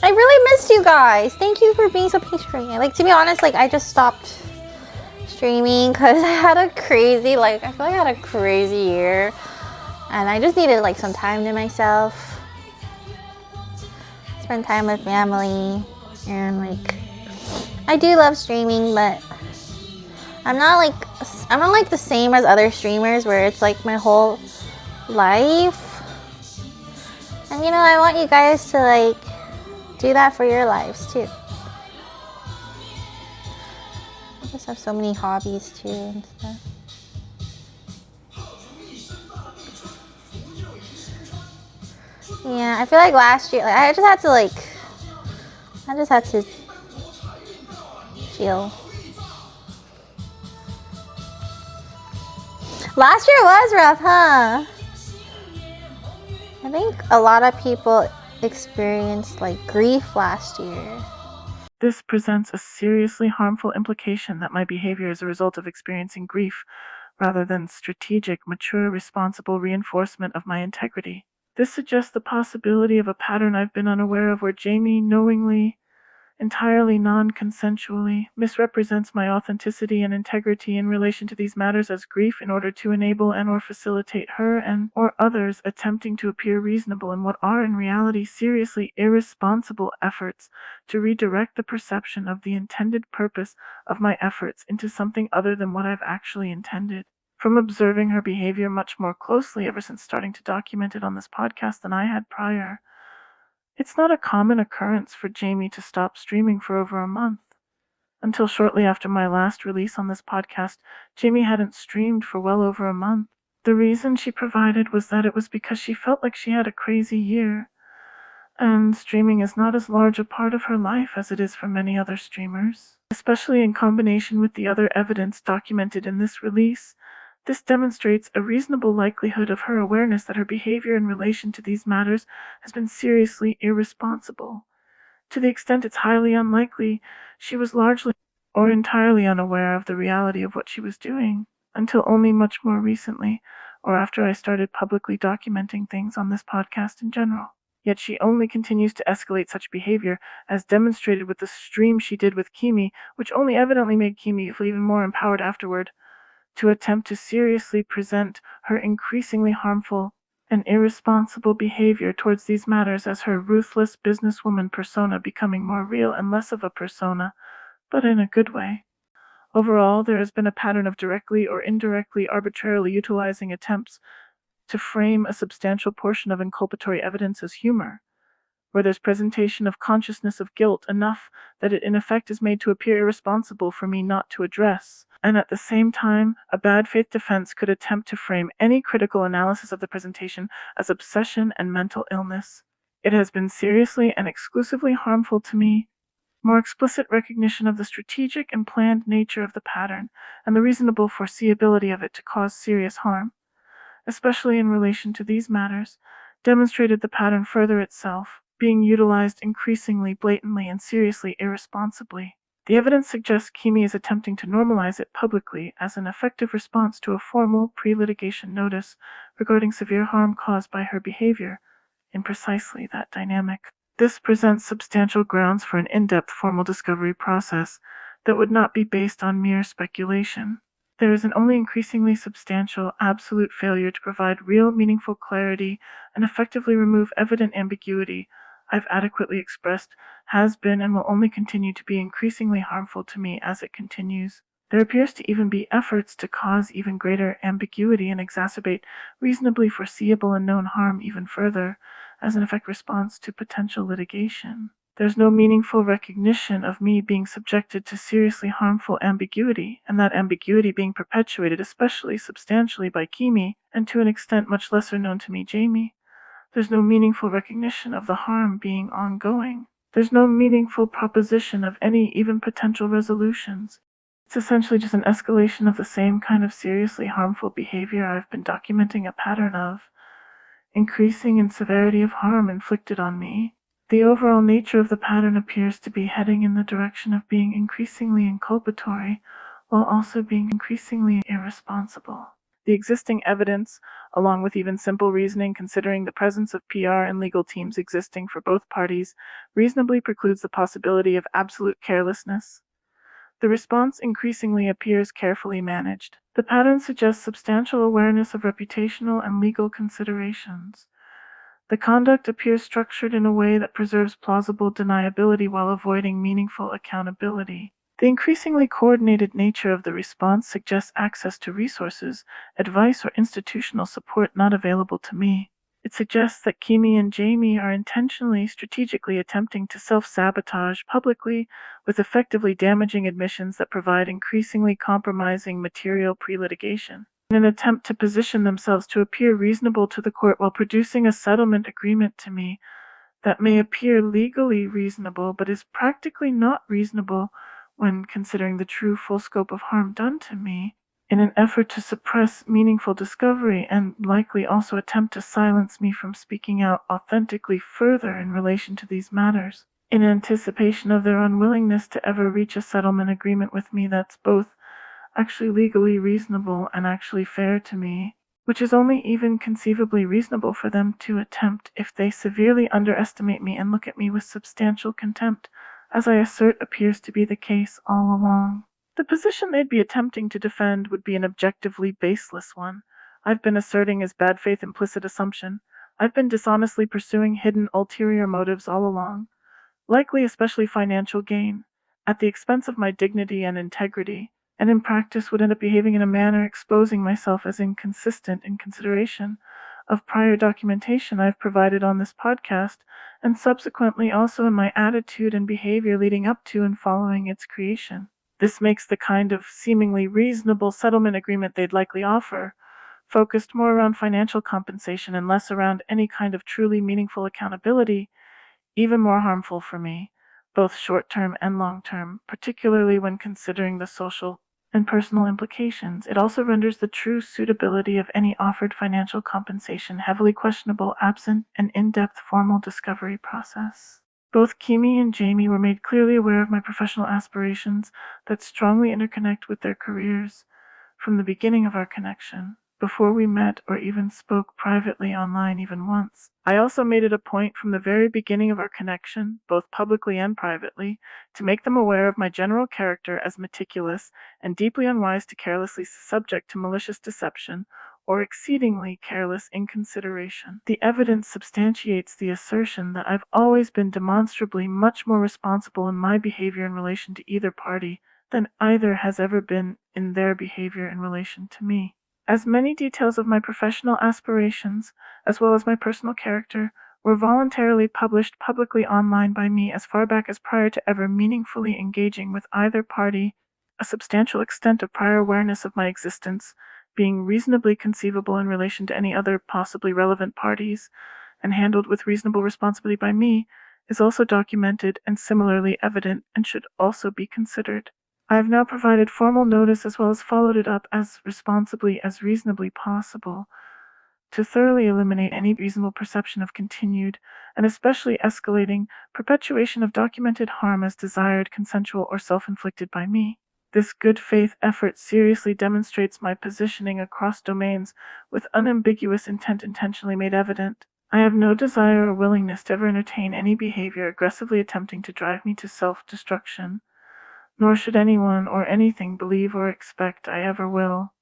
I really missed you guys. Thank you for being so patient. Like, to be honest, like I just stopped streaming because I had a crazy, I feel like I had a crazy year. And I just needed like some time to myself. Spend time with family. And like, I do love streaming, but I'm not like the same as other streamers where it's like my whole life. And you know, I want you guys to like do that for your lives too. I just have so many hobbies too and stuff. Yeah, I feel like last year, I just had to chill. Last year was rough, huh? I think a lot of people experienced like grief last year. This presents a seriously harmful implication that my behavior is a result of experiencing grief rather than strategic, mature, responsible reinforcement of my integrity. This suggests the possibility of a pattern I've been unaware of where Jamie knowingly, entirely non-consensually, misrepresents my authenticity and integrity in relation to these matters as grief in order to enable and or facilitate her and or others attempting to appear reasonable in what are in reality seriously irresponsible efforts to redirect the perception of the intended purpose of my efforts into something other than what I've actually intended. From observing her behavior much more closely ever since starting to document it on this podcast than I had prior, it's not a common occurrence for Jamie to stop streaming for over a month. Until shortly after my last release on this podcast, Jamie hadn't streamed for well over a month. The reason she provided was that it was because she felt like she had a crazy year, and streaming is not as large a part of her life as it is for many other streamers. Especially in combination with the other evidence documented in this release, this demonstrates a reasonable likelihood of her awareness that her behavior in relation to these matters has been seriously irresponsible. To the extent it's highly unlikely, she was largely or entirely unaware of the reality of what she was doing, until only much more recently, or after I started publicly documenting things on this podcast in general. Yet she only continues to escalate such behavior, as demonstrated with the stream she did with Kimi, which only evidently made Kimi feel even more empowered afterward, to attempt to seriously present her increasingly harmful and irresponsible behavior towards these matters as her ruthless businesswoman persona becoming more real and less of a persona, but in a good way. Overall, there has been a pattern of directly or indirectly arbitrarily utilizing attempts to frame a substantial portion of inculpatory evidence as humor, where there's presentation of consciousness of guilt enough that it in effect is made to appear irresponsible for me not to address, and at the same time, a bad faith defense could attempt to frame any critical analysis of the presentation as obsession and mental illness. It has been seriously and exclusively harmful to me. More explicit recognition of the strategic and planned nature of the pattern and the reasonable foreseeability of it to cause serious harm, especially in relation to these matters, demonstrated the pattern further itself, being utilized increasingly blatantly and seriously irresponsibly. The evidence suggests Kimi is attempting to normalize it publicly as an effective response to a formal pre-litigation notice regarding severe harm caused by her behavior in precisely that dynamic. This presents substantial grounds for an in-depth formal discovery process that would not be based on mere speculation. There is an only increasingly substantial, absolute failure to provide real, meaningful clarity and effectively remove evident ambiguity I've adequately expressed has been and will only continue to be increasingly harmful to me as it continues. There appears to even be efforts to cause even greater ambiguity and exacerbate reasonably foreseeable and known harm even further, as an effect response to potential litigation. There's no meaningful recognition of me being subjected to seriously harmful ambiguity, and that ambiguity being perpetuated especially substantially by Kimi, and to an extent much lesser known to me, Jamie. There's no meaningful recognition of the harm being ongoing. There's no meaningful proposition of any even potential resolutions. It's essentially just an escalation of the same kind of seriously harmful behavior I've been documenting a pattern of, increasing in severity of harm inflicted on me. The overall nature of the pattern appears to be heading in the direction of being increasingly inculpatory, while also being increasingly irresponsible. The existing evidence, along with even simple reasoning considering the presence of PR and legal teams existing for both parties, reasonably precludes the possibility of absolute carelessness. The response increasingly appears carefully managed. The pattern suggests substantial awareness of reputational and legal considerations. The conduct appears structured in a way that preserves plausible deniability while avoiding meaningful accountability. The increasingly coordinated nature of the response suggests access to resources, advice, or institutional support not available to me. It suggests that Kimi and Jamie are intentionally, strategically attempting to self-sabotage publicly with effectively damaging admissions that provide increasingly compromising material pre-litigation, in an attempt to position themselves to appear reasonable to the court while producing a settlement agreement to me that may appear legally reasonable but is practically not reasonable when considering the true full scope of harm done to me, in an effort to suppress meaningful discovery and likely also attempt to silence me from speaking out authentically further in relation to these matters, in anticipation of their unwillingness to ever reach a settlement agreement with me that's both actually legally reasonable and actually fair to me, which is only even conceivably reasonable for them to attempt if they severely underestimate me and look at me with substantial contempt, as I assert appears to be the case all along. The position they'd be attempting to defend would be an objectively baseless one. I've been asserting as bad faith implicit assumption. I've been dishonestly pursuing hidden ulterior motives all along, likely especially financial gain, at the expense of my dignity and integrity, and in practice would end up behaving in a manner exposing myself as inconsistent in consideration of prior documentation I've provided on this podcast, and subsequently also in my attitude and behavior leading up to and following its creation. This makes the kind of seemingly reasonable settlement agreement they'd likely offer, focused more around financial compensation and less around any kind of truly meaningful accountability, even more harmful for me, both short-term and long-term, particularly when considering the social and personal implications. It also renders the true suitability of any offered financial compensation heavily questionable absent an in-depth formal discovery process. Both Kimi and Jamie were made clearly aware of my professional aspirations that strongly interconnect with their careers from the beginning of our connection. before we met or even spoke privately online even once. I also made it a point from the very beginning of our connection, both publicly and privately, to make them aware of my general character as meticulous and deeply unwise to carelessly subject to malicious deception or exceedingly careless inconsideration. The evidence substantiates the assertion that I've always been demonstrably much more responsible in my behavior in relation to either party than either has ever been in their behavior in relation to me. As many details of my professional aspirations, as well as my personal character, were voluntarily published publicly online by me as far back as prior to ever meaningfully engaging with either party, a substantial extent of prior awareness of my existence being reasonably conceivable in relation to any other possibly relevant parties, and handled with reasonable responsibility by me, is also documented and similarly evident and should also be considered. I have now provided formal notice as well as followed it up as responsibly as reasonably possible to thoroughly eliminate any reasonable perception of continued, and especially escalating, perpetuation of documented harm as desired, consensual, or self-inflicted by me. This good faith effort seriously demonstrates my positioning across domains with unambiguous intent intentionally made evident. I have no desire or willingness to ever entertain any behavior aggressively attempting to drive me to self-destruction, nor should anyone or anything believe or expect I ever will.